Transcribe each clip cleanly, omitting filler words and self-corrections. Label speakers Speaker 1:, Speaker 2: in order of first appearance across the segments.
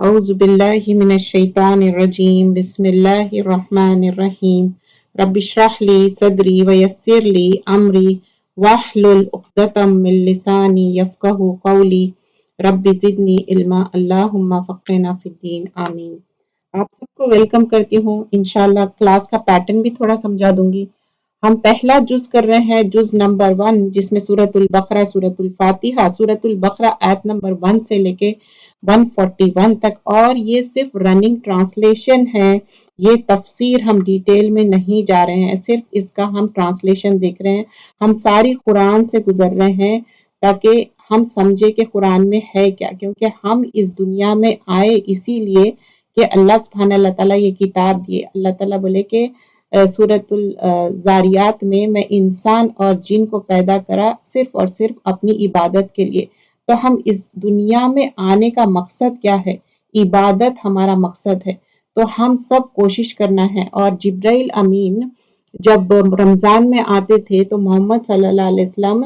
Speaker 1: أعوذ بالله من الشيطان الرجيم بسم الله الرحمن الرحيم رب اشرح لي صدري ويسر لي أمري واحلل عقدة من لساني يفقهوا قولي رب زدني علما اللهم فقهنا في الدين آمین۔ آپ سب کو ویلکم کرتی ہوں، انشاءاللہ کلاس کا پیٹرن بھی تھوڑا سمجھا دوں گی۔ ہم پہلا جز کر رہے ہیں، جز نمبر 1، جس میں سورۃ البقرہ، سورۃ الفاتحہ، سورۃ البقرہ آیت نمبر 1 سے لے کے 141 تک، اور یہ صرف رننگ ٹرانسلیشن ہے، یہ تفسیر ہم ڈیٹیل میں نہیں جا رہے ہیں، صرف اس کا ہم ٹرانسلیشن دیکھ رہے ہیں۔ ہم ساری قرآن سے گزر رہے ہیں تاکہ ہم سمجھے کہ قرآن میں ہے کیا، کیونکہ ہم اس دنیا میں آئے اسی لیے کہ اللہ سبحانہ اللہ تعالیٰ یہ کتاب دیے۔ اللہ تعالیٰ بولے کہ سورۃ الزاریات میں انسان اور جن کو پیدا کرا صرف اور صرف اپنی عبادت کے لیے۔ تو ہم اس دنیا میں آنے کا مقصد کیا ہے؟ عبادت ہمارا مقصد ہے۔ تو ہم سب کوشش کرنا ہے، اور جبرائیل امین جب رمضان میں آتے تھے تو محمد صلی اللہ علیہ وسلم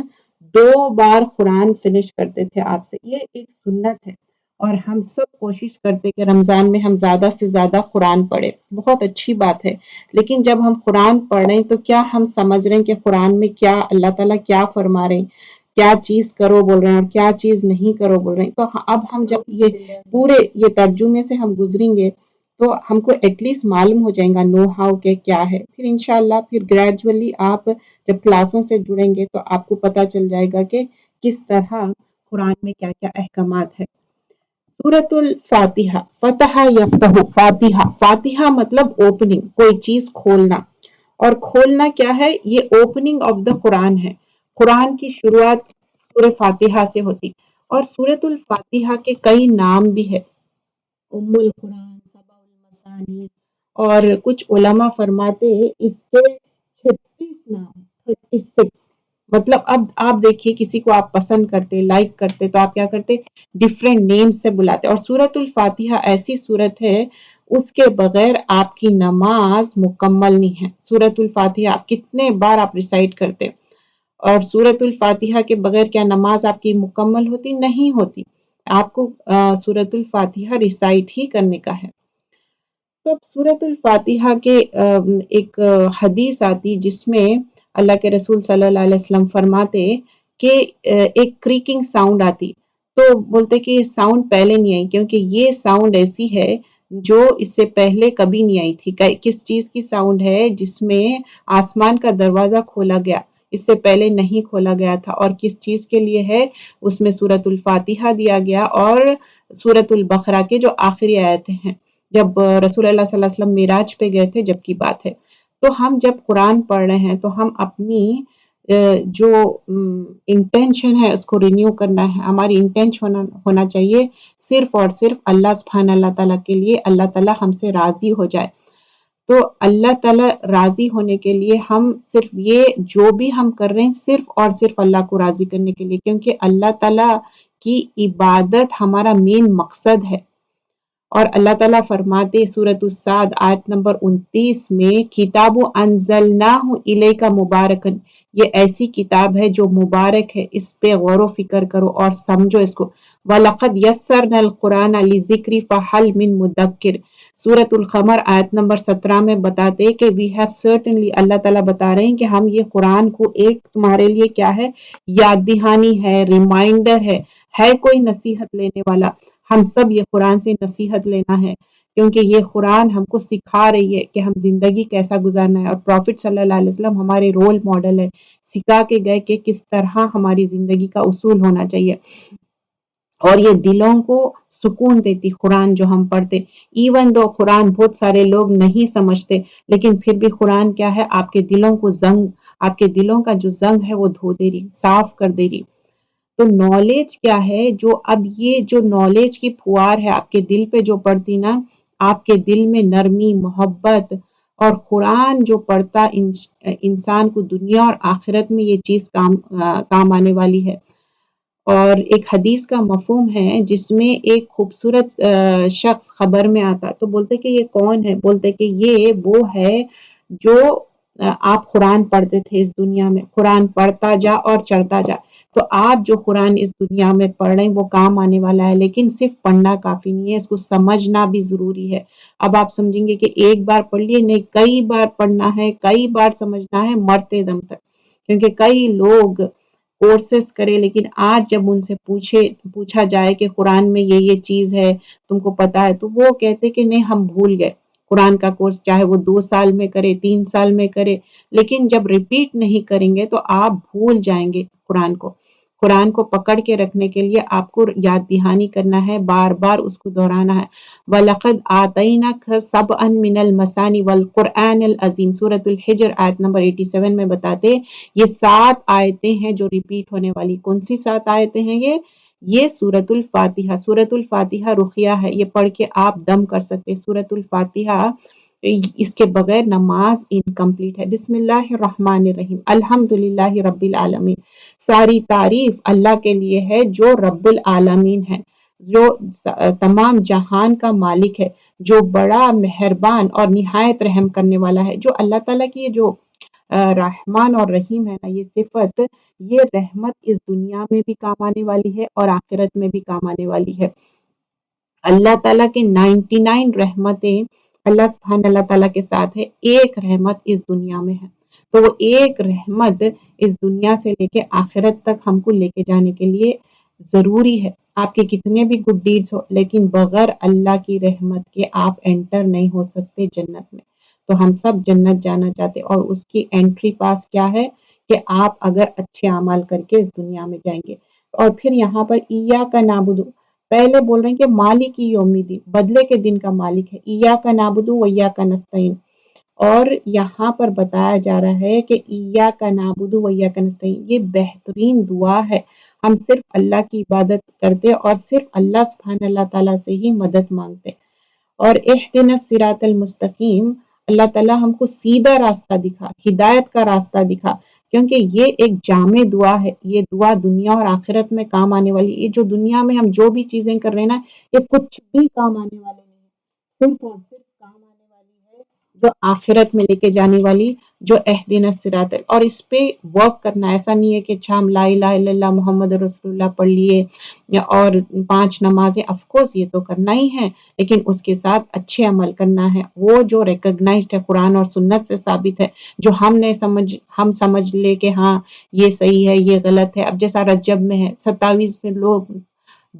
Speaker 1: 2 بار قرآن فنش کرتے تھے آپ سے، یہ ایک سنت ہے، اور ہم سب کوشش کرتے کہ رمضان میں ہم زیادہ سے زیادہ قرآن پڑھیں، بہت اچھی بات ہے۔ لیکن جب ہم قرآن پڑھ رہے ہیں تو کیا ہم سمجھ رہے ہیں کہ قرآن میں کیا اللہ تعالیٰ کیا فرما رہے ہیں، کیا چیز کرو بول رہے ہیں اور کیا چیز نہیں کرو بول رہے ہیں؟ تو اب ہم جب یہ پورے یہ ترجمے سے ہم گزریں گے تو ہم کو ایٹ لیسٹ معلوم ہو جائے گا نو ہاؤ کہ کیا ہے، پھر انشاءاللہ پھر گریجولی آپ جب کلاسوں سے جڑیں گے تو آپ کو پتہ چل جائے گا کہ کس طرح قرآن میں کیا کیا احکامات ہے۔ سورۃ الفاتحہ، فتح یفتح، فاتحہ، فاتحہ مطلب اوپننگ، کوئی چیز کھولنا، اور کھولنا کیا ہے؟ یہ اوپننگ آف دا قرآن ہے۔ قرآن کی شروعات سورہ فاتحہ سے ہوتی، اور سورۃ الفاتحہ کے کئی نام بھی ہے، ام القرآن، سبع المثانی، اور کچھ علماء فرماتے اس کے 36 نام، 36۔ مطلب اب آپ دیکھیے کسی کو آپ پسند کرتے، لائک کرتے، تو آپ کیا کرتے؟ ڈیفرنٹ نیم سے بلاتے۔ اور سورۃ الفاتحہ ایسی سورت ہے اس کے بغیر آپ کی نماز مکمل نہیں ہے۔ سورۃ الفاتحہ آپ کتنے بار آپ ریسائٹ کرتے، اور سورۃ الفاتحہ کے بغیر کیا نماز آپ کی مکمل ہوتی؟ نہیں ہوتی۔ آپ کو سورۃ الفاتحہ ریسائٹ ہی کرنے کا ہے۔ تو اب سورۃ الفاتحہ کے ایک حدیث آتی جس میں اللہ کے رسول صلی اللہ علیہ وسلم فرماتے کہ ایک کریکنگ ساؤنڈ آتی، تو بولتے کہ یہ ساؤنڈ پہلے نہیں آئی، کیونکہ یہ ساؤنڈ ایسی ہے جو اس سے پہلے کبھی نہیں آئی تھی۔ کس چیز کی ساؤنڈ ہے؟ جس میں آسمان کا دروازہ کھولا گیا، اس سے پہلے نہیں کھولا گیا تھا، اور کس چیز کے لیے ہے؟ اس میں سورۃ الفاتحہ دیا گیا، اور سورۃ البقرہ کے جو آخری آیتیں ہیں، جب رسول اللہ صلی اللہ علیہ وسلم معراج پہ گئے تھے جب کی بات ہے۔ تو ہم جب قرآن پڑھ رہے ہیں تو ہم اپنی جو انٹینشن ہے اس کو رینیو کرنا ہے۔ ہماری انٹینشن ہونا چاہیے صرف اور صرف اللہ سبحانہ اللہ تعالیٰ کے لیے، اللہ تعالیٰ ہم سے راضی ہو جائے۔ تو اللہ تعالیٰ راضی ہونے کے لیے ہم صرف یہ جو بھی ہم کر رہے ہیں صرف اور صرف اللہ کو راضی کرنے کے لیے، کیونکہ اللہ تعالیٰ کی عبادت ہمارا مین مقصد ہے۔ اور اللہ تعالیٰ فرماتے سورۃ الصاد آیت نمبر 29 میں، کتاب انزلناہ الیک مبارکن، یہ ایسی کتاب ہے جو مبارک ہے، اس پہ غور و فکر کرو اور سمجھو اس کو۔ وَلَقَدْ يَسَّرْنَا الْقُرْآنَ لِلذِّكْرِ فَهَلْ مِن مُدَّكِّرٍ، سورۃ القمر آیت نمبر 17 میں بتاتے کہ we have certainly، اللہ تعالیٰ بتا رہے ہیں کہ ہم یہ قرآن کو ایک تمہارے لیے کیا ہے؟ یاد دہانی ہے، ریمائنڈر ہے کوئی نصیحت لینے والا۔ ہم سب یہ قرآن سے نصیحت لینا ہے، کیونکہ یہ قرآن ہم کو سکھا رہی ہے کہ ہم زندگی کیسا گزارنا ہے، اور پروفٹ صلی اللہ علیہ وسلم ہمارے رول ماڈل ہے، سکھا کے گئے کہ کس طرح ہماری زندگی کا اصول ہونا چاہیے۔ اور یہ دلوں کو سکون دیتی قرآن جو ہم پڑھتے، ایون دو قرآن بہت سارے لوگ نہیں سمجھتے، لیکن پھر بھی قرآن کیا ہے؟ آپ کے دلوں کو آپ کے دلوں کا جو زنگ ہے وہ دھو دے رہی، صاف کر دے رہی۔ تو نالج کیا ہے؟ جو اب یہ جو نالج کی پھوار ہے آپ کے دل پہ جو پڑتی نا، آپ کے دل میں نرمی، محبت، اور قرآن جو پڑھتا انسان کو دنیا اور آخرت میں یہ چیز کام آنے والی ہے۔ اور ایک حدیث کا مفہوم ہے جس میں ایک خوبصورت شخص خبر میں آتا، تو بولتے کہ یہ کون ہے؟ بولتے کہ یہ وہ ہے جو آپ قرآن پڑھتے تھے اس دنیا میں، قرآن پڑھتا جا اور چڑھتا جا، تو آپ جو قرآن اس دنیا میں پڑھ رہے ہیں وہ کام آنے والا ہے، لیکن صرف پڑھنا کافی نہیں ہے، اس کو سمجھنا بھی ضروری ہے۔ اب آپ سمجھیں گے کہ ایک بار پڑھ لیے، نہیں، کئی بار پڑھنا ہے، کئی بار سمجھنا ہے، مرتے دم تک۔ کیونکہ کئی لوگ کورسز کرے، لیکن آج جب ان سے پوچھا جائے کہ قرآن میں یہ چیز ہے، تم کو پتا ہے، تو وہ کہتے کہ نہیں، ہم بھول گئے۔ قرآن کا کورس چاہے وہ 2 سال میں کرے، 3 سال میں کرے، لیکن جب ریپیٹ نہیں کریں گے تو آپ بھول جائیں گے قرآن کو۔ قرآن کو پکڑ کے رکھنے کے لیے آپ کو یاد دہانی کرنا ہے، بار بار اس کو دہرانا ہے۔ وَلَقَدْ آتَيْنَاكَ سَبْعًا مِنَ الْمَثَانِِ وَالْقُرْآنِ الْعَظِيمِ، سورۃ الحجر آیت نمبر 87 میں بتاتے یہ 7 آیتیں ہیں جو ریپیٹ ہونے والی۔ کون سی 7 آیتیں ہیں یہ سورۃ الفاتحہ۔ سورۃ الفاتحہ رقیہ ہے، یہ پڑھ کے آپ دم کر سکتے۔ سورۃ الفاتحہ اس کے بغیر نماز انکمپلیٹ ہے۔ بسم اللہ الرحمن الرحیم، الحمدللہ رب العالمین، ساری تعریف اللہ کے لیے ہے جو رب العالمین ہے، جو تمام جہان کا مالک ہے، جو بڑا مہربان اور نہایت رحم کرنے والا ہے۔ جو اللہ تعالیٰ کی جو رحمان اور رحیم ہے نا، یہ صفت، یہ رحمت اس دنیا میں بھی کام آنے والی ہے اور آخرت میں بھی کام آنے والی ہے۔ اللہ تعالیٰ کے 99 رحمتیں اللہ سبحانہ اللہ تعالیٰ کے ساتھ ہے، ایک رحمت اس دنیا میں ہے۔ تو وہ ایک رحمت اس دنیا سے لے کے آخرت تک ہم کو لے کے جانے کے لیے ضروری ہے۔ آپ کے کتنے بھی گڈ ڈیڈز ہو، لیکن بغیر اللہ کی رحمت کے آپ انٹر نہیں ہو سکتے جنت میں۔ تو ہم سب جنت جانا چاہتے، اور اس کی انٹری پاس کیا ہے کہ آپ اگر اچھے اعمال کر کے اس دنیا میں جائیں گے۔ اور پھر یہاں پر ایاک نعبد، پہلے بول رہے ہیں کہ مالک یوم الدین، بدلے کے دن کا مالک ہے، ایاک نعبد و ایاک نستعین۔ اور یہاں پر بتایا جا رہا ہے کہ ایاک نعبد و ایاک نستعین، یہ بہترین دعا ہے۔ ہم صرف اللہ کی عبادت کرتے اور صرف اللہ سبحانہ اللہ تعالیٰ سے ہی مدد مانگتے۔ اور اہدنا الصراط المستقیم، اللہ تعالیٰ ہم کو سیدھا راستہ دکھا، ہدایت کا راستہ دکھا، کیونکہ یہ ایک جامع دعا ہے۔ یہ دعا دنیا اور آخرت میں کام آنے والی۔ یہ جو دنیا میں ہم جو بھی چیزیں کر رہے ہیں نا، یہ کچھ بھی کام آنے والے نہیں ہے، صرف اور صرف کام آنے والی ہے جو آخرت میں لے کے جانے والی، جو اہدنا الصراط۔ اور اس پہ ورک کرنا، ایسا نہیں ہے کہ اچھا ہم لا الہ الا اللہ محمد رسول اللہ پڑھ لیے اور 5 نمازیں، آف کورس یہ تو کرنا ہی ہے، لیکن اس کے ساتھ اچھے عمل کرنا ہے، وہ جو ریکگنائزڈ ہے، قرآن اور سنت سے ثابت ہے، جو ہم سمجھ لے کہ ہاں یہ صحیح ہے، یہ غلط ہے۔ اب جیسا رجب میں ہے، 27 میں لوگ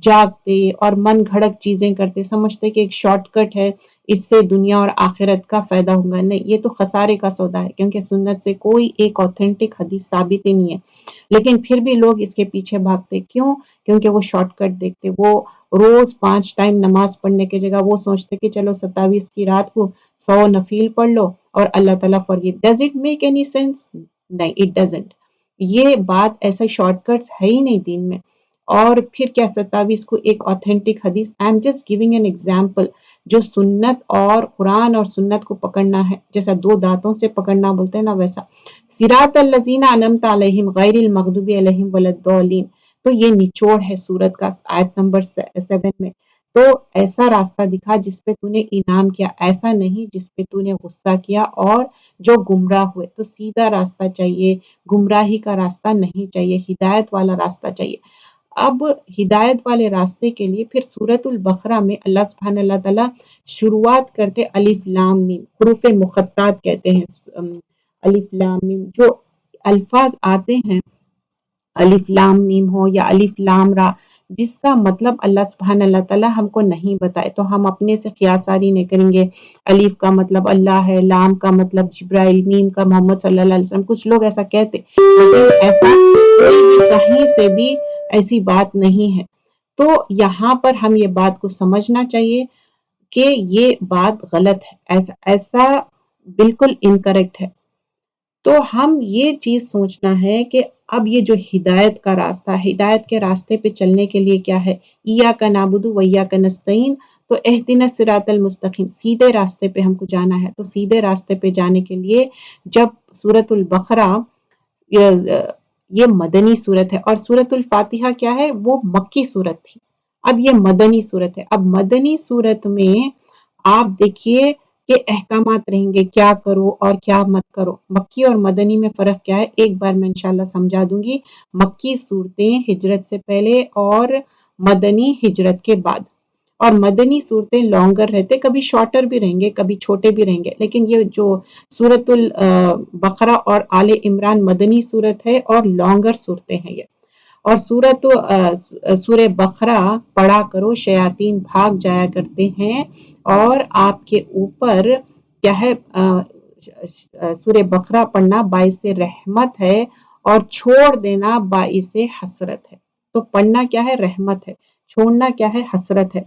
Speaker 1: جاگتے اور من گھڑک چیزیں کرتے، سمجھتے کہ ایک شارٹ کٹ ہے، اس سے دنیا اور آخرت کا فائدہ ہوگا۔ نہیں، یہ تو خسارے کا سودا ہے، کیونکہ سنت سے کوئی ایک اوتھینٹک حدیث ثابت ہی نہیں ہے، لیکن پھر بھی لوگ اس کے پیچھے بھاگتے۔ کیوں؟ کیونکہ وہ شارٹ کٹ دیکھتے۔ وہ روز 5 ٹائم نماز پڑھنے کی جگہ وہ سوچتے کہ چلو 27 کی رات کو 100 نفیل پڑھ لو اور اللہ تعالیٰ forgive۔ Does it make any sense؟ نہیں، it doesn't۔ یہ بات ایسا شارٹ کٹس ہے ہی نہیں دین میں۔ اور پھر کیا 27 کو ایک اوتھینٹک حدیث، I am just giving an example، جو سنت اور قرآن اور سنت کو پکڑنا ہے، جیسا 2 دانتوں سے پکڑنا بولتے ہیں نا، ویسا۔ صراط الذین انعمت علیہم غیر المغضوب علیہم ولا الضالین، تو یہ نچوڑ ہے سورت کا آیت نمبر 7 میں۔ تو ایسا راستہ دکھا جس پہ تو نے انعام کیا، ایسا نہیں جس پہ تو نے غصہ کیا اور جو گمراہ ہوئے۔ تو سیدھا راستہ چاہیے، گمراہی کا راستہ نہیں چاہیے، ہدایت والا راستہ چاہیے۔ اب ہدایت والے راستے کے لیے پھر سورۃ البقرہ میں اللہ سبحانہ اللہ تعالیٰ شروعات کرتے الف لام میم، حروف مقطعات کہتے ہیں۔ الف لام میم جو الفاظ آتے ہیں، الف لام میم ہو یا الف لام را، جس کا مطلب اللہ سبحانہ اللہ تعالیٰ ہم کو نہیں بتائے، تو ہم اپنے سے قیاساری نہیں کریں گے۔ الف کا مطلب اللہ ہے، لام کا مطلب جبرائیل، میم کا محمد صلی اللہ علیہ وسلم، کچھ لوگ ایسا کہتے، لیکن ایسا کوئی بھی کہیں سے بھی ایسی بات نہیں ہے۔ تو یہاں پر ہم یہ بات کو سمجھنا چاہیے کہ یہ بات غلط ہے، ایسا بالکل انکریکٹ ہے۔ تو ہم یہ چیز سوچنا ہے کہ اب یہ جو ہدایت کا راستہ، ہدایت کے راستے پہ چلنے کے لیے کیا ہے، ایاک نعبد و ایاک نستعین، تو اہدنا الصراط المستقیم، سیدھے راستے پہ ہم کو جانا ہے۔ تو سیدھے راستے پہ جانے کے لیے جب سورۃ البقرہ، یہ مدنی صورت ہے، اور سورۃ الفاتحہ کیا ہے، وہ مکی صورت تھی، اب یہ مدنی صورت ہے۔ اب مدنی صورت میں آپ دیکھیے کہ احکامات رہیں گے کیا کرو اور کیا مت کرو۔ مکی اور مدنی میں فرق کیا ہے ایک بار میں انشاءاللہ سمجھا دوں گی۔ مکی صورتیں ہجرت سے پہلے اور مدنی ہجرت کے بعد، اور مدنی صورتیں لانگر رہتے، کبھی شارٹر بھی رہیں گے کبھی چھوٹے بھی رہیں گے، لیکن یہ جو سورت البقرہ اور آل عمران مدنی صورت ہے اور لانگر صورتیں ہیں یہ۔ اور سورہ بقرہ پڑھا کرو، شیاطین بھاگ جایا کرتے ہیں، اور آپ کے اوپر کیا ہے سورہ بقرہ پڑھنا باعث رحمت ہے اور چھوڑ دینا باعث حسرت ہے۔ تو پڑھنا کیا ہے؟ رحمت ہے، چھوڑنا کیا ہے؟ حسرت ہے۔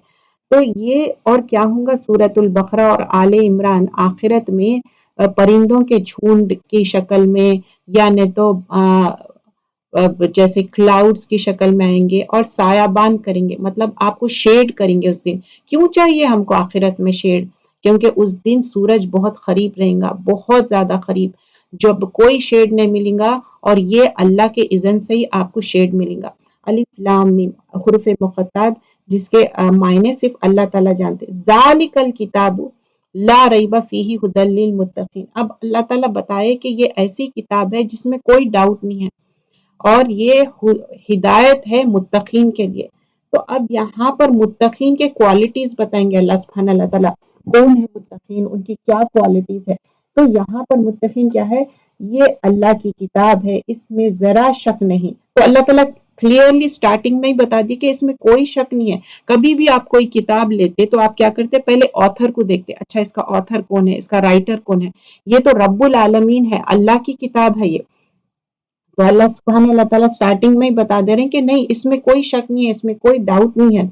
Speaker 1: تو یہ اور کیا ہوگا؟ سورۃ البقرہ اور آل عمران آخرت میں پرندوں کے جھنڈ کی شکل میں، یا نہیں تو جیسے کلاؤڈز کی شکل میں آئیں گے اور سایہ بان کریں گے، مطلب آپ کو شیڈ کریں گے اس دن۔ کیوں چاہیے ہم کو آخرت میں شیڈ؟ کیونکہ اس دن سورج بہت قریب رہیں گا، بہت زیادہ قریب، جب کوئی شیڈ نہیں ملے گا، اور یہ اللہ کے اذن سے ہی آپ کو شیڈ ملے گا۔ الف لام میم حروف مقطعات جس کے معنی صرف اللہ تعالیٰ جانتے۔ ذالک الکتاب لا ریب فیہ ھدی للمتقین۔ اب اللہ تعالیٰ بتائے کہ یہ ایسی کتاب ہے جس میں کوئی ڈاؤٹ نہیں ہے، اور یہ ہدایت ہے متقین کے لیے۔ تو اب یہاں پر متقین کے کوالٹیز بتائیں گے اللہ سبحانہ اللہ تعالیٰ، کون ہے متقین، ان کی کیا کوالٹیز ہے۔ تو یہاں پر متقین کیا ہے؟ یہ اللہ کی کتاب ہے، اس میں ذرا شک نہیں۔ تو اللہ تعالیٰ کلیئرلی سٹارٹنگ میں ہی بتا دی کہ اس میں کوئی شک نہیں ہے۔ کبھی بھی آپ کوئی کتاب لیتے تو آپ کیا کرتے؟ پہلے آتھر کو دیکھتے، اچھا اس کا آتھر کون ہے، اس کا رائٹر کون ہے۔ یہ تو رب العالمین ہے، اللہ کی کتاب ہے یہ۔ تو اللہ سبحانہ اللہ تعالیٰ سٹارٹنگ میں ہی بتا دے رہے ہیں کہ نہیں، اس میں کوئی شک نہیں ہے، اس میں کوئی ڈاؤٹ نہیں ہے،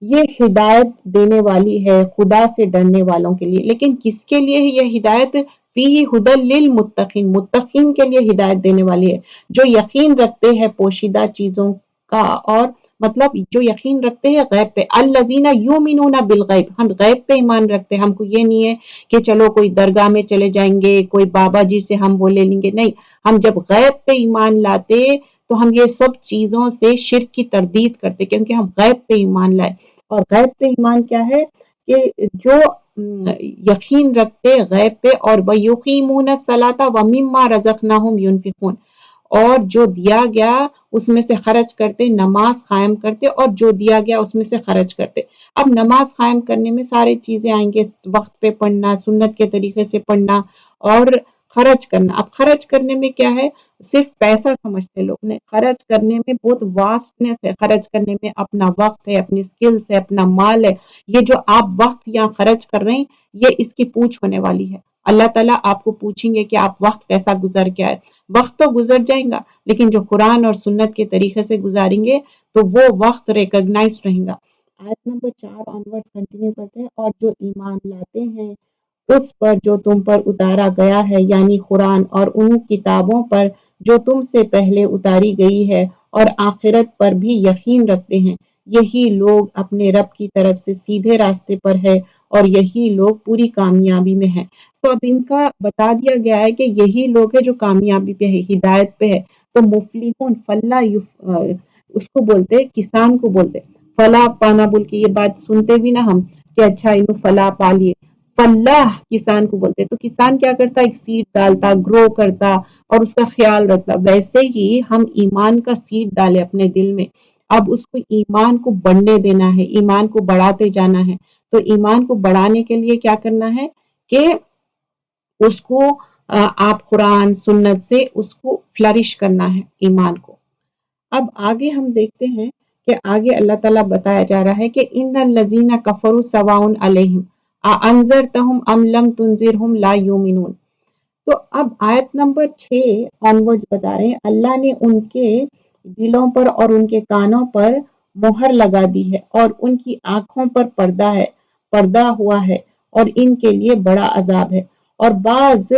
Speaker 1: یہ ہدایت دینے والی ہے خدا سے ڈرنے والوں کے لیے۔ لیکن کس کے لیے ہے یہ ہدایت؟ فیہ ھدی للمتقین، متقین کے لیے ہدایت دینے والی ہے، جو یقین رکھتے ہیں پوشیدہ چیزوں کا، اور مطلب جو یقین رکھتے ہیں غیب پہ۔ الذین یؤمنون بالغیب، ہم غیب پہ ایمان رکھتے ہیں، ہم کو یہ نہیں ہے کہ چلو کوئی درگاہ میں چلے جائیں گے، کوئی بابا جی سے ہم وہ لے لیں گے، نہیں، ہم جب غیب پہ ایمان لاتے تو ہم یہ سب چیزوں سے شرک کی تردید کرتے، کیونکہ ہم غیب پہ ایمان لائے۔ اور غیب پہ ایمان کیا ہے؟ کہ جو یقین رکھتے غیب پہ، اور وَيُقِيمُونَ الصَّلَاةَ وَمِمَّا رَزَقْنَاهُمْ يُنْفِقُونَ، اور جو دیا گیا اس میں سے خرچ کرتے، نماز قائم کرتے، اور جو دیا گیا اس میں سے خرچ کرتے۔ اب نماز قائم کرنے میں ساری چیزیں آئیں گے، وقت پہ پڑھنا، سنت کے طریقے سے پڑھنا، اور خرچ کرنا۔ اب خرچ کرنے میں کیا ہے؟ صرف پیسہ سمجھتے لوگ نے، خرچ کرنے میں بہت واسٹنس ہے، خرچ کرنے میں اپنا وقت ہے، اپنی سکلز ہے، اپنا مال ہے۔ یہ جو آپ وقت یہاں خرچ کر رہے ہیں، یہ اس کی پوچھ ہونے والی ہے۔ اللہ تعالیٰ آپ کو پوچھیں گے کہ آپ وقت کیسا گزر گیا ہے۔ وقت تو گزر جائے گا، لیکن جو قرآن اور سنت کے طریقے سے گزاریں گے تو وہ وقت ریکگنائز رہیں گا۔ آیت نمبر 4 آنورڈ کنٹینیو کرتے ہیں، اور جو ایمان لاتے ہیں اس پر جو تم پر اتارا گیا ہے، یعنی قرآن، اور ان کتابوں پر جو تم سے پہلے اتاری گئی ہے، اور آخرت پر بھی یقین رکھتے ہیں، یہی لوگ اپنے رب کی طرف سے سیدھے راستے پر ہے، اور یہی لوگ پوری کامیابی میں ہیں۔ تو اب ان کا بتا دیا گیا ہے کہ یہی لوگ ہیں جو کامیابی پہ ہے، ہدایت پہ ہے۔ تو مفلحون، اس کو بولتے، کسان کو بولتے، فلاح پانا بول کے یہ بات سنتے بھی نا ہم، کہ اچھا انہوں فلاح پا لیے، فلاح کسان کو بولتے۔ تو کسان کیا کرتا؟ ایک سیڈ ڈالتا، گرو کرتا، اور اس کا خیال رکھتا۔ ویسے ہی ہم ایمان کا سیڈ ڈالے اپنے دل میں، اب اس کو ایمان کو بڑھنے دینا ہے، ایمان کو بڑھاتے جانا ہے۔ تو ایمان کو بڑھانے کے لیے کیا کرنا ہے؟ کہ اس کو آپ قرآن سنت سے اس کو فلرش کرنا ہے ایمان کو۔ اب آگے ہم دیکھتے ہیں کہ آگے اللہ تعالیٰ بتایا جا رہا ہے کہ ان الذین کفروا سواء علیہم اانذرتہم ام لم تنذرہم لا یؤمنون۔ تو اب آیت نمبر 6 آنورڈ بتا رہے ہیں، اللہ نے ان کے دلوں پر اور ان کے کانوں پر مہر لگا دی ہے، اور ان کی آنکھوں پر پردہ ہوا ہے، اور ان کے لیے بڑا عذاب ہے۔ اور بعض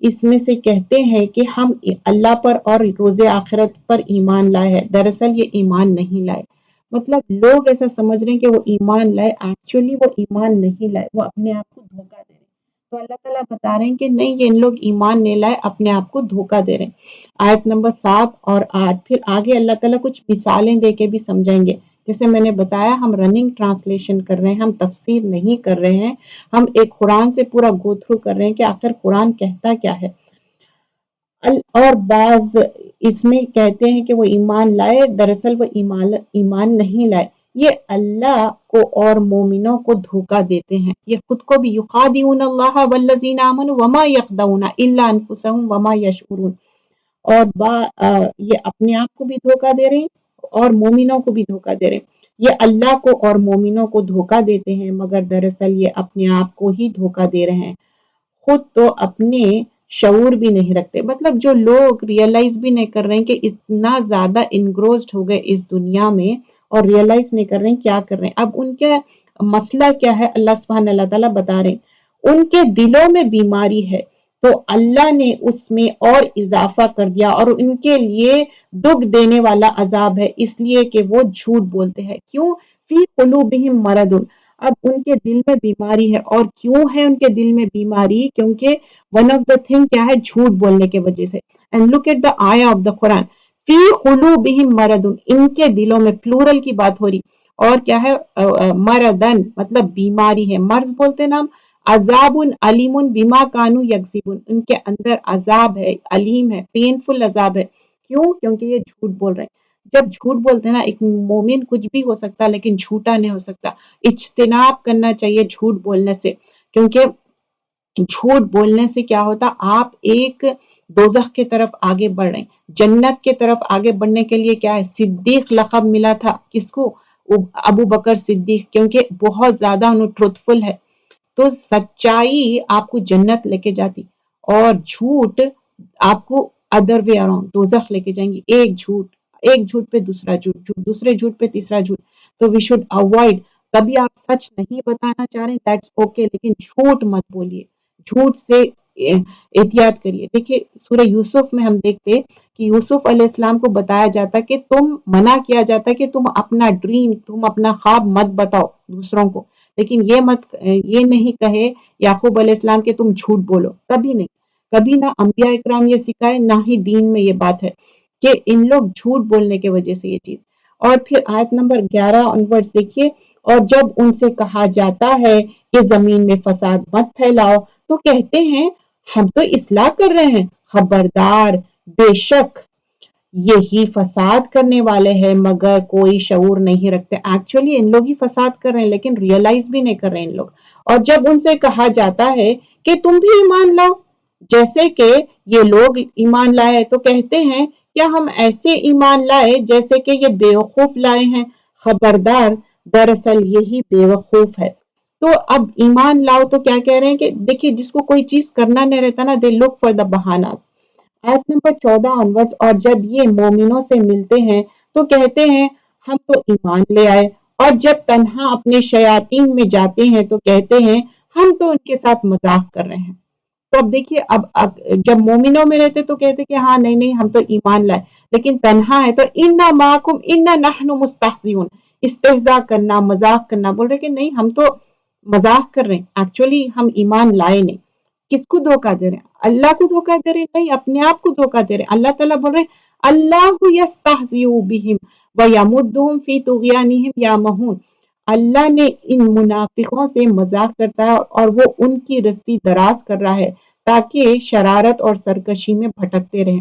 Speaker 1: اس میں سے کہتے ہیں کہ ہم اللہ پر اور روز آخرت پر ایمان لائے ہیں، دراصل یہ ایمان نہیں لائے۔ مطلب لوگ ایسا سمجھ رہے ہیں کہ وہ ایمان لائے، ایکچولی وہ ایمان نہیں لائے، وہ اپنے آپ کو دھوکہ دے رہے ہیں۔ تو اللہ تعالیٰ بتا رہے ہیں کہ نہیں، یہ ان لوگ ایمان نہیں لائے، اپنے آپ کو دھوکہ دے رہے ہیں۔ آیت نمبر 7 اور 8 پھر آگے اللہ تعالیٰ کچھ مثالیں دے کے بھی سمجھائیں گے جیسے میں نے بتایا ہم رننگ ٹرانسلیشن کر رہے ہیں، ہم تفسیر نہیں کر رہے ہیں، ہم ایک قرآن سے پورا گو تھرو کر رہے ہیں کہ آخر قرآن کہتا کیا ہے۔ اور بعض اس میں کہتے ہیں کہ وہ ایمان لائے، دراصل وہ ایمان نہیں لائے، یہ اللہ کو اور مومنوں کو دھوکہ دیتے ہیں، یہ خود کو بھی یخادعون اللہ والذین آمنوا وما یخدعون الا انفسهم وما یشعرون، اور یہ اپنے آپ کو بھی دھوکہ دے رہے ہیں اور مومنوں کو بھی دھوکہ دے رہے ہیں، یہ اللہ کو اور مومنوں کو دھوکہ دیتے ہیں مگر دراصل یہ اپنے آپ کو ہی دھوکہ دے رہے ہیں، خود تو اپنے شعور بھی نہیں رکھتے، مطلب جو لوگ ریئلائز بھی نہیں کر رہے ہیں کہ اتنا زیادہ انگروزڈ ہو گئے اس دنیا میں اور ریئلائز نہیں کر رہے ہیں کیا کر رہے ہیں۔ اب ان کا مسئلہ کیا ہے اللہ سبحانہ اللہ تعالیٰ بتا رہے ہیں، ان کے دلوں میں بیماری ہے تو اللہ نے اس میں اور اضافہ کر دیا اور ان کے لیے دکھ دینے والا عذاب ہے، اس لیے کہ وہ جھوٹ بولتے ہیں۔ کیوں؟ فی قلوبہم مرض، اب ان کے دل میں بیماری ہے، اور کیوں ہے ان کے دل میں بیماری؟ کیونکہ ون آف دا تھنگ کیا ہے؟ جھوٹ بولنے کے وجہ سے۔ اینڈ لک ایٹ دا آیا آف دا قرآن، فی قلوبہم مرض، ان کے دلوں میں، پلورل کی بات ہو رہی، اور کیا ہے؟ مردن مطلب بیماری ہے، مرض بولتے نا ہم، عذاب علیم بما کانوا یکذبون، ان کے اندر عذاب ہے، علیم ہے، پینفل عذاب ہے۔ کیوں؟ کیونکہ یہ جھوٹ بول رہے ہیں۔ جب جھوٹ بولتے ہیں نا، ایک مومن کچھ بھی ہو سکتا لیکن جھوٹا نہیں ہو سکتا، اجتناب کرنا چاہیے جھوٹ بولنے سے، کیونکہ جھوٹ بولنے سے کیا ہوتا؟ آپ ایک دوزخ کی طرف آگے بڑھ رہے ہیں، جنت کی طرف آگے بڑھنے کے لیے کیا ہے؟ صدیق لقب ملا تھا کس کو؟ ابو بکر صدیق، کیونکہ بہت زیادہ انہوں ٹروتفل ہے، تو سچائی آپ کو جنت لے کے جاتی اور جھوٹ آپ کو ادر وے اراؤنڈ دوزخ لے کے جائیں گی۔ ایک جھوٹ پہ دوسرا جھوٹ، دوسرے جھوٹ پہ تیسرا جھوٹ، تو وی شوڈ اوائڈ۔ کبھی آپ سچ نہیں بتانا چاہ رہے ہیں دیٹس اوکے، لیکن جھوٹ مت بولیے، جھوٹ سے احتیاط کریے۔ دیکھیے سورہ یوسف میں ہم دیکھتے کہ یوسف علیہ السلام کو بتایا جاتا کہ تم، منع کیا جاتا کہ تم اپنا ڈریم، تم اپنا خواب مت بتاؤ دوسروں کو، لیکن یہ نہیں کہے یعقوب علیہ السلام کہ تم جھوٹ بولو، کبھی نہیں، کبھی نہ انبیاء اکرام یہ سکھائے نہ ہی دین میں یہ بات ہے کہ ان لوگ جھوٹ بولنے کی وجہ سے یہ چیز۔ اور پھر آیت نمبر 11 آنورڈز دیکھیے، اور جب ان سے کہا جاتا ہے کہ زمین میں فساد مت پھیلاؤ تو کہتے ہیں ہم تو اصلاح کر رہے ہیں، خبردار بے شک یہی فساد کرنے والے ہیں مگر کوئی شعور نہیں رکھتے۔ ایکچولی ان لوگ ہی فساد کر رہے ہیں لیکن ریئلائز بھی نہیں کر رہے ہیں ان لوگ۔ اور جب ان سے کہا جاتا ہے کہ تم بھی ایمان لاؤ جیسے کہ یہ لوگ ایمان لائے تو کہتے ہیں کیا ہم ایسے ایمان لائے جیسے کہ یہ بیوقوف لائے ہیں؟ خبردار دراصل یہی بیوقوف ہے۔ تو اب ایمان لاؤ تو کیا کہہ رہے ہیں کہ دیکھیے جس کو کوئی چیز کرنا نہیں رہتا نا، دے لک فار دا بہاناز۔ آیت نمبر 14 آنورڈ، اور جب یہ مومنوں سے ملتے ہیں تو کہتے ہیں ہم تو ایمان لے آئے، اور جب تنہا اپنے شیاطین میں جاتے ہیں تو کہتے ہیں ہم تو ان کے ساتھ مذاق کر رہے ہیں۔ تو اب دیکھیے اب جب مومنوں میں رہتے تو کہتے کہ ہاں نہیں ہم تو ایمان لائے، لیکن تنہا ہے تو انا معکم انا نحن مستہزئون، استہزاء کرنا، مذاق کرنا، بول رہے کہ نہیں ہم تو مذاق کر رہے ہیں، ایکچولی ہم ایمان لائے نہیں۔ کس کو دھوکہ دے رہے ہیں؟ اللہ کو دھوکہ دے رہے ہیں؟ نہیں، اپنے آپ کو دھوکہ دے رہے ہیں۔ اللہ تعالیٰ بول رہے ہیں اللہ یستہزئ بہم ویمدہم فی طغیانہم یعمہون، اللہ نے ان منافقوں سے مذاق کرتا ہے اور وہ ان کی رسی دراز کر رہا ہے تاکہ شرارت اور سرکشی میں بھٹکتے رہیں۔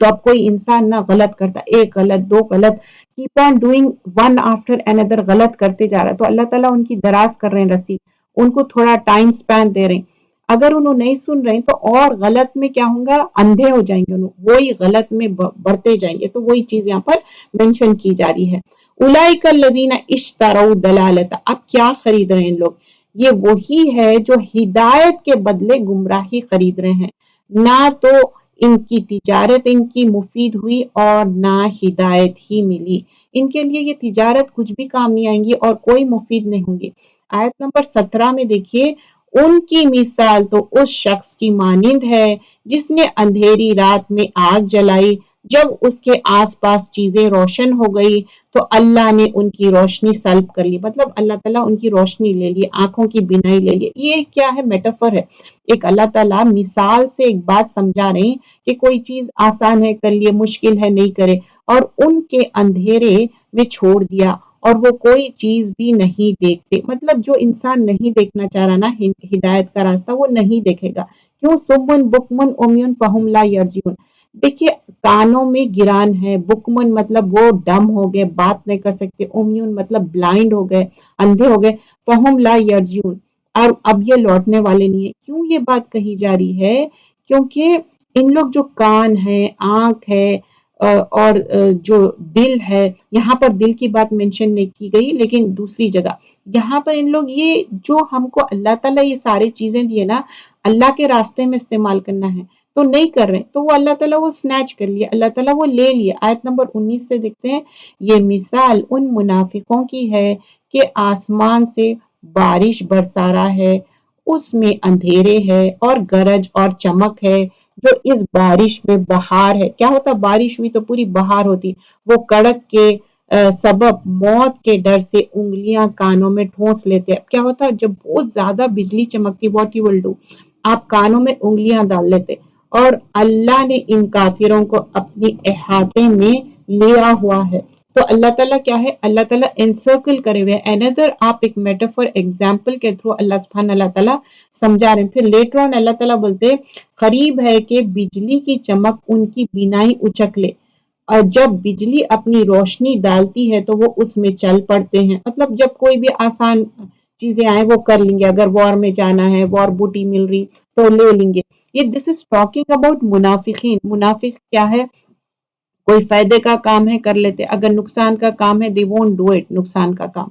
Speaker 1: تو اب کوئی انسان نہ غلط کرتا، ایک غلط، دو غلط، keep on doing one after another، غلط کرتے جا رہا ہے تو اللہ تعالیٰ ان کی دراز کر رہے ہیں رسی، ان کو تھوڑا ٹائم سپین دے رہے ہیں۔ اگر انہوں نہیں سن رہے ہیں تو اور غلط میں کیا ہوں گا؟ اندھے ہو جائیں گے، وہی غلط میں بڑھتے جائیں گے۔ تو وہی چیز یہاں پر مینشن کی جا رہی ہے۔ اولئک الذین اشتروا الضلالۃ، اب کیا خرید رہے ہیں لوگ؟ یہ وہی ہے جو ہدایت کے بدلے گمراہی خرید رہے ہیں، نہ تو ان کی تجارت ان کی مفید ہوئی اور نہ ہدایت ہی ملی، ان کے لیے یہ تجارت کچھ بھی کام نہیں آئیں گی اور کوئی مفید نہیں ہوں گی۔ آیت نمبر 17 میں دیکھیے، ان کی مثال تو اس شخص کی مانند ہے جس نے اندھیری رات میں آگ جلائی، جب اس کے آس پاس چیزیں روشن ہو گئی تو اللہ نے ان کی روشنی سلب کر لی، مطلب اللہ تعالیٰ ان کی روشنی لے لی، آنکھوں کی بینائی لے لی۔ یہ کیا ہے؟ میٹافر ہے، ایک اللہ تعالیٰ مثال سے ایک بات سمجھا رہے ہیں کہ کوئی چیز آسان ہے کر لیے، مشکل ہے نہیں کرے، اور ان کے اندھیرے میں چھوڑ دیا اور وہ کوئی چیز بھی نہیں دیکھتے. مطلب جو انسان نہیں دیکھنا چاہ رہا نا ہدایت کا راستہ، وہ نہیں دیکھے گا. کیوں؟ سمن بکمن امیون فہم لا یرجعون. دیکھیے کانوں میں گران ہے، بکمن مطلب وہ ڈم ہو گئے، بات نہیں کر سکتے، امیون مطلب بلائنڈ ہو گئے، اندھے ہو گئے، فہم لا یرجعون، اور اب یہ لوٹنے والے نہیں ہیں. کیوں یہ بات کہی جا رہی ہے؟ کیونکہ ان لوگ جو کان ہے، آنکھ ہے، اور جو دل ہے، یہاں پر دل کی بات مینشن نہیں کی گئی لیکن دوسری جگہ یہاں پر ان لوگ یہ جو ہم کو اللہ تعالیٰ یہ ساری چیزیں دیے نا، اللہ کے راستے میں استعمال کرنا ہے تو نہیں کر رہے، تو وہ اللہ تعالیٰ وہ سنیچ کر لیا، اللہ تعالیٰ وہ لے لیا. آیت نمبر 19 سے دیکھتے ہیں، یہ مثال ان منافقوں کی ہے کہ آسمان سے بارش برسا رہا ہے، اس میں اندھیرے ہے اور گرج اور چمک ہے، جو اس بارش میں بہار ہے. کیا ہوتا؟ بارش ہوئی تو پوری بہار ہوتی. وہ کڑک کے سبب موت کے ڈر سے انگلیاں کانوں میں ٹھونس لیتے. اب کیا ہوتا؟ جب بہت زیادہ بجلی چمکتی، واٹ یو ول ڈو، آپ کانوں میں انگلیاں ڈال لیتے. اور اللہ نے ان کافروں کو اپنی احاطے میں لیا ہوا ہے. تو اللہ تعالیٰ کیا ہے؟ اللہ تعالیٰ انسرکل کرے ہوئے another، آپ ایک میٹافور ایگزامپل کے تھرو اللہ سبحانہ اللہ تعالیٰ سمجھا رہے ہیں. پھر لیٹر آن اللہ تعالیٰ بولتے قریب ہے کہ بجلی کی چمک ان کی بینائی اچک لے، اور جب بجلی اپنی روشنی ڈالتی ہے تو وہ اس میں چل پڑتے ہیں. مطلب جب کوئی بھی آسان چیزیں آئیں وہ کر لیں گے، اگر وار میں جانا ہے، وار بوٹی مل رہی تو لے لیں گے. یہ دس از ٹاکنگ اباؤٹ منافقین. منافق کیا ہے؟ کوئی فائدے کا کام ہے کر لیتے، اگر نقصان کا کام ہے they won't do it، نقصان کا کام.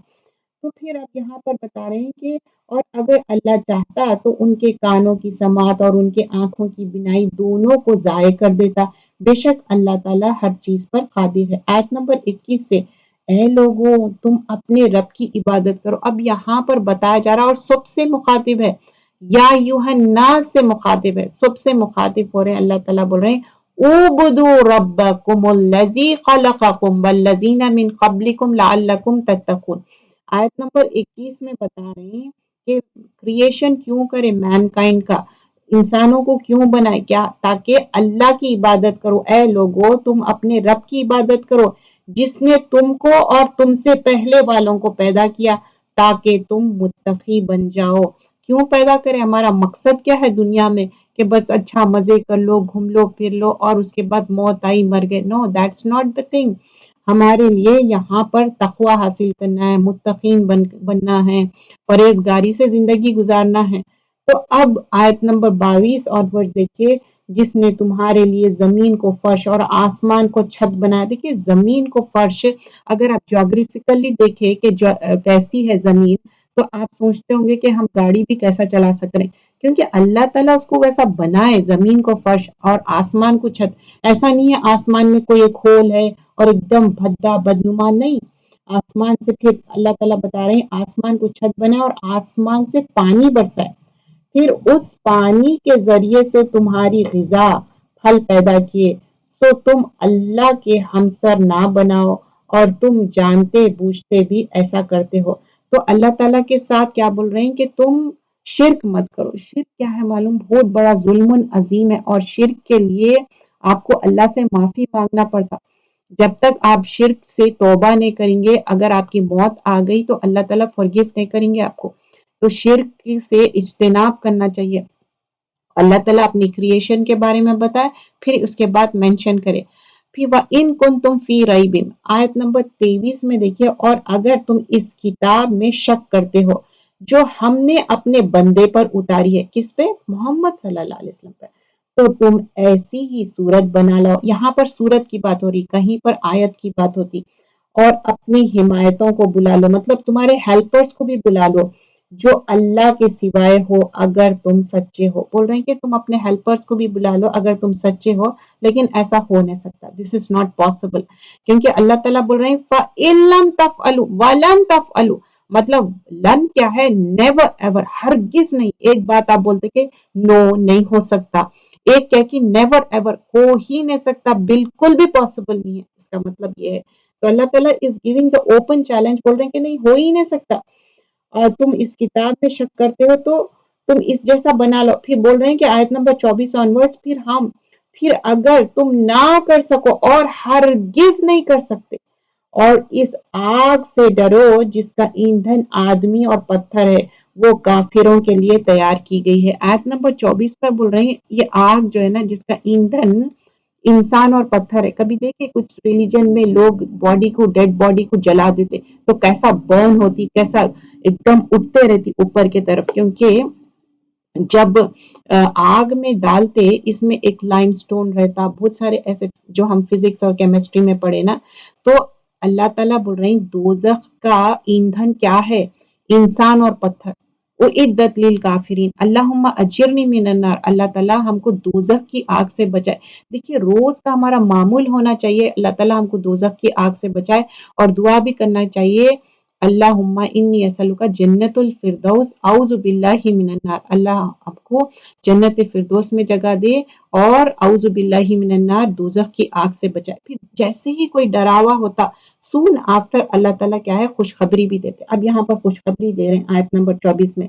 Speaker 1: تو پھر آپ یہاں پر بتا رہے ہیں کہ اور اگر اللہ چاہتا تو ان کے کانوں کی سماعت اور ان کے آنکھوں کی بینائی دونوں کو ضائع کر دیتا. بے شک اللہ تعالیٰ ہر چیز پر قادر ہے. آیت نمبر 21 سے، اے لوگوں تم اپنے رب کی عبادت کرو. اب یہاں پر بتایا جا رہا اور سب سے مخاطب ہے، یا ایھا الناس سے مخاطب ہے، سب سے مخاطب ہو رہے ہیں. اللہ تعالیٰ بول رہے ہیں اعبدوا ربکم الذی خلقکم والذین من قبلکم لعلکم تتقون. آیت نمبر 21 میں بتا رہے ہیں کہ کریشن کیوں کرے مین کائنڈ کا، انسانوں کو کیوں بنائے، کیا؟ تاکہ اللہ کی عبادت کرو. اے لوگو تم اپنے رب کی عبادت کرو جس نے تم کو اور تم سے پہلے والوں کو پیدا کیا تاکہ تم متقی بن جاؤ. کیوں پیدا کرے؟ ہمارا مقصد کیا ہے دنیا میں؟ کہ بس اچھا مزے کر لو، گھوم لو، پھر لو، اور اس کے بعد موت آئی مر گئے. نو، دیٹس ناٹ دا تھنگ. ہمارے لیے یہاں پر تقوی حاصل کرنا ہے، متقین بننا ہے، پرہیزگاری سے زندگی گزارنا ہے. تو اب آیت نمبر 22 اور ورڈ دیکھیے، جس نے تمہارے لیے زمین کو فرش اور آسمان کو چھت بنایا. دیکھیے زمین کو فرش، اگر آپ جیوگرافیکلی دیکھیں کہ کیسی ہے زمین، تو آپ سوچتے ہوں گے کہ ہم گاڑی بھی کیسا چلا سکتے ہیں، کیونکہ اللہ تعالیٰ اس کو ویسا بنائے، زمین کو فرش اور آسمان کو چھت. ایسا نہیں ہے آسمان میں کوئی ایک ہول ہے اور ایک دم بھدا بدنما، نہیں. آسمان سے پھر اللہ تعالیٰ بتا رہے ہیں آسمان کو چھت بنائے اور آسمان سے پانی برسائے، پھر اس پانی کے ذریعے سے تمہاری غذا پھل پیدا کیے. سو تم اللہ کے ہمسر نہ بناؤ اور تم جانتے بوجھتے بھی ایسا کرتے ہو. تو اللہ تعالیٰ کے ساتھ کیا بول رہے ہیں کہ تم شرک مت کرو. شرک کیا ہے معلوم؟ بہت بڑا ظلم عظیم ہے، اور شرک کے لیے آپ کو اللہ سے معافی مانگنا پڑتا. جب تک آپ شرک سے توبہ نہیں کریں گے، اگر آپ کی موت آ گئی تو اللہ تعالیٰ فرگیو نہیں کریں گے آپ کو. تو شرک سے اجتناب کرنا چاہیے. اللہ تعالیٰ اپنی کریشن کے بارے میں بتائے، پھر اس کے بعد مینشن کرے. پھر وَإِن كُنتُمْ فِي رَيْبٍ، آیت نمبر 23 میں دیکھیے، اور اگر تم اس کتاب میں شک کرتے ہو جو ہم نے اپنے بندے پر اتاری ہے. کس پہ؟ محمد صلی اللہ علیہ وسلم پر. تو تم ایسی ہی صورت بنا لو. یہاں پر صورت کی بات ہو رہی، کہیں پر آیت کی بات ہوتی. اور اپنی حمایتوں کو بلا لو، مطلب تمہارے ہیلپرز کو بھی بلا لو جو اللہ کے سوائے ہو اگر تم سچے ہو. بول رہے ہیں کہ تم اپنے ہیلپرز کو بھی بلا لو اگر تم سچے ہو، لیکن ایسا ہو نہیں سکتا. دس از ناٹ پاسبل، کیونکہ اللہ تعالیٰ بول رہے ہیں فَإِن لَمْ تَفْعَلُوا وَلَن تَفْعَلُوا. مطلب لن کیا ہے؟ نیور ایور، ہرگز نہیں. ایک بات آپ بولتے کہ نو نہیں ہو سکتا، ایک کیا کہ نیور ایور، ہو ہی نہیں سکتا، بالکل بھی پاسبل نہیں ہے. اس کا مطلب یہ ہے. تو اللہ تعالیٰ is giving the open challenge, بول رہے ہیں کہ نہیں ہو ہی نہیں سکتا. اور تم اس کتاب میں شک کرتے ہو تو تم اس جیسا بنا لو. پھر بول رہے ہیں کہ آیت نمبر 24 آنورڈز، پھر اگر تم نہ کر سکو اور ہرگز نہیں کر سکتے، اور اس آگ سے ڈرو جس کا ایندھن آدمی اور پتھر ہے، وہ کافروں کے لیے تیار کی گئی ہے۔ آیت نمبر 24 پر بول رہے ہیں یہ آگ جو ہے نا جس کا ایندھن انسان اور پتھر ہے۔ کبھی دیکھے کچھ ریلیجن میں لوگ ڈیڈ باڈی کو جلا دیتے تو کیسا برن ہوتی، کیسا ایک دم اٹھتے رہتی اوپر کی طرف، کیونکہ جب آگ میں ڈالتے اس میں ایک لائم سٹون رہتا، بہت سارے ایسے جو ہم فزکس اور کیمسٹری میں پڑھے نا، تو اللہ تعالیٰ بول رہے ہیں دوزخ کا ایندھن کیا ہے؟ انسان اور پتھر۔ اعدت للکافرین اللہم اجرنی من النار، اللہ تعالیٰ ہم کو دوزخ کی آگ سے بچائے۔ دیکھیے روز کا ہمارا معمول ہونا چاہیے اللہ تعالیٰ ہم کو دوزخ کی آگ سے بچائے، اور دعا بھی کرنا چاہیے اللہم انی اسألک جنت الفردوس اعوذ باللہ من النار، اللہ آپ کو جنت فردوس میں جگہ دے اور اعوذ باللہ من النار دوزخ کی آگ سے بچائے۔ پھر جیسے ہی کوئی ڈراوا ہوتا سون آفٹر اللہ تعالیٰ کیا ہے خوشخبری بھی دیتے۔ اب یہاں پر خوشخبری دے رہے ہیں آیت نمبر 24 میں،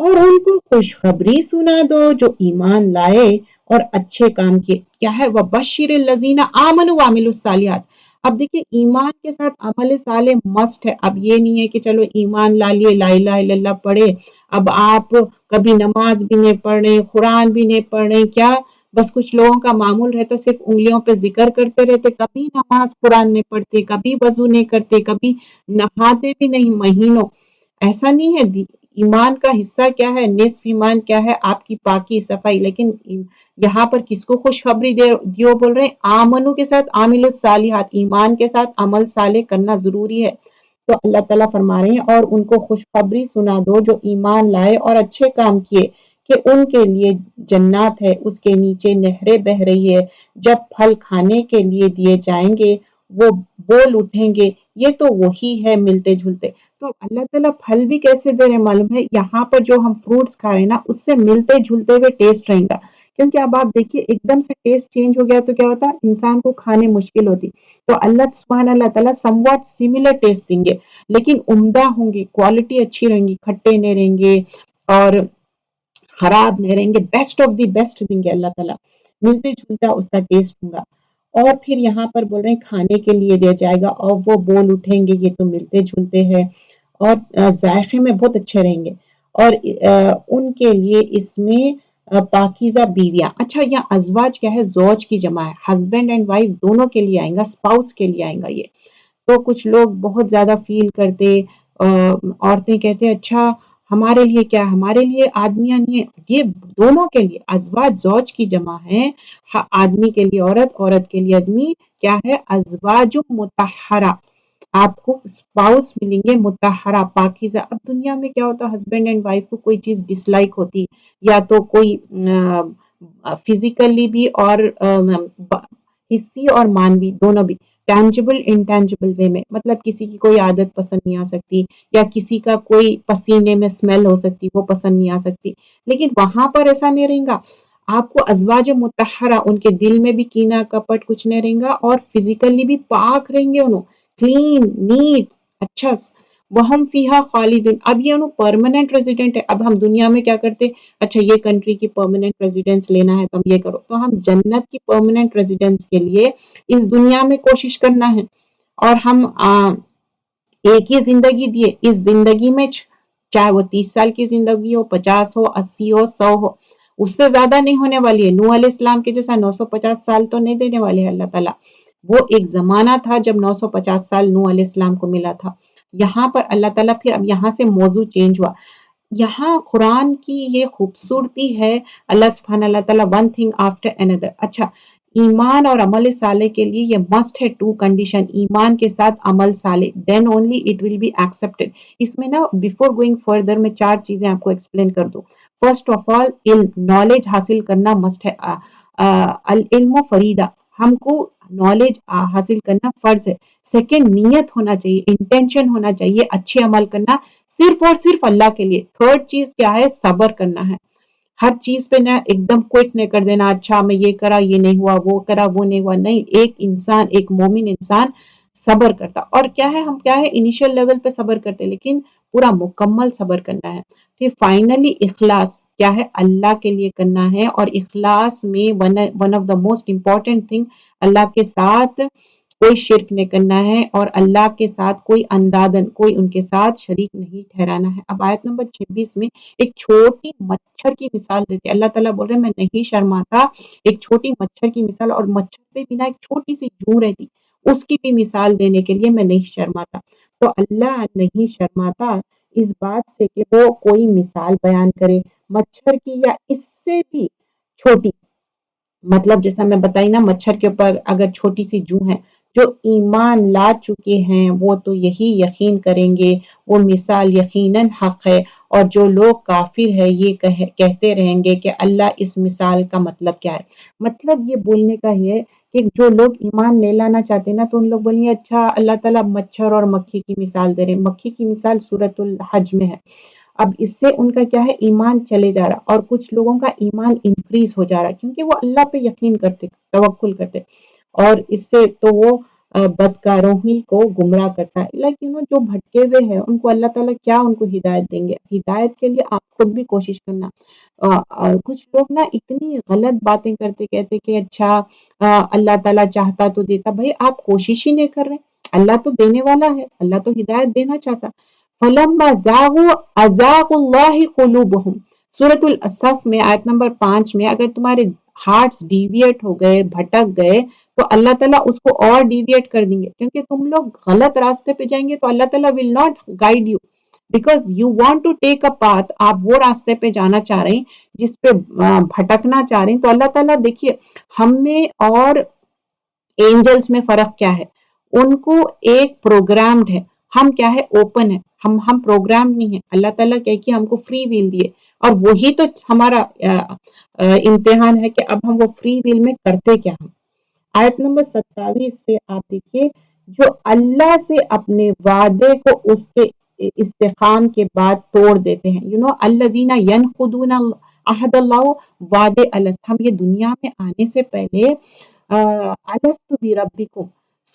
Speaker 1: اور ان کو خوشخبری سنا دو جو ایمان لائے اور اچھے کام کیے۔ کیا ہے؟ وَبَشِّرِ الَّذِينَ آمَنُوا وَعَمِلُوا الصَّالِحَاتِ۔ اب دیکھیں ایمان کے ساتھ عمل صالح مسٹ ہے۔ اب یہ نہیں ہے کہ چلو ایمان لا لیے، لا الہ الا اللہ پڑھے، اب آپ کبھی نماز بھی نہیں پڑھ رہے، قرآن بھی نہیں پڑھ رہے، کیا بس کچھ لوگوں کا معمول رہتا صرف انگلیوں پہ ذکر کرتے رہتے، کبھی نماز قرآن نہیں پڑھتے، کبھی وضو نہیں کرتے، کبھی نہاتے بھی نہیں مہینوں۔ ایسا نہیں ہے۔ ایمان کا حصہ کیا ہے؟ نصف ایمان کیا ہے؟ آپ کی پاکی صفائی۔ لیکن یہاں پر کس کو خوشخبری دیو بول رہے ہیں؟ آمنو کے ساتھ عامل الصالحات، ایمان کے ساتھ عمل صالح کرنا ضروری ہے۔ تو اللہ تعالیٰ فرما رہے ہیں اور ان کو خوشخبری سنا دو جو ایمان لائے اور اچھے کام کیے کہ ان کے لیے جنات ہے، اس کے نیچے نہریں بہہ رہی ہے، جب پھل کھانے کے لیے دیے جائیں گے وہ بول اٹھیں گے یہ تو وہی ہے ملتے جھلتے۔ تو اللہ تعالیٰ پھل بھی کیسے دے رہے ہیں معلوم ہے؟ یہاں پر جو ہم فروٹس کھا رہے ہیں نا اس سے ملتے جھلتے ہوئے ٹیسٹ رہیں گا، کیونکہ اب آپ دیکھیے ایک دم سے ٹیسٹ چینج ہو گیا تو کیا ہوتا ہے انسان کو کھانے مشکل ہوتی، تو اللہ سبحانہ اللہ تعالیٰ سم واٹ سملر ٹیسٹ دیں گے لیکن عمدہ ہوں گے، کوالٹی اچھی رہیں گی، کھٹے نہیں رہیں گے اور خراب نہیں رہیں گے، بیسٹ آف دی بیسٹ دیں گے اللہ تعالیٰ، ملتے جھلتا اس کا ٹیسٹ ہوگا۔ اور پھر یہاں پر بول رہے ہیں کھانے کے لیے دیا جائے گا اور وہ بول اٹھیں گے یہ تو ملتے جھلتے ہیں اور ذائقے میں بہت اچھے رہیں گے، اور ان کے لیے اس میں پاکیزہ بیویاں۔ اچھا یہاں ازواج کیا ہے؟ زوج کی جمع ہے، ہسبینڈ اینڈ وائف دونوں کے لیے آئیں گا، اسپاؤس کے لیے آئیں گا یہ۔ تو کچھ لوگ بہت زیادہ فیل کرتے، عورتیں کہتے اچھا ہمارے لیے کیا، ہمارے لیے آدمیاں نہیں ہے، یہ دونوں کے لیے ازواج زوج کی جمع ہے، آدمی کے لیے عورت، عورت کے لیے آدمی، کیا ہے؟ ازواج مطہرہ، آپ کو اسپاؤس ملیں گے مطہرہ پاکیزہ۔ اب دنیا میں کیا ہوتا ہسبینڈ اینڈ وائف کو کوئی چیز ڈس لائک ہوتی یا تو کوئی فزیکلی بھی اور حصی اور مانوی دونوں بھی، ٹینجبل انٹینجبل وے میں، مطلب کسی کی کوئی عادت پسند نہیں آ سکتی یا کسی کا کوئی پسینے میں اسمیل ہو سکتی وہ پسند نہیں آ سکتی، لیکن وہاں پر ایسا نہیں رہیں گا۔ آپ کو ازواج مطہرہ ان کے دل میں بھی کینہ کپٹ کچھ نہیں رہیں گا اور فزیکلی بھی پاک رہیں گے، انہوں کلین نیٹ اچھا، وہم فیہا خالدون۔ اب یہ انہوں پرماننٹ ریزیڈنٹ ہے۔ اب ہم دنیا میں کیا کرتے؟ اچھا یہ کنٹری کی پرماننٹ ریزیڈنس لینا ہے تو ہم یہ کرو، تو ہم جنت کی پرماننٹ ریزیڈنس کے لیے اس دنیا میں کوشش کرنا ہے، اور ہم ایک ہی زندگی دیے، اس زندگی میں چاہے وہ 30 سال کی زندگی ہو، 50 ہو، 80 ہو، 100 ہو، اس سے زیادہ نہیں ہونے والی ہے۔ نوح علیہ السلام کے جیسا 950 سال تو نہیں دینے والے ہیں اللہ تعالیٰ۔ وہ ایک زمانہ تھا جب 950 سال نوح علیہ السلام کو ملا تھا۔ یہاں پر اللہ تعالیٰ پھر اب یہاں سے موضوع چینج ہوا، یہاں قرآن کی یہ خوبصورتی ہے، اللہ سبحانہ اللہ تعالیٰ one thing after another۔ اچھا ایمان اور عمل صالح کے لیے یہ مسٹ ہے 2 کنڈیشن، ایمان کے ساتھ عمل صالح، then only it will be accepted۔ اس میں نا before going further میں 4 چیزیں آپ کو ایکسپلین کر دوں۔ فرسٹ آف آل علم، نالج حاصل کرنا مسٹ ہے، العلم فریدہ، ہم کو نالج حاصل کرنا فرض ہے۔ سیکنڈ نیت ہونا چاہیے، انٹینشن ہونا چاہیے اچھے عمل کرنا صرف اور صرف اللہ کے لیے۔ تھرڈ چیز کیا ہے؟ صبر کرنا ہے، ہر چیز پہ نہ ایک دم کوئٹ نہیں کر دینا، اچھا میں یہ کرا یہ نہیں ہوا، وہ کرا وہ نہیں ہوا، نہیں، ایک انسان ایک مومن انسان صبر کرتا، اور کیا ہے ہم کیا ہے انیشل لیول پہ صبر کرتے لیکن پورا مکمل صبر کرنا ہے۔ پھر فائنلی اخلاص کیا ہے؟ اللہ کے لیے کرنا ہے، اور اخلاص میں one of the most important thing Allah کے ساتھ کوئی شرک نہیں کرنا ہے اور اللہ کے ساتھ کوئی اندادن کوئی ان کے ساتھ شریک نہیں ٹھہرانا ہے۔ اب آیت نمبر 26 میں ایک چھوٹی مچھر کی مثال دیتے اللہ تعالیٰ بول رہے میں نہیں شرماتا، ایک چھوٹی مچھر کی مثال، اور مچھر پہ بنا ایک چھوٹی سی جوں رہتی اس کی بھی مثال دینے کے لیے میں نہیں شرماتا۔ تو اللہ نہیں شرماتا اس بات سے کہ وہ کوئی مثال بیان کرے مچھر کی یا اس سے بھی چھوٹی، مطلب جیسا میں بتائی نا مچھر کے اوپر اگر چھوٹی سی جو ہے، جو ایمان لا چکے ہیں وہ تو یہی یقین کریں گے، وہ مثال یقیناً حق ہے، اور جو لوگ کافر ہے یہ کہتے رہیں گے کہ اللہ اس مثال کا مطلب کیا ہے۔ مطلب یہ بولنے کا ہے کہ جو لوگ ایمان لے لانا چاہتے ہیں نا تو ان لوگ بولیں گے اچھا اللہ تعالیٰ مچھر اور مکھی کی مثال دے رہے ہیں، مکھی کی مثال سورۃ الحج میں ہے۔ اب اس سے ان کا کیا ہے ایمان چلے جا رہا، اور کچھ لوگوں کا ایمان انکریز ہو جا رہا کیونکہ وہ اللہ پہ یقین کرتے، توکل کرتے، اور اس سے تو وہ بدکاروں ہی کو گمراہ کرتا ہے۔ لیکن جو بھٹکے ہوئے ہیں ان کو اللہ تعالیٰ کیا ان کو ہدایت دیں گے؟ ہدایت کے لیے آپ خود بھی کوشش کرنا۔ اور کچھ لوگ نا اتنی غلط باتیں کرتے کہتے کہ اچھا اللہ تعالیٰ چاہتا تو دیتا، بھائی آپ کوشش ہی نہیں کر رہے، اللہ تو دینے والا ہے، اللہ تو ہدایت دینا چاہتا۔ فَلَمَّا زَاغُوا أَزَاغَ اللَّهُ قُلُوبَهُمْ، سورۃ الصف میں آیت نمبر 5 میں اگر تمہارے ہارٹس ڈیویٹ ہو گئے، بھٹک گئے، تو اللہ تعالیٰ اس کو اور ڈیویٹ کر دیں گے، کیونکہ تم لوگ غلط راستے پہ جائیں گے تو اللہ تعالیٰ will not guide you because you want to take a path، آپ وہ راستے پہ جانا چاہ رہے ہیں جس پہ بھٹکنا چاہ رہے ہیں، تو اللہ تعالیٰ دیکھیے ہم میں اور اینجلز میں فرق کیا ہے؟ ان کو ایک پروگرامڈ ہے، ہم کیا ہے اوپن ہے، ہم پروگرام نہیں ہے۔ اللہ تعالیٰ کہہ کہ ہم کو فری ویل دیے، اور وہی تو ہمارا امتحان ہے کہ اب ہم وہ فری ویل میں کرتے کیا ہم۔ آیت نمبر 27 سے آپ دیکھیے، جو اللہ سے اپنے وعدے کو اس کے استحقام کے بعد توڑ دیتے ہیں، الذین ینقضون عہد اللہ وعدے الست، ہم یہ دنیا میں آنے سے پہلے الست بربکم،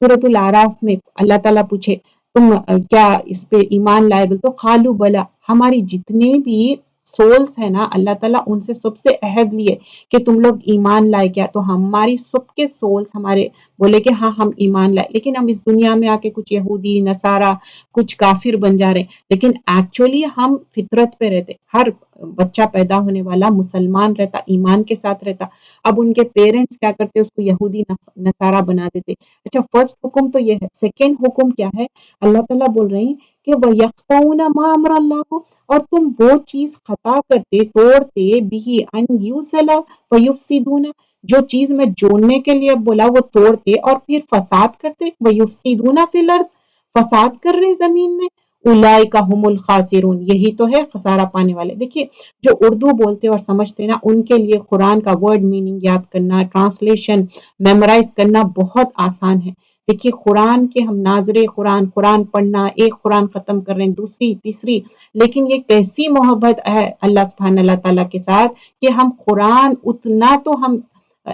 Speaker 1: سورۃ الاعراف میں اللہ تعالیٰ پوچھے تم کیا اس پہ ایمان لائے؟ بول تو قالوا بلا، ہماری جتنے بھی سولز ہیں نا اللہ تعالیٰ ان سے سب سے عہد لیے کہ تم لوگ ایمان لائے کیا، تو ہماری سب کے سولز ہمارے بولے کہ ہاں ہم ایمان لائے، لیکن ہم اس دنیا میں آ کے کچھ یہودی نصارہ کچھ کافر بن جا رہے، لیکن ایکچولی ہم فطرت پہ رہتے، ہر بچہ پیدا ہونے والا مسلمان رہتا، ایمان کے ساتھ رہتا۔ اب ان کے پیرنٹس کیا کرتے اس کو یہودی نصارہ بنا دیتے۔ اچھا فرسٹ حکم تو یہ ہے، سیکنڈ حکم کیا ہے؟ اللہ تعالیٰ بول رہے ہیں کہ وَيَقْطَعُونَ مَا أَمَرَ اللَّهُ، اور تم وہ چیز خطا کرتے توڑتے بھی ان یوصل ویفسدون، جو چیز میں جوڑنے کے لیے بولا وہ توڑتے اور پھر فساد کرتے، ویفسدون فی الارض، فساد کر رہے زمین میں، اولئک هم الخاسرون، یہی تو ہے خسارہ پانے والے۔ دیکھیے جو اردو بولتے اور سمجھتے نا ان کے لیے قرآن کا ورڈ میننگ یاد کرنا، ٹرانسلیشن میمورائز کرنا بہت آسان ہے۔ دیکھیے قرآن کے ہم ناظر قرآن پڑھنا، ایک قرآن ختم کر رہے ہیں دوسری تیسری، لیکن یہ کیسی محبت ہے اللہ سبحانہ اللہ تعالیٰ کے ساتھ کہ ہم قرآن اتنا تو ہم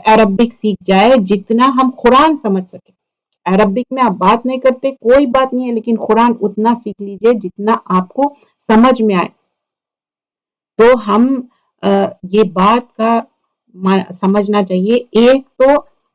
Speaker 1: عربک سیکھ جائے جتنا ہم قرآن سمجھ سکے۔ عربک میں آپ بات نہیں کرتے کوئی بات نہیں ہے، لیکن قرآن اتنا سیکھ لیجئے جتنا آپ کو سمجھ میں آئے۔ تو ہم یہ بات کا سمجھنا چاہیے، ایک تو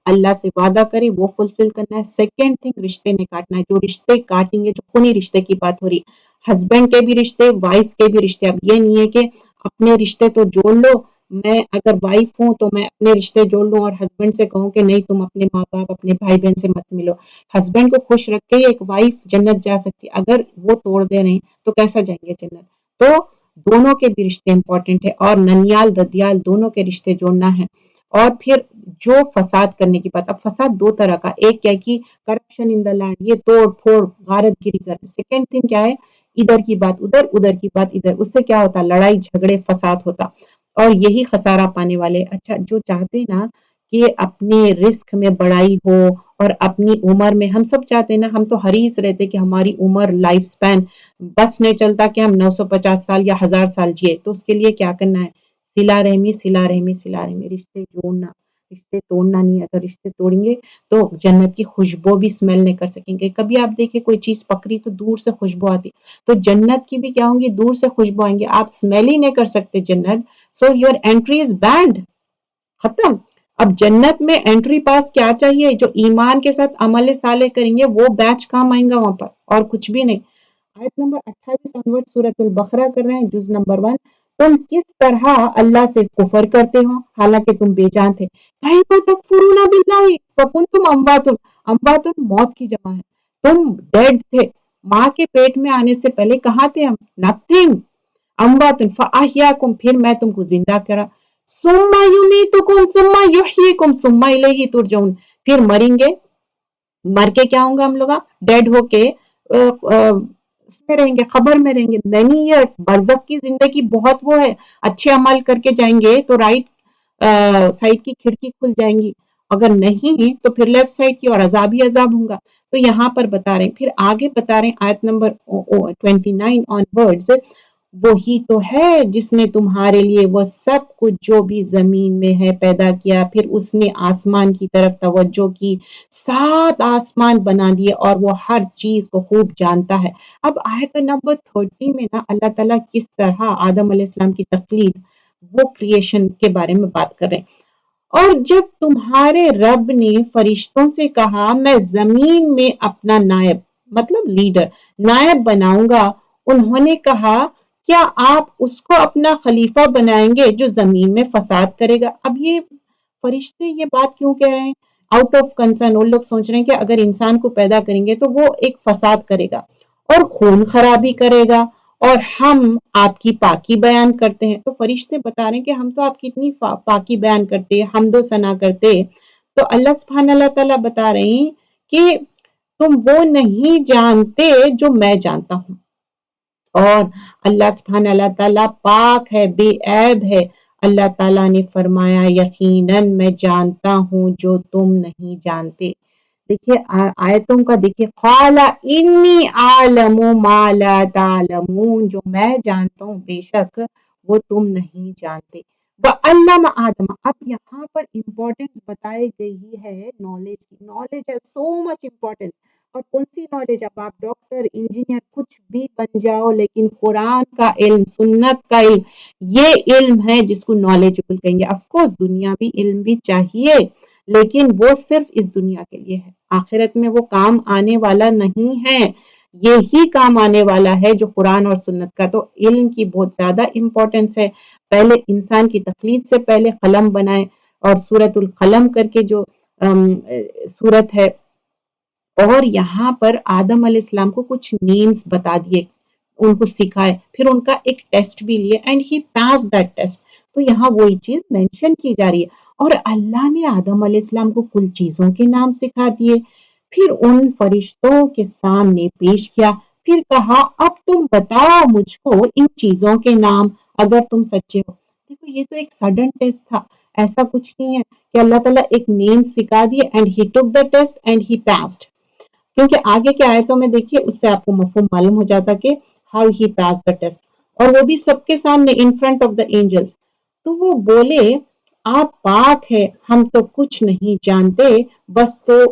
Speaker 1: اللہ سے وعدہ کرے وہ فلفل کرنا ہے، سیکنڈ تھنگ رشتے نے کاٹنا ہے، جو رشتے کاٹیں گے، جو خونی رشتے کی بات ہو رہی، ہسبینڈ کے بھی رشتے، وائف کے بھی رشتے۔ اب یہ نہیں ہے کہ اپنے رشتے تو جوڑ لو، میں اگر وائف ہوں تو میں اپنے رشتے جوڑ لوں اور ہسبینڈ سے کہوں کہ نہیں تم اپنے ماں باپ اپنے بھائی بہن سے مت ملو۔ ہسبینڈ کو خوش رکھ کے ایک وائف جنت جا سکتی، اگر وہ توڑ دے رہے ہیں تو کیسا جائیں گے جنت؟ تو دونوں کے بھی رشتے امپورٹنٹ ہے، اور ننیال ددیال دونوں کے رشتے جوڑنا ہے۔ اور پھر جو فساد کرنے کی بات، اب فساد دو طرح کا، ایک کیا کی کرپشن ان دا لینڈ، یہ توڑ پھوڑ غارت گیری کرنا، سیکنڈ تھنگ کیا ہے ادھر کی بات ادھر، ادھر کی بات ادھر، اس سے کیا ہوتا لڑائی جھگڑے فساد ہوتا، اور یہی خسارہ پانے والے۔ اچھا جو چاہتے نا کہ اپنے رزق میں بڑائی ہو اور اپنی عمر میں، ہم سب چاہتے ہیں نا، ہم تو حریص رہتے کہ ہماری عمر لائف سپین بس نہیں چلتا کہ ہم 950 سال یا 1000 سال جیے، تو اس کے لیے کیا کرنا ہے؟ صلہ رحمی صلہ رحمی صلہ رحمی، رشتے جوڑنا، رشتے توڑنا نہیں۔ اگر رشتے توڑیں گے تو جنت کی خوشبو بھی اسمیل نہیں کر سکیں گے۔ کبھی آپ دیکھیں کوئی چیز پکڑی تو دور سے خوشبو آتی، تو جنت کی بھی کیا ہوں گی دور سے خوشبو آئیں گے، آپ اسمیل ہی نہیں کر سکتے جنت، so your entry is banned, ختم۔ اب جنت میں انٹری پاس کیا چاہیے؟ جو ایمان کے ساتھ عمل صالح کریں گے وہ بیچ کام آئیں گا وہاں پر، اور کچھ بھی نہیں۔ آیت نمبر 28 آنورڈ سورۃ البقرہ کر رہے ہیں، جز نمبر 1۔ تم کس طرح اللہ سے کفر کرتے ہو حالانکہ تم بے جان تھے۔ کیف تکفرون باللہ وکنتم اموات، اموات موت کی جمع ہے، تم ڈیڈ تھے، ماں کے پیٹ میں آنے سے پہلے کہاں تھے ہم؟ نتھنگ، اموات فاحیاکم، پھر میں تم کو زندہ کرا، ثم یمیتکم ثم یحییکم ثم الیہ ترجعون، پھر مریں گے، مر کے کیا ہوں گا ہم لوگ؟ ڈیڈ ہو کے اس میں رہیں گے، خبر میں رہیں گے، مینی ایئرس، برزخ کی زندگی بہت وہ ہے، اچھے عمل کر کے جائیں گے تو رائٹ سائڈ کی کھڑکی کھل جائیں گی، اگر نہیں تو پھر لیفٹ سائڈ کی، اور عذاب ہی عذاب ہوں گا۔ تو یہاں پر بتا رہے ہیں، پھر آگے بتا رہے ہیں آیت نمبر 29 آن ورڈز، وہی تو ہے جس نے تمہارے لیے وہ سب کچھ جو بھی زمین میں ہے پیدا کیا، پھر اس نے آسمان کی طرف توجہ کی، 7 آسمان بنا دیے، اور وہ ہر چیز کو خوب جانتا ہے۔ اب آیت نمبر 30 میں نا اللہ تعالیٰ کس طرح آدم علیہ السلام کی تخلیق، وہ کریشن کے بارے میں بات کر رہے ہیں۔ اور جب تمہارے رب نے فرشتوں سے کہا میں زمین میں اپنا نائب، مطلب لیڈر، نائب بناؤں گا، انہوں نے کہا کیا آپ اس کو اپنا خلیفہ بنائیں گے جو زمین میں فساد کرے گا؟ اب یہ فرشتے یہ بات کیوں کہہ رہے ہیں؟ آؤٹ آف کنسرن، وہ لوگ سوچ رہے ہیں کہ اگر انسان کو پیدا کریں گے تو وہ ایک فساد کرے گا اور خون خرابی کرے گا، اور ہم آپ کی پاکی بیان کرتے ہیں۔ تو فرشتے بتا رہے ہیں کہ ہم تو آپ کی اتنی پاکی بیان کرتے، حمد و ثنا کرتے، تو اللہ سبحانہ اللہ تعالیٰ بتا رہے ہیں کہ تم وہ نہیں جانتے جو میں جانتا ہوں، اور اللہ سبحانہ اللہ تعالیٰ پاک ہے، بے عیب ہے۔ اللہ تعالیٰ نے فرمایا یقیناً میں جانتا ہوں جو تم نہیں جانتے۔ دیکھیے آیتوں کا، دیکھیے قال انی اعلم ما لا تعلمون، جو میں جانتا ہوں بے شک وہ تم نہیں جانتے۔ وعلم آدم، اب یہاں پر امپورٹنس بتائی گئی ہے نالج کی، نالج ہے سو مچ امپورٹنس۔ اور کون سی نالج؟ اب آپ ڈاکٹر، انجینئر، کچھ بھی بن جاؤ، لیکن قرآن کا علم، سنت کا علم، یہ علم ہے جس کو نالجبل کہیں گے۔ آف کورس دنیاوی علم بھی چاہیے، لیکن وہ صرف اس دنیا کے لیے ہے، آخرت میں وہ کام آنے والا نہیں ہے۔ یہی کام آنے والا ہے جو قرآن اور سنت کا۔ تو علم کی بہت زیادہ امپورٹنس ہے۔ پہلے انسان کی تخلیق سے پہلے قلم بنائے، اور سورۃ القلم کر کے جو سورت ہے، اور یہاں پر آدم علیہ السلام کو کچھ نیمز بتا دیے، ان کو سکھائے، پھر ان کا ایک ٹیسٹ بھی لیے، and he pass that test. تو یہاں وہی چیز مینشن کی جا رہی ہے، اور اللہ نے آدم علیہ السلام کو کل چیزوں کے نام سکھا دیے، پھر ان فرشتوں کے سامنے پیش کیا، پھر کہا اب تم بتاؤ مجھ کو ان چیزوں کے نام اگر تم سچے ہو۔ دیکھو یہ تو ایک سڈن ٹیسٹ تھا، ایسا کچھ نہیں ہے کہ اللہ تعالیٰ ایک نیم سکھا دیے and he took the test and he passed, کیونکہ آگے کے آیتوں میں دیکھیے اس سے آپ کو مفہوم معلوم ہو جاتا کہ how he pass the test, اور وہ بھی سب کے سامنے in front of the angels. تو وہ بولے آپ پاک ہے، ہم تو کچھ نہیں جانتے، بس تو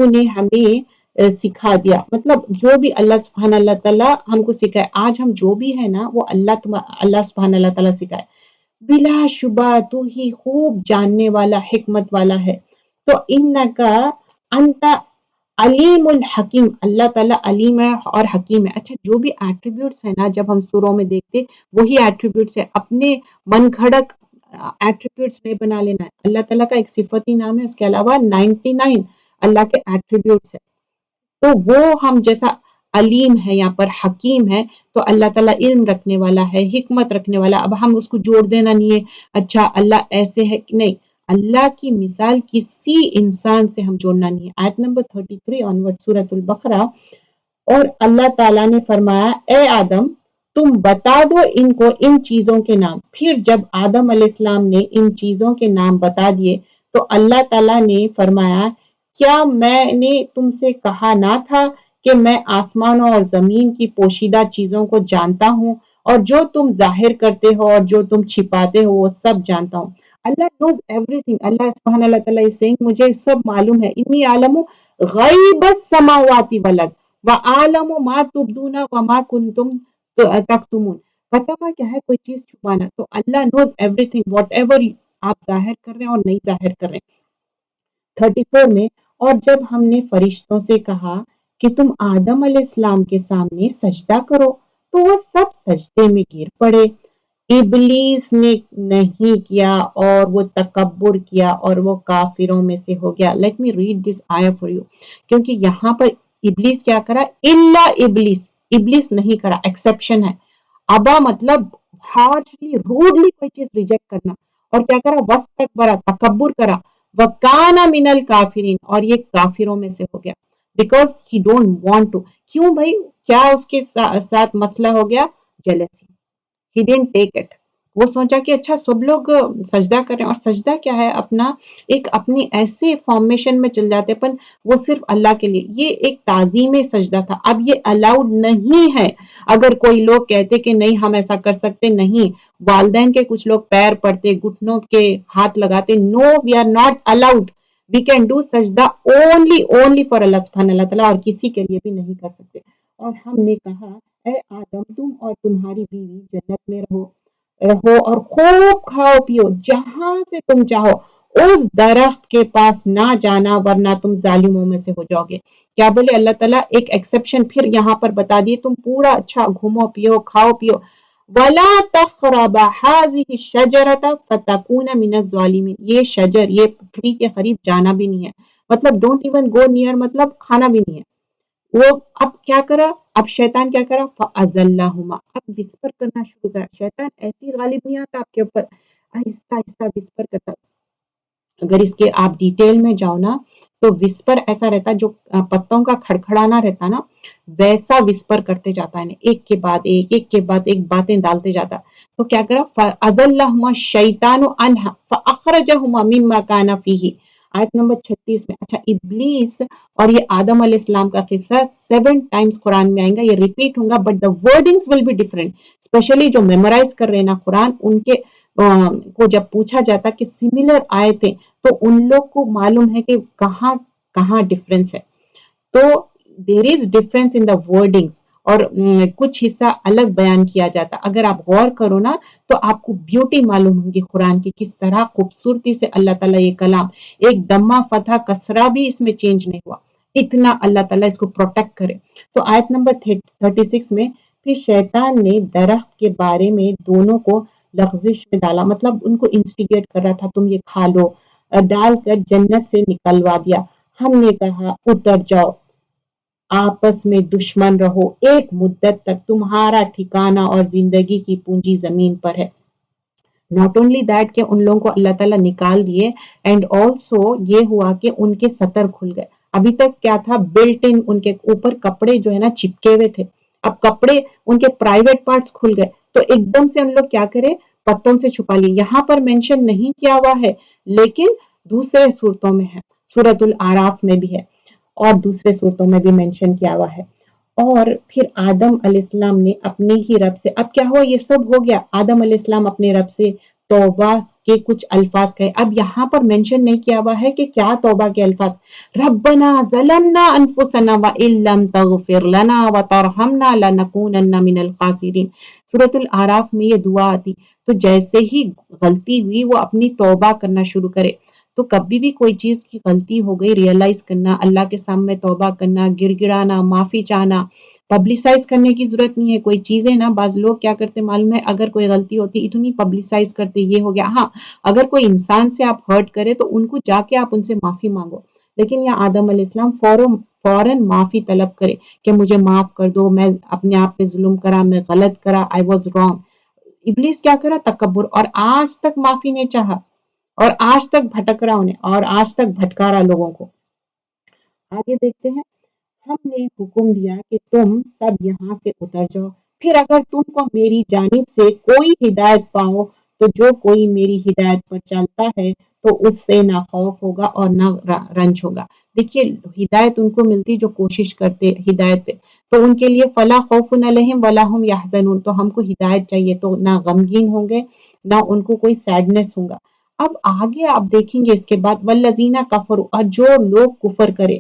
Speaker 1: نے ہمیں سکھا دیا، مطلب جو بھی اللہ سبحانہ اللہ تعالیٰ ہم کو سکھائے، آج ہم جو بھی ہے نا وہ اللہ سبحانہ اللہ تعالیٰ سکھائے، بلا شبہ تو ہی خوب جاننے والا، حکمت والا ہے۔ تو انکا انت علیم الحکیم، اللہ تعالیٰ علیم ہے اور حکیم ہے۔ اچھا جو بھی ایٹریبیوٹس ہیں نا جب ہم سوروں میں دیکھتے وہی ایٹریبیوٹس ہے، اپنے من گھڑک ایٹریبیوٹس نہیں بنا لینا ہے۔ اللہ تعالیٰ کا ایک صفتی نام ہے، اس کے علاوہ 99 اللہ کے ایٹریبیوٹس ہیں، تو وہ ہم جیسا علیم ہے یہاں پر حکیم ہے، تو اللہ تعالیٰ علم رکھنے والا ہے، حکمت رکھنے والا۔ اب ہم اس کو جوڑ دینا نہیں ہے اچھا اللہ ایسے ہے، نہیں، اللہ کی مثال کسی انسان سے ہم جوڑنا نہیں ہے۔ آیت نمبر 33 آنورڈ سورۃ البقرہ، اور اللہ تعالیٰ نے فرمایا اے آدم تم بتا دو ان کو ان چیزوں کے نام۔ پھر جب آدم علیہ السلام نے ان چیزوں کے نام بتا دیے تو اللہ تعالیٰ نے فرمایا کیا میں نے تم سے کہا نہ تھا کہ میں آسمانوں اور زمین کی پوشیدہ چیزوں کو جانتا ہوں، اور جو تم ظاہر کرتے ہو اور جو تم چھپاتے ہو وہ سب جانتا ہوں۔ اللہ knows everything، اللہ سبحانہ اللہ تعالیٰ is saying مجھے سب معلوم ہے، انی عالم غیب السماوات والارض وعالم ما تبدون وما کنتم تکتمون۔ پتہ ہوا کیا ہے کوئی چیز چھپانا، تو اللہ knows everything، whatever آپ ظاہر کر رہے ہیں اور نہیں ظاہر کر رہے ہیں۔ 34 میں، اور جب ہم نے فرشتوں سے کہا کہ تم آدم علیہ السلام کے سامنے سجدہ کرو تو وہ سب سجدے میں گر پڑے۔ ابلیس نے نہیں کیا اور وہ تکبر کیا اور وہ کافروں میں سے ہو گیا۔ لیٹ می ریڈ دس آیا فور یو، کیونکہ یہاں پر ابلیس کیا کرا؟ الا ابلیس، ابلیس نہیں کرا، ایکسپشن ہے۔ ابا مطلب ہارشلی روڈلی کوئی چیز ریجیکٹ کرنا، اور کیا کرا؟ وستکبرا، تکبر کرا، وکانا من الکافرین، اور یہ کافروں میں سے ہو گیا، because he don't want to. کیوں بھائی؟ کیا اس کے ساتھ مسئلہ ہو گیا؟ Jealousy. He didn't take it۔ وہ سوچا کہ اچھا سب لوگ سجدہ کر رہے ہیں، اور سجدہ کیا ہے؟ اپنا ایک اپنی ایسے فارمیشن میں چل جاتے پن، وہ صرف اللہ کے لیے، یہ ایک تعظیم سجدہ تھا۔ اب یہ الاؤڈ نہیں ہے۔ اگر کوئی لوگ کہتے کہ نہیں ہم ایسا کر سکتے، نہیں، والدین کے کچھ لوگ پیر پڑتے، گھٹنوں کے ہاتھ لگاتے، no we are not allowed, we can do سجدہ اونلی فار اللہ سبحانہ اللہ تعالیٰ، اور کسی کے لیے بھی نہیں کر سکتے۔ اور ہم نے کہا اے آدم تم اور تمہاری بیوی جنت میں رہو اور خوب کھاؤ پیو جہاں سے تم چاہو، اس درخت کے پاس نہ جانا ورنہ تم ظالموں میں سے ہو جاؤ گے۔ کیا بولے اللہ تعالیٰ؟ ایک ایکسپشن پھر یہاں پر بتا دیے، تم پورا اچھا گھومو پیو کھاؤ پیو، وَلَا تَقْرَبَا هَٰذِهِ الشَّجَرَةَ فَتَكُونَ مِنَ الظَّالِمِينَ، یہ شجر، یہ ٹری کے قریب جانا بھی نہیں ہے، مطلب ڈونٹ ایون گو نیئر، مطلب کھانا بھی نہیں ہے۔ وہ اب کیا کرا؟ اب شیطان کیا کرا؟ فَأَزَلَّهُمَا، اب وسپر کرنا شروع کرا۔ شیطان ایسی غالب نہیں آتا آپ کے اوپر، آہستہ آہستہ وسپر کرتا۔ اگر اس کے آپ ڈیٹیل میں جاؤ نا تو وسپر ایسا رہتا جو پتوں کا کھڑکھڑانا رہتا نا، ویسا وسپر کرتے جاتا ہے، ایک کے بعد ایک کے بعد ایک باتیں ڈالتے جاتا۔ تو کیا کرا؟ فَأَزَلَّهُمَا الشَّيْطَانُ عَنْهَا فَأَخْرَجَهُمَا مِمَّا كَانَ فِيهِ۔ آیت نمبر 36 میں۔ اچھا ابلیس اور یہ آدم علیہ السلام کا قصہ 7 ٹائمز قرآن میں آئیں گا، یہ ریپیٹ ہوں گا، but the wordings will be different۔ Especially جو میمورائز کر رہے ہیں نا قرآن، ان کے کو جب پوچھا جاتا کہ سملر آیتیں، تو ان لوگ کو معلوم ہے کہ کہاں کہاں ڈفرینس ہے۔ تو دیر is difference in the wordings, اور کچھ حصہ الگ بیان کیا جاتا۔ اگر آپ غور کرو نا تو آپ کو بیوٹی معلوم ہوگی قرآن کی، کس طرح خوبصورتی سے اللہ تعالیٰ یہ کلام، ایک دمہ فتح کسرہ بھی اس میں چینج نہیں ہوا، اتنا اللہ تعالیٰ اس کو پروٹیکٹ کرے۔ تو آیت نمبر 36 میں، پھر شیطان نے درخت کے بارے میں دونوں کو لغزش میں ڈالا، مطلب ان کو انسٹیگیٹ کر رہا تھا تم یہ کھا لو، ڈال کر جنت سے نکلوا دیا۔ ہم نے کہا اتر جاؤ، آپس میں دشمن رہو، ایک مدت تک تمہارا ٹھکانہ اور زندگی کی پونجی زمین پر ہے۔ ناٹ اونلی دیٹ کہ ان لوگوں کو اللہ تعالیٰ نکال دیے، اینڈ آلسو یہ ہوا کہ ان کے سطر کھل گئے۔ ابھی تک کیا تھا؟ بلٹ ان، ان کے اوپر کپڑے جو ہے نا چپکے ہوئے تھے، اب کپڑے ان کے پرائیویٹ پارٹس کھل گئے، تو ایک دم سے ان لوگ کیا کرے؟ پتوں سے چھپا لیے۔ یہاں پر مینشن نہیں کیا ہوا ہے، لیکن دوسرے صورتوں میں ہے، سورۃ الاعراف میں بھی ہے اور دوسرے صورتوں میں بھی مینشن کیا ہوا ہے۔ اور پھر آدم علیہ السلام نے اپنے ہی رب سے، اب کیا ہوا؟ یہ سب ہو گیا، آدم علیہ السلام اپنے رب سے توبہ کے کچھ الفاظ کہے۔ اب یہاں پر مینشن نہیں کیا ہوا ہے کہ کیا توبہ کے الفاظ، ربنا ظلمنا انفسنا وان لم تغفر لنا وترحمنا لنکونن من الخاسرین۔ سورۃ الاعراف میں یہ دعا آتی، تو جیسے ہی غلطی ہوئی وہ اپنی توبہ کرنا شروع کرے۔ تو کبھی بھی کوئی چیز کی غلطی ہو گئی، ریئلائز کرنا، اللہ کے سامنے توبہ کرنا، گڑ گڑانا، معافی چاہنا، پبلسائز کرنے کی ضرورت نہیں ہے کوئی چیزیں نا۔ بعض لوگ کیا کرتے معلوم ہے، اگر کوئی غلطی ہوتی اتنی پبلسائز کرتے، یہ ہو گیا۔ ہاں، اگر کوئی انسان سے آپ ہرٹ کرے تو ان کو جا کے آپ ان سے معافی مانگو، لیکن یہ آدم علیہ السلام فوراً معافی طلب کرے کہ مجھے معاف کر دو، میں اپنے آپ پہ ظلم کرا، میں غلط کرا، I was wrong۔ ابلیس کیا کرا؟ تکبر، اور آج تک معافی نہیں چاہا، اور آج تک بھٹک رہا انہیں، اور آج تک بھٹکا رہا لوگوں کو۔ آگے دیکھتے ہیں، ہم نے حکم دیا کہ تم سب یہاں سے اتر جاؤ، پھر اگر تم کو میری جانب سے کوئی ہدایت پاؤ تو جو کوئی میری ہدایت پر چلتا ہے تو اس سے نہ خوف ہوگا اور نہ رنج ہوگا۔ دیکھیے ہدایت ان کو ملتی جو کوشش کرتے ہدایت پہ، تو ان کے لیے فلا خوف علیہم ولا هم یحزنون، تو ہم کو ہدایت چاہیے تو نہ غمگین ہوں گے نہ ان کو کوئی سیڈنس ہوگا۔ اب آگے آپ دیکھیں گے اس کے بعد والذین کفروا، اور جو لوگ کفر کرے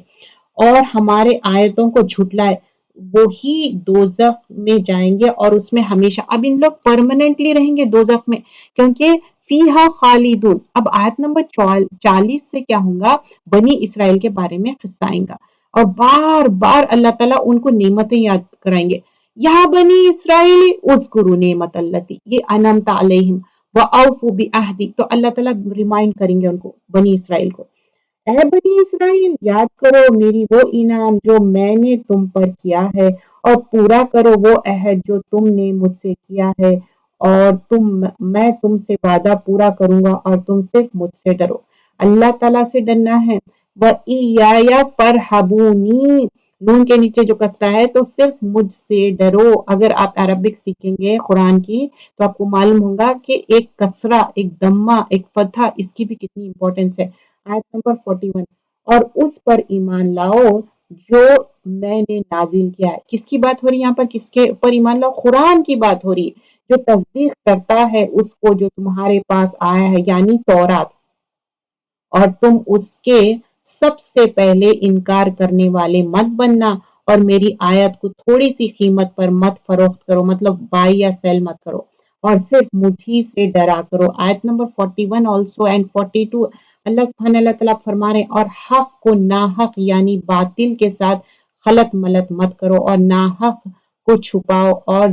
Speaker 1: اور ہمارے آیتوں کو جھٹلائے، وہی دوزخ میں جائیں گے اور اس میں ہمیشہ، اب ان لوگ پرماننٹلی رہیں گے دوزخ میں، کیونکہ فیہا خالدون. اب آیت نمبر 40 سے کیا ہوگا؟ بنی اسرائیل کے بارے میں قصہ آئے گا اور بار بار اللہ تعالیٰ ان کو نعمتیں یاد کرائیں گے. یا بنی اسرائیل اذکروا نعمت اللتی یہ انعمت علیہم وَأَوْفُوا بِعَہْدِی. تو اللہ تعالیٰ ریمائنڈ کریں گے ان کو، بنی اسرائیل کو، اے بنی اسرائیل یاد کرو میری وہ انعام جو میں نے تم پر کیا ہے، اور پورا کرو وہ عہد جو تم نے مجھ سے کیا ہے، اور میں تم سے وعدہ پورا کروں گا اور تم صرف مجھ سے ڈرو. اللہ تعالیٰ سے ڈرنا ہے. وَإِيَّايَ فَارْهَبُونِی. نون کے نیچے جو کسرہ ہے تو صرف مجھ سے ڈرو. اگر آپ عربک سیکھیں گے قرآن کی تو آپ کو معلوم ہوگا کہ ایک کسرہ، ایک دمہ، ایک فتحہ، اس کی بھی کتنی امپورٹنس ہے. آیت نمبر 41 اور اس پر ایمان لاؤ جو میں نے نازل کیا ہے. کس کی بات ہو رہی ہے یہاں پر؟ کس کے اوپر ایمان لاؤ؟ قرآن کی بات ہو رہی ہے، جو تصدیق کرتا ہے اس کو جو تمہارے پاس آیا ہے، یعنی تورات، اور تم اس کے سب سے پہلے انکار کرنے والے مت بننا، اور میری آیت کو تھوڑی سی قیمت پر مت فروخت کرو، مطلب بائی یا سیل مت کرو، اور صرف مجھی سے ڈرا کرو. آیت نمبر 41 also and 42 اللہ سبحانہ اللہ تعالیٰ فرما رہے ہیں اور حق کو ناحق یعنی باطل کے ساتھ خلط ملط مت کرو، اور ناحق کو چھپاؤ اور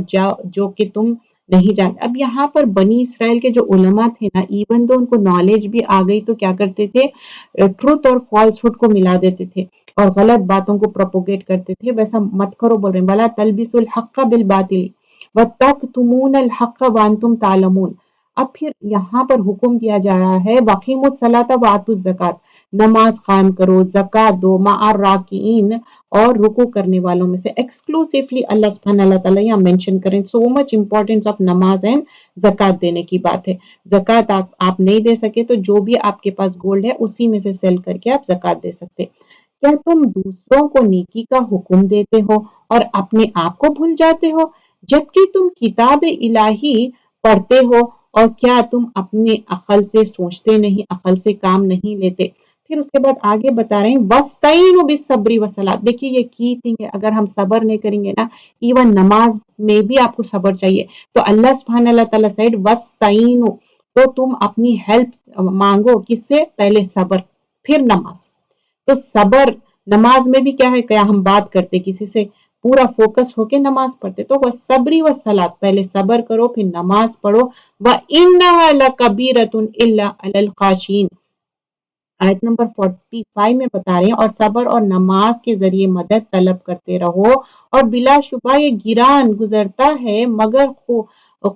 Speaker 1: جو کہ تم نہیں جانتے. اب یہاں پر بنی اسرائیل کے جو علماء تھے نا، ایون دو ان کو نالج بھی آ گئی تو کیا کرتے تھے؟ ٹروتھ اور فالس ہوڈ کو ملا دیتے تھے اور غلط باتوں کو پروپوگیٹ کرتے تھے. ویسا مت کرو بول رہے ہیں. وَلَا تَلْبِسُوا الْحَقَّ بِالْبَاطِلِ وَتَكْتُمُونَ الْحَقَّ وَأَنْتُمْ تَعْلَمُونَ. اب پھر یہاں پر حکم دیا جا رہا ہے وَأَقِیمُوا الصَّلَاةَ وَآتُوا الزَّکَاةَ. نماز قائم کرو، زکوٰۃ دو، مع الراکعین، اور رکوع کرنے والوں میں سے. ایکسکلوسیولی اللہ سبحانہ اللہ تعالیٰ یہاں مینشن کریں سو مچ امپورٹنس آف نماز اینڈ زکوٰۃ دینے کی بات ہے. زکوٰۃ آپ نہیں دے سکے تو جو بھی آپ کے پاس گولڈ ہے اسی میں سے سیل کر کے آپ زکوٰۃ دے سکتے. کیا تم دوسروں کو نیکی کا حکم دیتے ہو اور اپنے آپ کو بھول جاتے ہو، جبکہ تم کتاب الہی پڑھتے ہو، اور کیا تم اپنے عقل سے سوچتے نہیں، عقل سے کام نہیں لیتے؟ پھر اس کے بعد آگے بتا رہے ہیں وَاسْتَعِینُوا بِالصَّبْرِ وَالصَّلَاةِ. دیکھیے یہ کی تھنگ ہے، اگر ہم صبر نہیں کریں گے نا، ایون نماز میں بھی آپ کو صبر چاہیے. تو اللہ سبحانہ اللہ تعالیٰ سائڈ وَاسْتَعِینُوا، تو تم اپنی ہیلپ مانگو کس سے؟ پہلے صبر پھر نماز. تو صبر نماز میں بھی کیا ہے؟ کیا ہم بات کرتے کسی سے؟ پورا فوکس ہو کے نماز پڑھتے. تو وَالصَّبْرِ وَالصَّلَاةِ، پہلے صبر کرو پھر نماز پڑھو. وَإِنَّهَا لَكَبِیرَةٌ إِلَّا عَلَى الْخَاشِعِينَ. آیت نمبر 45 میں بتا رہے ہیں اور صبر اور نماز کے ذریعے مدد طلب کرتے رہو، اور بلا شبہ یہ گران گزرتا ہے مگر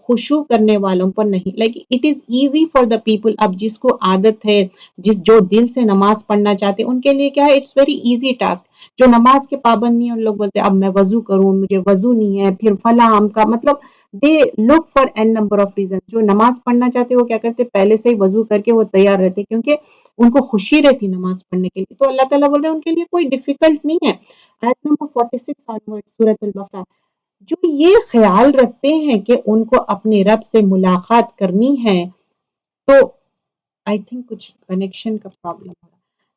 Speaker 1: خشوع کرنے والوں پر نہیں. Like it is easy for the people. اب جس کو عادت ہے، جو دل سے نماز پڑھنا چاہتے ان کے لیے کیا ہے؟ It's very easy task. جو نماز کے پابند نہیں ہیں ان لوگ بولتے اب میں وضو کروں، مجھے وضو نہیں ہے، پھر فلاں کا مطلب they look for an number of reason. جو نماز پڑھنا چاہتے وہ کیا کرتے؟ پہلے سے ہی وضو کر کے وہ تیار رہتے، کیونکہ ان کو خوشی رہتی نماز پڑھنے کے لیے. تو اللہ تعالیٰ بول رہے ہیں ان کے لیے کوئی ڈیفیکلٹ نہیں ہے. آیت نمبر 46 سورۃ البقرہ. جو یہ خیال رکھتے ہیں کہ ان کو اپنے رب سے ملاقات کرنی ہے، تو آئی تھنک کچھ کنیکشن کا پرابلم ہے.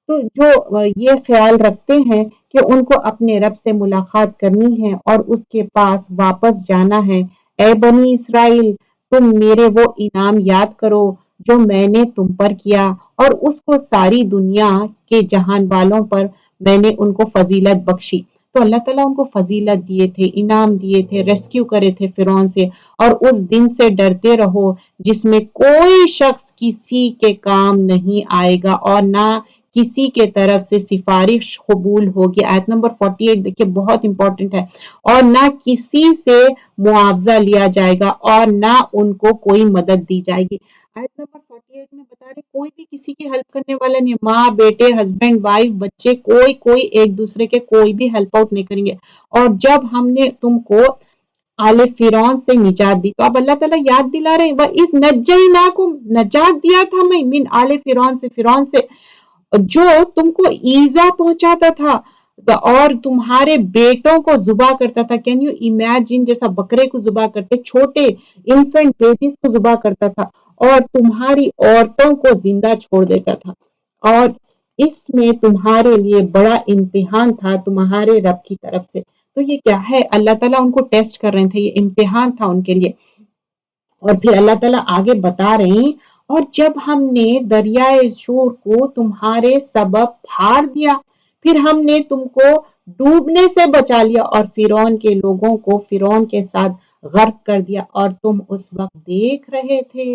Speaker 1: تو جو یہ خیال رکھتے ہیں کہ ان کو اپنے رب سے ملاقات کرنی ہے اور اس کے پاس واپس جانا ہے، اے بنی اسرائیل تم میرے وہ انعام یاد کرو جو میں نے تم پر کیا، اور اس کو ساری دنیا کے جہان والوں پر میں نے ان کو فضیلت بخشی. تو اللہ تعالیٰ ان کو فضیلت دیے تھے، انعام دیے تھے، ریسکیو کرے تھے فرعون سے. اور اس دن سے ڈرتے رہو جس میں کوئی شخص کسی کے کام نہیں آئے گا اور نہ کسی کے طرف سے سفارش قبول ہوگی. آیت نمبر 48 دیکھیے بہت امپورٹنٹ ہے. اور نہ کسی سے معاوضہ لیا جائے گا اور نہ ان کو کوئی مدد دی جائے گی. آیت نمبر 48 میں بتا رہے کوئی بھی کسی کی ہیلپ کرنے والا نہیں. ماں بیٹے، ہسبینڈ وائف، بچے، کوئی ایک دوسرے کے کوئی بھی ہیلپ آؤٹ نہیں کریں گے. اور جب ہم نے تم کو آل فرعون سے نجات دی، تو اب اللہ تعالیٰ یاد دلا رہے ہیں وَإِذْ نَجَّيْنَاكُمْ، نجات دیا تھا میں من آل فرعون سے، فرعون سے جو تم کو ایزا پہنچاتا تھا اور تمہارے بیٹوں کو ذبح کرتا تھا. Can you imagine? جیسا بکرے کو ذبح کرتے، چھوٹے انفنٹ بیبیز کو ذبح کرتا تھا، اور تمہاری عورتوں کو زندہ چھوڑ دیتا تھا. اور اس میں تمہارے لیے بڑا امتحان تھا تمہارے رب کی طرف سے. تو یہ کیا ہے؟ اللہ تعالیٰ ان کو ٹیسٹ کر رہے تھے، یہ امتحان تھا ان کے لیے. اور پھر اللہ تعالیٰ آگے بتا رہے ہیں اور جب ہم نے دریائے شور کو تمہارے سبب پھاڑ دیا، پھر ہم نے تم کو ڈوبنے سے بچا لیا اور فرعون کے لوگوں کو فرعون کے ساتھ غرق کر دیا اور تم اس وقت دیکھ رہے تھے۔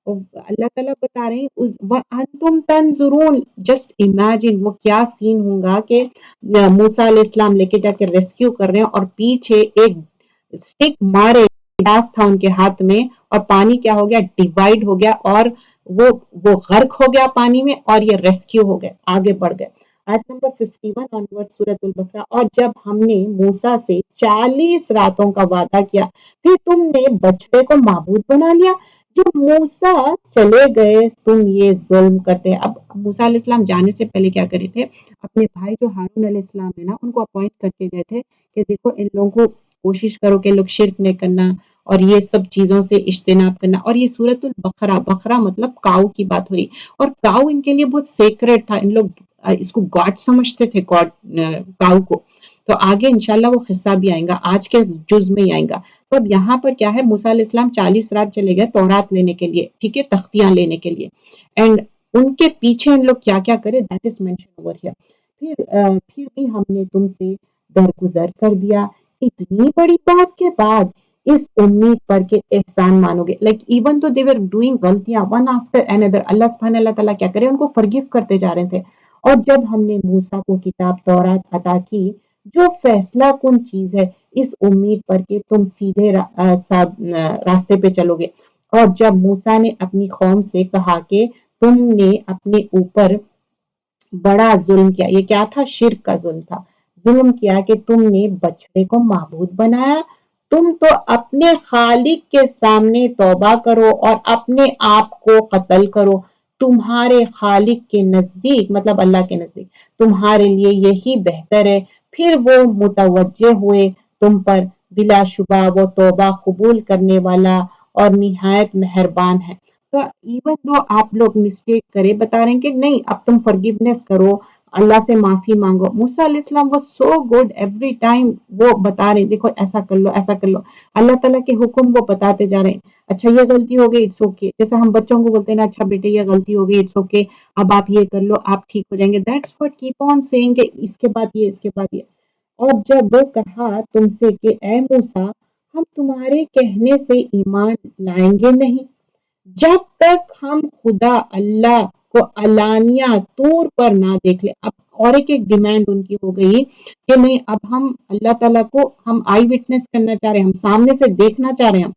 Speaker 1: اللہ تعالیٰ بتا رہے ہیں وَأَنْتُمْ تَنْظُرُونَ، جسٹ امیجن وہ کیا سین ہوگا کہ موسیٰ علیہ السلام لے کے جا کے ریسکیو کر رہے ہیں اور پیچھے ایک سٹک مارے ڈاف تھا ان کے ہاتھ میں، اور پانی کیا ہو گیا، ڈیوائیڈ ہو گیا، اور وہ غرق ہو گیا پانی میں، اور یہ ریسکیو ہو گئے، آگے بڑھ گئے۔ آیت نمبر 51 آنورڈ سورۃ البقرہ۔ اور جب ہم نے موسیٰ سے 40 راتوں کا وعدہ کیا، پھر تم نے بچڑے کو معبود بنا لیا۔ جو موسیٰ چلے گئے تم یہ ظلم کرتے۔ اب موسیٰ علیہ السلام جانے سے پہلے کیا کرے تھے، اپنے بھائی جو ہارون علیہ السلام ہے نا، ان کو اپوائنٹ کر کے گئے تھے کہ دیکھو ان لوگوں کو کوشش کرو کہ لوگ شرک نہیں کرنا اور یہ سب چیزوں سے اجتناب کرنا۔ اور یہ سورۃ البقرہ، بقرہ مطلب کاؤ کی بات ہو رہی، اور کاؤ ان کے لیے بہت سیکرٹ تھا، ان لوگ اس کو گاڈ سمجھتے تھے، گاڈ کاؤ کو۔ تو آگے انشاءاللہ وہ قصہ بھی آئیں گا، آج کے جز میں ہی آئیں گا۔ تو اب یہاں پر کیا ہے، موسیٰ علیہ السلام 40 رات چلے گئے تورات لینے کے لیے، ٹھیک ہے، تختیاں لینے کے لیے، اینڈ ان کے پیچھے ان لوگ کیا کیا کرے، that is mention over here. پھر بھی ہم نے تم سے درگزر کر دیا، اتنی بڑی بات کے بعد اس امید پر کہ احسان مانو گے، لائک ایون تو دے ور ڈوئنگ غلطیاں ون آفٹر اندر، اللہ سبحانہ اللہ تعالیٰ کیا کرے، ان کو فرگیو کرتے جا رہے تھے۔ اور جب ہم نے موسیٰ کو کتاب تورات عطا کی جو فیصلہ کن چیز ہے، اس امید پر کہ تم سیدھے راستے پہ چلو گے۔ اور جب موسیٰ نے اپنی قوم سے کہا کہ تم نے اپنے اوپر بڑا ظلم کیا، یہ کیا تھا، شرک کا ظلم تھا، ظلم کیا کہ تم نے بچڑے کو معبود بنایا، تم تو اپنے خالق کے سامنے توبہ کرو اور اپنے آپ کو قتل کرو، تمہارے خالق کے نزدیک مطلب اللہ کے نزدیک تمہارے لیے یہی بہتر ہے۔ پھر وہ متوجہ ہوئے تم پر، بلا شبہ وہ توبہ قبول کرنے والا اور نہایت مہربان ہے۔ تو ایون دو آپ لوگ مسٹیک کرے، بتا رہے ہیں کہ نہیں اب تم فرگیونیس کرو، اللہ سے معافی مانگو۔ موسیٰ علیہ السلام وہ سو گڈ ایوری ٹائم، وہ بتا رہے ہیں دیکھو ایسا کر لو ایسا کر لو، اللہ تعالیٰ کے حکم وہ بتاتے جا رہے ہیں۔ اچھا یہ غلطی ہو گئی، اٹس اوکے، جیسا ہم بچوں کو بولتے ہیں نا، اچھا بیٹے یہ غلطی ہو گئی، اٹس اوکے، اب آپ یہ کر لو، آپ ٹھیک ہو جائیں گے، that's what keep on saying کہ اس کے بعد یہ، اس کے بعد یہ۔ اور جب کہا تم سے کہ اے موسیٰ ہم تمہارے کہنے سے ایمان لائیں گے نہیں جب تک ہم خدا اللہ کو علانیہ طور پر نہ دیکھ لیں۔ اب اور ایک ڈیمانڈ ان کی ہو گئی کہ نہیں اب ہم اللہ تعالیٰ کو ہم آئی وٹنس کرنا چاہ رہے ہیں، ہم سامنے سے دیکھنا چاہ رہے ہیں۔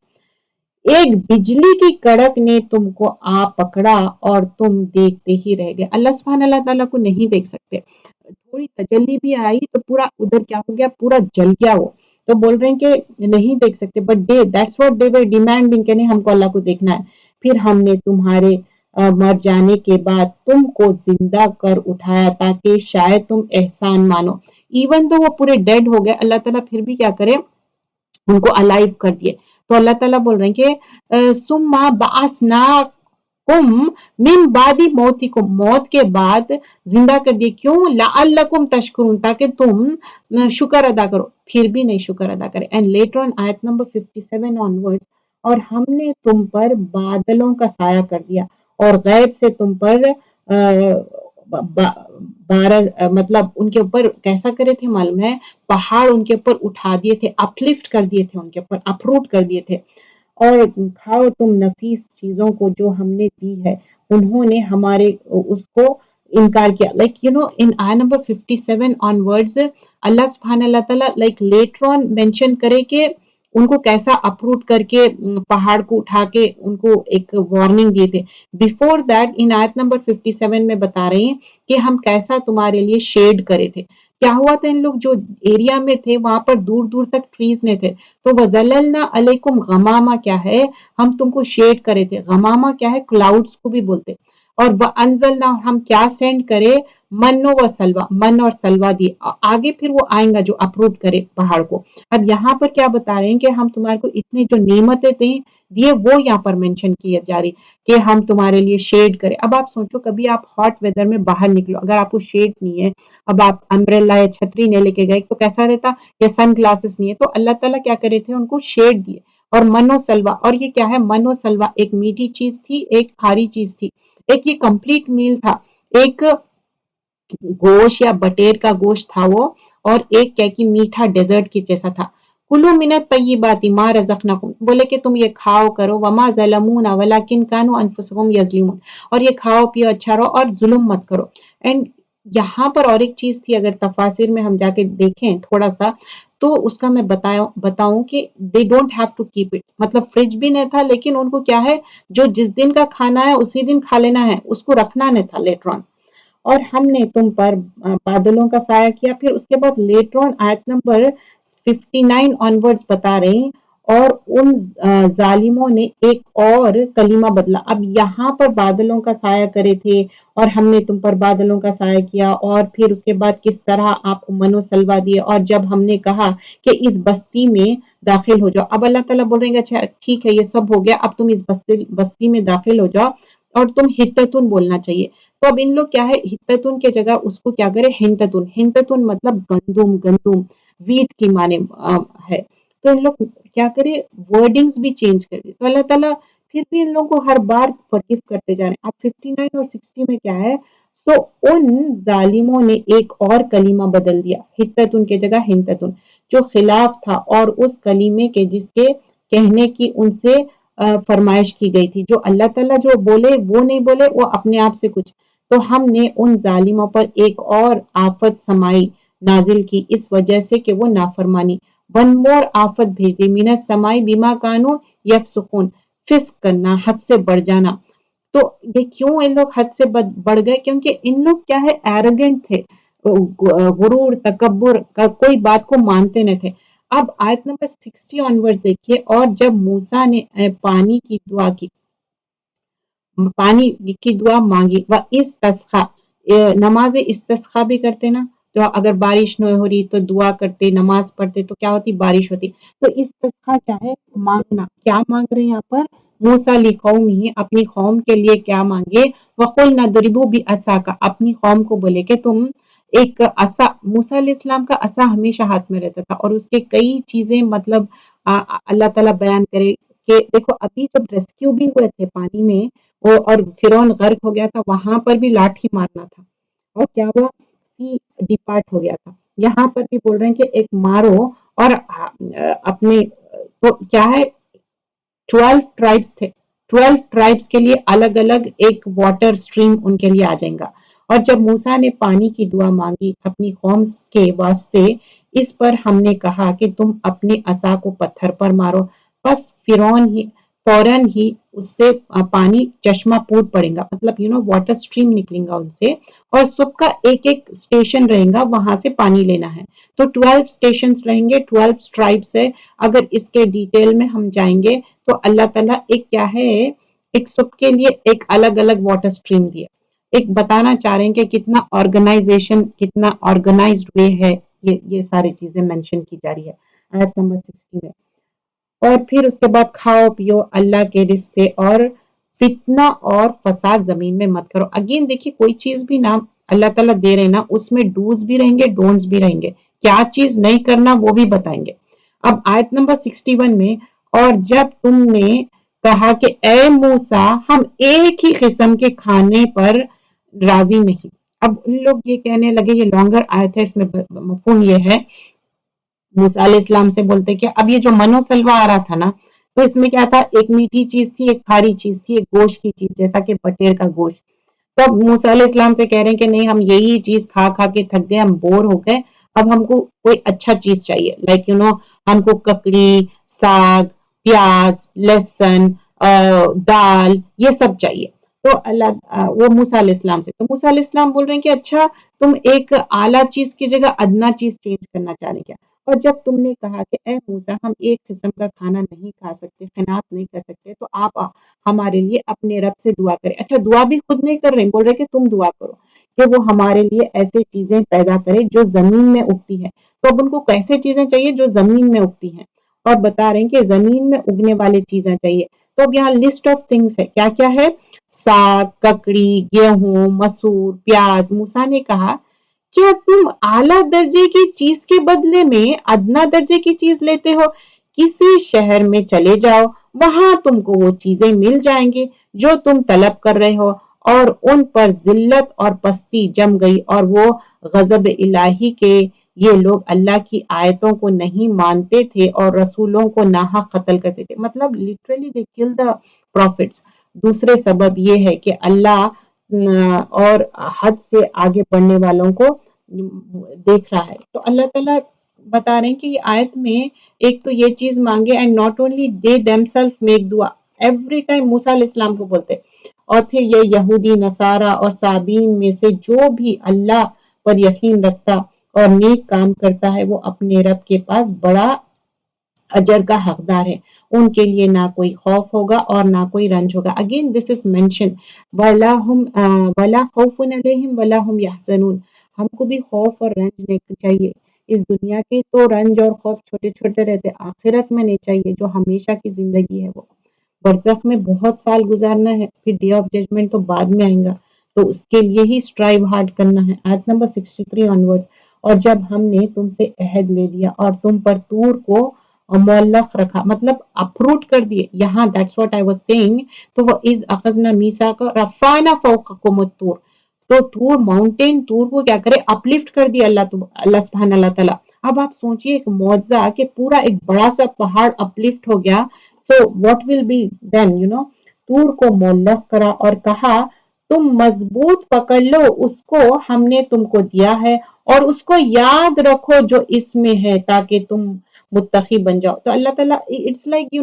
Speaker 1: ایک بجلی کی کڑک نے تم کو آ پکڑا اور تم دیکھتے ہی رہ گئے۔ اللہ سبحانہ اللہ تعالیٰ کو نہیں دیکھ سکتے، تھوڑی تجلی بھی آئی تو پورا ادھر کیا ہو گیا، پورا جل گیا وہ، تو بول رہے ہیں کہ نہیں دیکھ سکتے، but that's what they were demanding کہ نہیں ہم کو اللہ کو دیکھنا ہے۔ پھر ہم نے تمہارے مر جانے کے بعد تم کو زندہ کر اٹھایا تاکہ شاید تم احسان مانو۔ ایون تو وہ پورے ڈیڈ ہو گئے، اللہ تعالیٰ پھر بھی کیا کرے، ان کو الائیو کر دیے۔ تو اللہ تعالیٰ بول رہے ہیں کہ ثم بعثناکم من بعد موتکم، موت کے بعد زندہ کر دیے، کیوں، لعلکم تشکرون، تاکہ تم شکر ادا کرو، پھر بھی نہیں شکر ادا کرے۔ اینڈ لیٹر آن آیت نمبر 57 آنورڈ، اور ہم نے تم پر بادلوں کا سایہ کر دیا اور غیب سے تم پر مطلب ان کے اوپر کیسا کرے تھے معلوم ہے، پہاڑ ان کے اوپر اٹھا دیے تھے، اپلفٹ کر دیے تھے، ان کے اوپر اپروٹ کر دیے تھے۔ اور کھاؤ تم نفیس چیزوں کو جو ہم نے دی ہے، انہوں نے ہمارے اس کو انکار کیا، لائک یو نو ان آیت نمبر 57 آن ورڈز اللہ سبحانہ اللہ تعالیٰ لائک لیٹر آن مینشن کرے کہ ان کو کیسا اپروٹ کر کے پہاڑ کو اٹھا کے ان کو ایک وارننگ دیے تھے۔ بیفور دیٹ ان آیت نمبر 57 میں بتا رہے ہیں کہ ہم کیسا تمہارے لیے شیڈ کرے تھے۔ کیا ہوا تھا، ان لوگ جو ایریا میں تھے وہاں پر دور دور تک ٹریز نہیں تھے، تو وَظَلَّلْنَا عَلَيْكُمْ غَمَامًا کیا ہے، ہم تم کو شیڈ کرے تھے، غمامہ کیا ہے، کلاؤڈز کو بھی بولتے، اور وَأَنزَلْنَا ہم کیا سینڈ کرے، من و سلوا، من اور سلوا دیے، آگے پھر وہ آئیں گا جو اپروٹ کرے پہاڑ کو۔ اب یہاں پر کیا بتا رہے ہیں کہ ہم تمہارے کو اتنے جو نعمتیں دیے وہ یہاں پر مینشن کیے جا رہی کہ ہم تمہارے لیے شیڈ کرے۔ اب آپ سوچو کبھی آپ ہاٹ ویدر میں باہر نکلو، اگر آپ کو شیڈ نہیں ہے، اب آپ امبریلا یا چھتری نہیں لے کے گئے تو کیسا رہتا، یا سن گلاسز نہیں ہے، تو اللہ تعالیٰ کیا کرے تھے، ان کو شیڈ دیے، اور منو سلوا، اور یہ کیا ہے منو سلوا، ایک میٹھی چیز تھی ایک کھاری چیز تھی، ایک یہ کمپلیٹ میل تھا، ایک گوشت یا بٹیر کا گوشت تھا وہ، اور ایک کیا کہ میٹھا ڈیزرٹ کی جیسا تھا۔ کلو منت طیبات ما رزقناکم، بولے کہ تم یہ کھاؤ کرو، وما ظلمونا ولکن کانوا انفسهم یظلمون، اور یہ کھاؤ پیو اچھا رہو اور ظلم مت کرو۔ اینڈ یہاں پر اور ایک چیز تھی، اگر تفاسیر میں ہم جا کے دیکھیں تھوڑا سا تو اس کا میں بتاؤں کہ they don't have to keep it, مطلب فریج بھی نہیں تھا، لیکن ان کو کیا ہے جو جس دن کا کھانا ہے اسی دن کھا لینا ہے، اس کو رکھنا نہیں تھا لیٹر آن۔ اور ہم نے تم پر بادلوں کا سایہ کیا، پھر اس کے بعد لیٹرون آیت نمبر 59 آنورڈز بتا رہے ہیں، اور ان ظالموں نے ایک اور کلمہ بدلا۔ اب یہاں پر بادلوں کا سایہ کرے تھے اور ہم نے تم پر بادلوں کا سایہ کیا، اور پھر اس کے بعد کس طرح آپ کو منو سلوا دیے، اور جب ہم نے کہا کہ اس بستی میں داخل ہو جاؤ، اب اللہ تعالیٰ بول رہے ہیں اچھا ٹھیک ہے یہ سب ہو گیا، اب تم اس بستی میں داخل ہو جاؤ اور تم ہتتن بولنا چاہیے۔ تو اب ان لوگ کیا ہے ہتتن کے جگہ اس کو کیا کرے ہنتتن، ہنتتن مطلب گندم ویٹ کی معنی ہے، تو ان لوگ کیا کرے ورڈنگز بھی چینج کر دی، تو اللہ تعالیٰ پھر بھی ان لوگوں کو ہر بار فرگیو کرتے جا رہے ہیں۔ اب 59 اور 60 میں کیا ہے، سو ان ظالموں نے ایک اور کلمہ بدل دیا، ہتتن کے جگہ ہنتتن، جو خلاف تھا اور اس کلمے کے جس کے کہنے کی ان سے فرمائش کی گئی تھی، جو اللہ تعالیٰ جو بولے وہ نہیں بولے، وہ اپنے آپ سے کچھ، تو ہم نے ان ظالموں پر ایک اور آفت سمائی نازل کی اس وجہ سے کہ وہ نافرمانی، ون مور آفت بھیج دی، من السمائی بما کانوا یفسقون، فسق کرنا، حد سے بڑھ جانا۔ تو یہ کیوں ان لوگ حد سے بڑھ گئے، کیونکہ ان لوگ کیا ہے ایروگنٹ تھے، غرور تکبر کا کوئی بات کو مانتے نہ تھے۔ اب آیت نمبر 60 آنورڈ دیکھیے، اور جب موسیٰ نے پانی کی دعا کی، پانی کی دعا مانگی، وہ استسقا، نماز استسقا بھی کرتے نا، تو اگر بارش نہ ہو رہی تو دعا کرتے، نماز پڑھتے تو کیا ہوتی بارش ہوتی، تو استسقا کیا ہے مانگنا، کیا مانگ رہے ہیں یہاں پر موسیٰ لقومہ، اپنی قوم کے لیے کیا مانگے، وَقُلْنَا اضْرِبُوا بِعَصَاكَ، اپنی قوم کو بولے کہ تم ایک عصا، موسیٰ علیہ السلام کا عصا ہمیشہ ہاتھ میں رہتا تھا، اور اس کے کئی چیزیں مطلب اللہ تعالیٰ بیان کرے کہ دیکھو ابھی جب ریسکیو بھی ہوئے تھے پانی میں وہ، اور فرعون غرق ہو گیا تھا، وہاں پر بھی لاٹھی مارنا تھا، اور کیا ہوا ڈپارٹ ہو گیا تھا، یہاں پر بھی بول رہے ہیں کہ ایک مارو، اور اپنے تو کیا ہے 12 ٹرائبس تھے، 12 ٹرائبس کے لیے الگ الگ ایک واٹر سٹریم ان کے لیے آ جائیں گا۔ اور جب موسیٰ نے پانی کی دعا مانگی اپنی قوم کے واسطے، اس پر ہم نے کہا کہ تم اپنے عصا کو پتھر پر مارو، بس فوراً ہی اس سے پانی چشمہ پھوٹ پڑے گا، مطلب واٹر سٹریم نکلیں گا ان سے، اور سب کا ایک ایک اسٹیشن رہیں گا، وہاں سے پانی لینا ہے، تو 12 اسٹیشنز رہیں گے، 12 ٹرائبس ہے۔ اگر اس کے ڈیٹیل میں ہم جائیں گے تو اللہ تعالیٰ ایک کیا ہے ایک سب کے لیے ایک الگ الگ واٹر سٹریم دیا، ایک بتانا چاہ رہے ہیں کہ کتنا آرگنائزیشن، کتنا آرگنائزڈ وے ہے، یہ ساری چیزیں مینشن کی جا رہی ہے آیت نمبر 60 میں۔ اور پھر اس کے بعد کھاؤ پیو اللہ کے رزق سے، اور فتنہ اور فساد زمین میں مت کرو۔ اگین دیکھیے کوئی چیز بھی نا اللہ تعالیٰ دے رہے نا، اس میں ڈوز بھی رہیں گے ڈونٹس بھی رہیں گے، کیا چیز نہیں کرنا وہ بھی بتائیں گے۔ اب آیت نمبر 61 میں، اور جب تم نے کہا کہ اے موسیٰ ہم ایک ہی قسم کے کھانے پر راضی نہیں، اب ان لوگ یہ کہنے لگے، یہ لانگر آیت ہے، اس میں مفہوم یہ ہے، موسیٰ علیہ السلام سے بولتے کہ اب یہ جو منو سلوا آ رہا تھا نا، تو اس میں کیا تھا، ایک میٹھی چیز تھی ایک کھاری چیز تھی، ایک گوشت کی چیز جیسا کہ بٹیر کا گوشت، تو اب موسیٰ علیہ السلام سے کہہ رہے ہیں کہ نہیں ہم یہی چیز کھا کھا کے تھک گئے، ہم بور ہو گئے، اب ہم کو کوئی اچھا چیز چاہیے، لائک ہم کو ککڑی، ساگ، پیاز، لہسن، دال، یہ سب چاہیے۔ تو وہ موسیٰ علیہ السلام سے، تو موسیٰ علیہ السلام بول رہے ہیں کہ اچھا تم ایک اعلیٰ چیز کی جگہ ادنا چیز چینج کرنا چاہ رہے ہیں کیا؟ اور جب تم نے کہا کہ اے موسیٰ ہم ایک قسم کا کھانا نہیں کھا سکتے، قناعت نہیں کر سکتے، تو آپ ہمارے لیے اپنے رب سے دعا کریں۔ اچھا دعا بھی خود نہیں کر رہے، بول رہے کہ تم دعا کرو کہ وہ ہمارے لیے ایسے چیزیں پیدا کرے جو زمین میں اگتی ہے، تو اب ان کو کیسے چیزیں چاہیے جو زمین میں اگتی ہیں، اور بتا رہے ہیں کہ زمین میں اگنے والی چیزیں چاہیے، تو اب یہاں لسٹ آف تھنگس ہے، کیا کیا ہے، ساگ، ککڑی، گیہوں، مسور، پیاز۔ موسیٰ نے کہا کیا تم اعلیٰ درجے کی چیز کے بدلے میں ادنا درجے کی چیز لیتے ہو؟ کسی شہر میں چلے جاؤ، وہاں تم کو وہ چیزیں مل جائیں گی جو تم طلب کر رہے ہو، اور ان پر ذلت اور پستی جم گئی، اور وہ غضب الہی کے یہ لوگ اللہ کی آیتوں کو نہیں مانتے تھے اور رسولوں کو ناحق قتل کرتے تھے. مطلب literally they kill the prophets. دوسرے سبب یہ ہے کہ اللہ اور حد سے آگے بڑھنے والوں کو دیکھ رہا ہے. تو اللہ تعالیٰ بتا رہے ہیں کہ یہ آیت میں ایک تو یہ چیز مانگے، and not only they them self make دعا ایوری ٹائم موسیٰ علیہ السلام کو بولتے، اور پھر یہ یہودی نصارہ اور صابین میں سے جو بھی اللہ پر یقین رکھتا اور نیک کام کرتا ہے وہ اپنے رب کے پاس بڑا اجر کا حقدار ہے، ان کے لیے نہ کوئی خوف ہوگا اور نہ کوئی رنج ہوگا. اگین دس از مینشن وَلَا خَوْفٌ عَلَيْهِمْ وَلَا هُمْ يَحْزَنُونَ. ہم کو بھی خوف اور رنج نہیں چاہیے. اس دنیا کے تو رنج اور خوف چھوٹے چھوٹے رہتے، آخرت میں نہیں چاہیے جو ہمیشہ کی زندگی ہے. وہ برزخ میں بہت سال گزارنا ہے، پھر ڈے آف ججمنٹ تو بعد میں آئیں گا، تو اس کے لیے ہی اسٹرائیو ہارڈ کرنا ہے. آیت نمبر 63 آنورڈ. اور جب ہم نے تم سے عہد لے لیا اور تم پر طور کو معلق رکھا، مطلب اپروٹ کر دیے یہاں، that's what I was saying. تو وہ از اخذنا میثاقا رفعنا فوقکم الطور، تو طور ماؤنٹین، طور کو کیا کرے، اپلفٹ کر دیا اللہ سبحانہ اللہ تعالیٰ. اب آپ سوچئے ایک معجزہ کہ پورا ایک بڑا سا پہاڑ اپلفٹ ہو گیا. سو واٹ ول بی دین طور کو معلق کرا اور کہا تم مضبوط پکڑ لو اس کو ہم نے تم کو دیا ہے، اور اس کو یاد رکھو جو اس میں ہے تاکہ تم متقی بن جاؤ. تو اللہ تعالیٰ اٹس لائک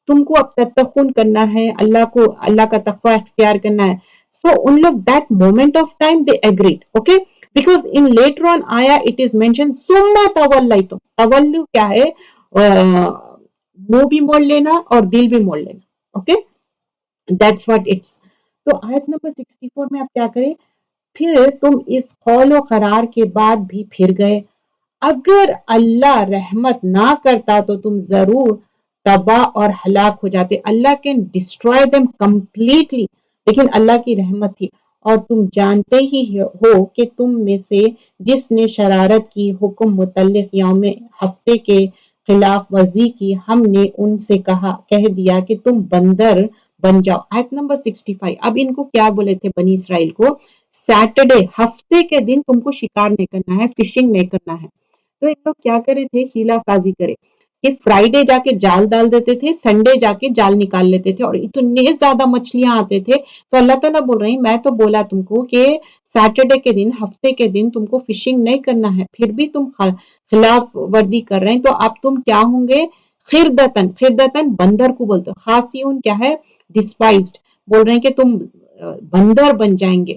Speaker 1: تم کو اب تتقن کرنا ہے، اللہ کا تقوی اختیار کرنا ہے. سو ان لوگ that moment of time they agreed, okay, because in later on آیا it is mentioned سُمَّ تَوَلَّيْتُمْ. تولو کیا ہے، منہ بھی موڑ لینا اور دل بھی موڑ لینا. Okay, that's what it's. تو آیت نمبر 64 میں آپ کیا کریں، پھر تم اس قول و قرار کے بعد بھی پھر گئے، اگر اللہ رحمت نہ کرتا تو تم ضرور تباہ اور ہلاک ہو جاتے. اللہ can destroy them completely، لیکن اللہ کی رحمت تھی. اور تم جانتے ہی ہو کہ تم میں سے جس نے شرارت کی حکم متعلق یوم ہفتے کے خلاف ورزی کی، ہم نے ان سے کہہ دیا کہ تم بندر بن جاؤ. آیت نمبر 65. اب ان کو کیا بولے تھے بنی اسرائیل کو، سیٹرڈے ہفتے کے دن تم کو شکار نہیں کرنا ہے، فشنگ نہیں کرنا ہے. تو ان لوگ کیا کرے تھے، ہیلا سازی کرے کہ فرائیڈے جا کے جال ڈال دیتے تھے، سنڈے جا کے جال نکال لیتے تھے، اور اتنے زیادہ مچھلیاں آتے تھے. تو اللہ تعالیٰ بول رہے ہیں میں تو بولا تم کو کہ سیٹرڈے کے دن، ہفتے کے دن تم کو فشنگ نہیں کرنا ہے، پھر بھی تم خلاف ورزی کر رہے ہیں. تو اب تم کیا ہوں گے، خردتن بندر کو بولتے، خاسیون کیا ہے، ڈسپائزڈ. بول رہے ہیں کہ تم بندر بن جائیں گے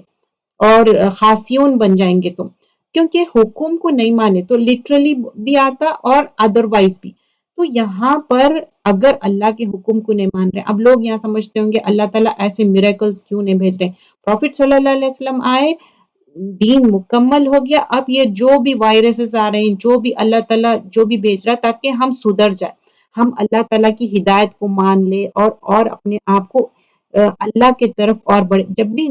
Speaker 1: اور خاسیون بن جائیں گے تم، کیونکہ حکم کو نہیں مانے. تو لٹرلی بھی آتا اور ادروائز بھی. تو یہاں پر اگر اللہ کے حکم کو نہیں مان رہے، اب لوگ یہاں سمجھتے ہوں گے اللہ تعالیٰ ایسے میریکلز کیوں نہیں بھیج رہے. پروفٹ صلی اللہ علیہ وسلم آئے، دین مکمل ہو گیا، اب یہ جو بھی وائرسز آ رہے ہیں، جو بھی اللہ تعالیٰ جو بھی بھیج رہا تاکہ ہم سدھر جائیں، ہم اللہ تعالیٰ کی ہدایت کو مان لے اور اپنے آپ کو اللہ کی طرف اور بڑھے. جب بھی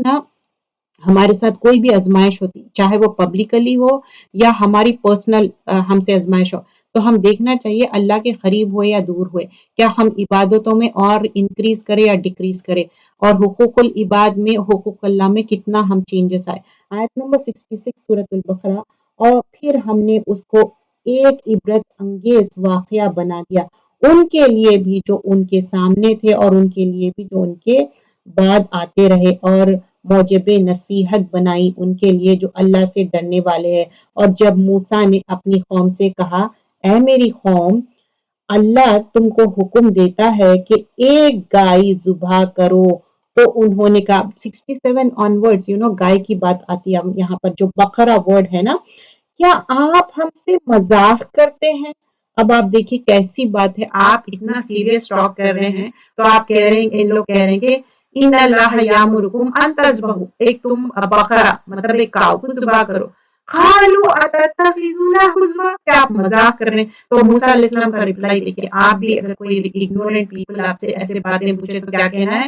Speaker 1: ہمارے ساتھ کوئی بھی آزمائش ہوتی، چاہے وہ پبلکلی ہو یا ہماری پرسنل ہم سے آزمائش ہو، تو ہم دیکھنا چاہیے اللہ کے قریب ہوئے یا دور ہوئے، کیا ہم عبادتوں میں اور انکریز کرے یا ڈیکریز کرے، اور حقوق العباد میں، حقوق اللہ میں کتنا ہم چینجز آئے. آیت نمبر 66 سورۃ البقرہ. اور پھر ہم نے اس کو ایک عبرت انگیز واقعہ بنا دیا ان کے لیے بھی جو ان کے سامنے تھے اور ان کے لیے بھی جو ان کے بعد آتے رہے، اور موجب نصیحت بنائی ان کے لیے جو اللہ سے ڈرنے والے ہیں. اور جب موسیٰ نے اپنی قوم سے کہا اے میری قوم، اللہ تم کو حکم دیتا ہے کہ ایک گائے ذبح کرو، تو انہوں نے کہا. 67 آنورڈز گائے کی بات آتی ہے یہاں پر، جو بقرہ ورڈ ہے نا، کیا آپ ہم سے مذاق کرتے ہیں. اب آپ دیکھیے کیسی بات ہے، آپ اتنا سیریس ٹاک کر رہے ہیں، تو آپ کہہ رہے ہیں، ان لوگ کہہ رہے ہیں کہ ان اللہ یامرکم ان تذبحوا، ایک تم بقرہ مطلب ایک کاؤ کو ذبح کرو. قالوا اتتخذونا ہزوا، کیا آپ مذاق کر رہے ہیں. تو موسیٰ علیہ السلام کا ریپلائی دیکھیے. آپ بھی اگر کوئی اگنورنٹ پیپل آپ سے ایسے باتیں پوچھے تو کیا کہنا ہے،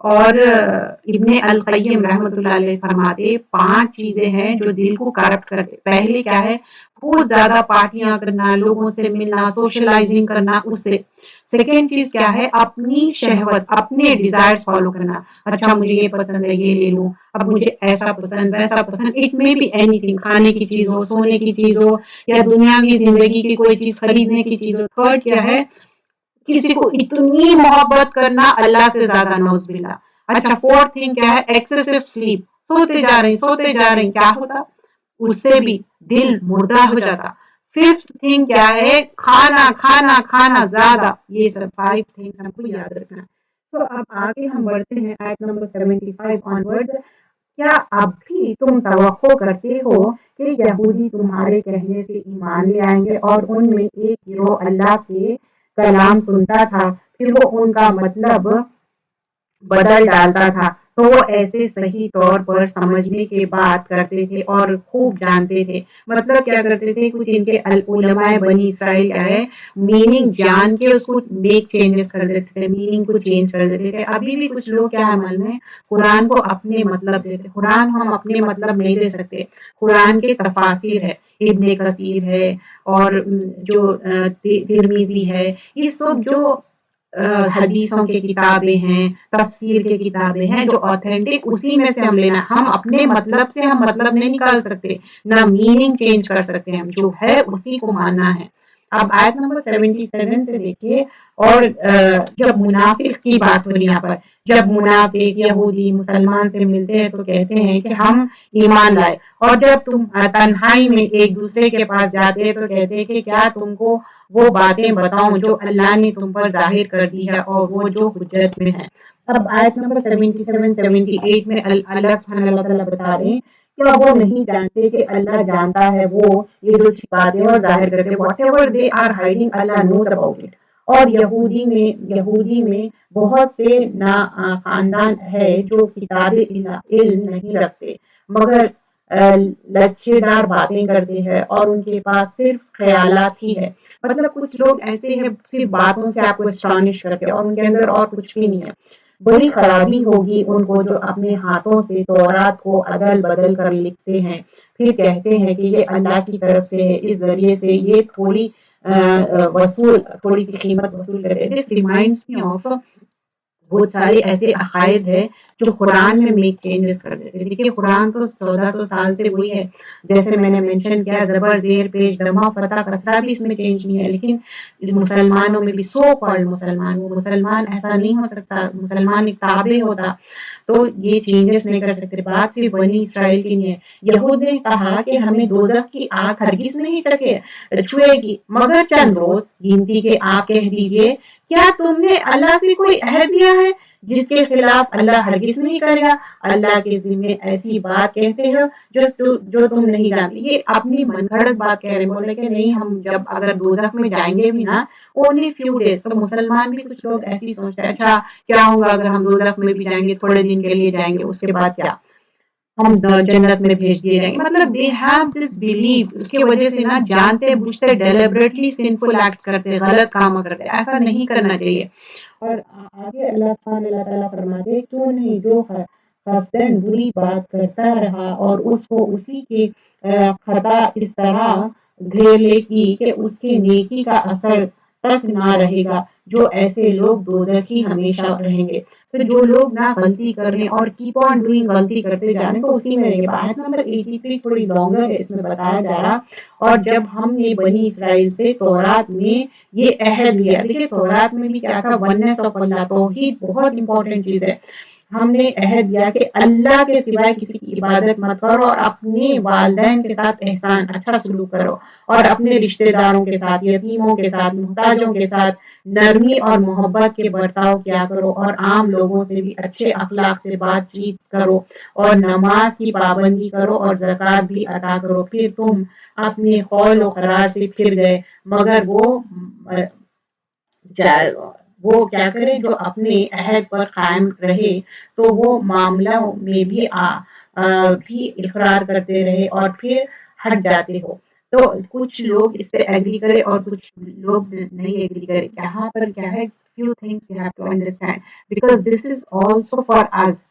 Speaker 1: اور ابن القیم رحمۃ اللہ علیہ فرماتے 5 چیزیں ہیں جو دل کو کرپٹ کرتے. پہلے کیا ہے؟ بہت زیادہ پارٹیاں کرنا، لوگوں سے ملنا، سوشلائزنگ کرنا، اس سے. سیکنڈ چیز کیا ہے؟ اپنی شہوت، اپنے ڈیزائرز فالو کرنا. اچھا مجھے یہ پسند ہے، یہ لے لوں، اب مجھے ایسا پسند ویسا پسند. اٹ میں بی اینی تھنگ، کھانے کی چیز ہو، سونے کی چیز ہو، یا دنیاوی زندگی کی کوئی چیز خریدنے کی چیز ہو. تھرڈ کیا ہے؟ کسی کو اتنی محبت کرنا اللہ سے زیادہ، نوز باللہ. اچھا فورتھ تھنگ کیا ہے؟ ایکسیسو سلیپ، سوتے جا رہے ہیں کیا ہوتا؟ اس سے بھی دل مردہ ہو جاتا. ففتھ تھنگ کیا ہے؟ کھانا زیادہ. یہ سب 5 تھنگز ہم کو یاد رکھنا. تو اب آگے ہم بڑھتے ہیں آیت نمبر 75 آنورڈ. کیا اب بھی تم توقع کرتے ہو کہ یہودی تمہارے کہنے سے ایمان لے آئیں گے؟ اور ان میں ایک گروہ اللہ کے کلام سنتا تھا، پھر وہ ان کا مطلب بدل ڈالتا تھا. تو وہ ایسے صحیح طور پر سمجھنے کے بات کرتے تھے اور خوب جانتے تھے. مطلب کیا کرتے تھے؟ کچھ ان کے علماء بنی اسرائیل کیا ہے؟ میننگ جان کے اس کو میک چینجز کر دیتے تھے، میننگ کو چینج کر دیتے تھے. ابھی بھی کچھ لوگ کیا عمل میں قرآن کو اپنے مطلب دیتے. قرآن ہم اپنے مطلب نہیں دے سکتے. قرآن کے تفاسیر ہے، ابن کثیر ہے، اور جو ترمذی ہے، یہ سب جو حدیثوں کی کتابیں ہیں، تفسیر کی کتابیں ہیں جو آتھینٹک، اسی میں سے ہم لینا. ہم اپنے مطلب سے ہم مطلب نہیں نکال سکتے، نہ میننگ چینج کر سکتے. ہم جو ہے اسی کو ماننا ہے. اب آیت نمبر 77 سے دیکھیے. اور جب منافق کی بات ہو رہی یہاں پر، جب منافق یہودی مسلمان سے ملتے ہیں تو کہتے ہیں کہ ہم ایمان لائے، اور جب تم تنہائی میں ایک دوسرے کے پاس جاتے ہیں تو کہتے ہیں کہ کیا تم کو وہ باتیں بتاؤں جو اللہ نے تم پر ظاہر کر دی ہے اور وہ جو حجت میں ہے. اب آیت نمبر 77-78 میں اللہ سبحانہ اللہ تعالیٰ بتا رہے ہیں کیا وہ نہیں جانتے کہ اللہ جانتا ہے وہ یہ جو چھپاتے ہیں اور ظاہر کرتے ہیں. Whatever they are hiding Allah knows about it. اور یہودی میں بہت سے خاندان ہے جو کتاب علم نہیں رکھتے مگر لچے دار باتیں کرتے ہیں اور ان کے پاس صرف خیالات ہی ہے. مطلب کچھ لوگ ایسے ہیں صرف باتوں سے آپ کو اسٹانش کرتے اور ان کے اندر اور کچھ بھی نہیں ہے. بڑی خرابی ہوگی ان کو جو اپنے ہاتھوں سے تورات کو عدل بدل کر لکھتے ہیں، پھر کہتے ہیں کہ یہ اللہ کی طرف سے ہے، اس ذریعے سے یہ تھوڑی سی قیمت وصول کرتے ہیں. This reminds me of بہت سارے ایسے عقائد ہے جو قرآن میں میک چینجز کر دیتے. دیکھیے قرآن تو 1400 سال سے وہی ہے، جیسے میں نے مینشن کیا زبر زیر پیش دمہ فتح کسرہ بھی اس میں چینج نہیں ہے. لیکن مسلمانوں میں بھی سو کالڈ مسلمان، وہ مسلمان ایسا نہیں ہو سکتا، مسلمان ایک تابع ہوتا تو یہ چینجز نہیں کر سکتے. بات صرف بنی اسرائیل کی نہیں ہے. یہود نے کہا کہ ہمیں دوزخ کی آگ ہرگز نہیں چھوئے گی مگر چند روز. گنتی کے آپ کہہ دیجئے کیا تم نے اللہ سے کوئی عہد لیا ہے جس کے خلاف اللہ ہرگز نہیں کرے گا؟ اللہ کے ذمے ایسی بات کہتے ہو جو تم نہیں جانتے. یہ اپنی من گھڑت بات کہہ رہے ہیں، بول رہے کہ نہیں ہم جب اگر دوزخ میں جائیں گے بھی نا اونلی فیو ڈیز. تو مسلمان بھی کچھ لوگ ایسی سوچتے ہیں اچھا کیا ہوگا اگر ہم دوزخ میں بھی جائیں گے، تھوڑے دن کے لیے جائیں گے، اس کے بعد کیا ہم جنت میں بھیج دیے جائیں گے. مطلب they have this belief. اس کی وجہ سے نا جانتے بوجھتے ڈیلیبریٹلی سنفل ایکٹس کرتے، غلط کام کرتے. ایسا نہیں کرنا چاہیے. اور آگے اللہ تعالیٰ فرماتے کیوں نہیں جو قصداً بری بات کرتا رہا اور اس کو اسی کے خطا اس طرح گھیر لے گی کہ اس کے نیکی کا اثر تک نہ رہے گا، جو ایسے لوگ دوزخی ہمیشہ رہیں گے. تو جو لوگ نہ غلطی کر رہے ہیں اور کیپ آن ڈوئنگ غلطی کرتے جانے تو اسی میں رہیں گے. آیت نمبر 83 تھوڑی لانگر ہے، اس میں بتایا جا رہا اور جب ہم نے بنی اسرائیل سے تورات میں یہ عہد لیا. دیکھیے تورات میں بھی کیا تھا؟ وننس آف اللہ، توحید بہت امپورٹنٹ چیز ہے. ہم نے عہد دیا کہ اللہ کے سوائے کسی کی عبادت مت کرو اور اپنے والدین کے ساتھ احسان اچھا سلوک کرو اور اپنے رشتہ داروں کے ساتھ، یتیموں کے ساتھ، محتاجوں کے ساتھ نرمی اور محبت کے برتاؤ کیا کرو اور عام لوگوں سے بھی اچھے اخلاق سے بات چیت کرو اور نماز کی پابندی کرو اور زکوٰۃ بھی عطا کرو. پھر تم اپنے قول و قرار سے پھر گئے مگر وہ کیا کرے جو اپنے عہد پر قائم رہے تو وہ معاملوں میں بھی اقرار کرتے رہے اور پھر ہٹ جاتے ہو. تو کچھ لوگ اس پہ ایگری کرے اور کچھ لوگ نہیں ایگری کرے. یہاں پر کیا ہے few things we have to understand because this is also for us,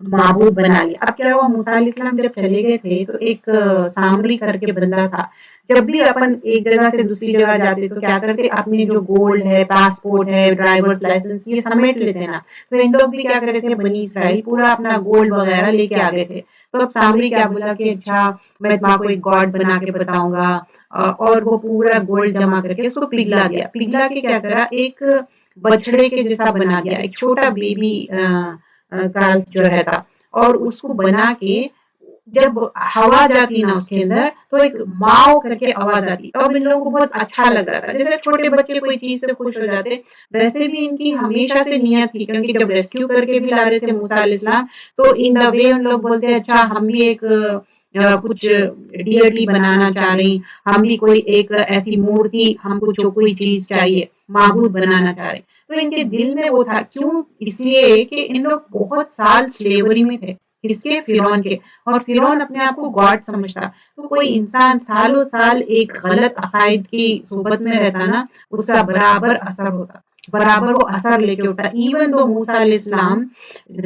Speaker 1: معبود بنا لیا. اب کیا ہوا، موسیٰ علیہ السلام جب چلے گئے تھے تو ایک سامری کر کے بندہ تھا. جب بھی اپن ایک جگہ سے دوسری جگہ جاتے تو کیا کرتے، اپنے جو گولڈ ہے، پاسپورٹ ہے، ڈرائیورز لائسنس، یہ سمیٹ لیتے نا. تو ان لوگ بھی کیا کرتے تھے، بنی اسرائیل پورا اپنا گولڈ وغیرہ لے کے آ گئے تھے. تو اب سامری کیا بولا کہ اچھا میں تمہارے کو ایک گاڈ بنا کے بتاؤں گا، اور وہ پورا گولڈ جمع کر کے اس کو پگھلا دیا. پگھلا کے کیا کرا، ایک بچڑے کے جیسا بنا دیا، ایک چھوٹا بیبی کال جو رہتا، اور اس کو بنا کے جب ہوا جاتی نا اس کے اندر تو ایک ماؤ کر کے آواز آتی. تو اب ان لوگوں کو بہت اچھا لگ رہا تھا، جیسے چھوٹے بچے کوئی چیز سے خوش ہو جاتے، ویسے بھی ان کی ہمیشہ سے نیت تھی، کیونکہ جب ریسکیو کر کے بھی لا رہے تھے موسیٰ علیہ السلام تو ان دا وے ان لوگ بولتے اچھا ہم بھی ایک کچھ ڈیٹی بنانا چاہ رہے ہیں، ہم بھی کوئی ایک ایسی مورتی، ہم کو جو کوئی چیز چاہیے معبود بنانا چاہ رہے ہیں. تو ان کے دل میں وہ تھا، کیوں، اس لیے کہ ان لوگ بہت سال سلیوری میں تھے. کس کے، فرعون کے. اور فرعون اپنے آپ کو گاڈ سمجھتا. تو کوئی انسان سالوں سال ایک غلط عقائد کی صحبت میں رہتا نا، اس کا برابر اثر ہوتا، برابر وہ اثر لے کے اٹھتا. ایون دو موسیٰ علیہ السلام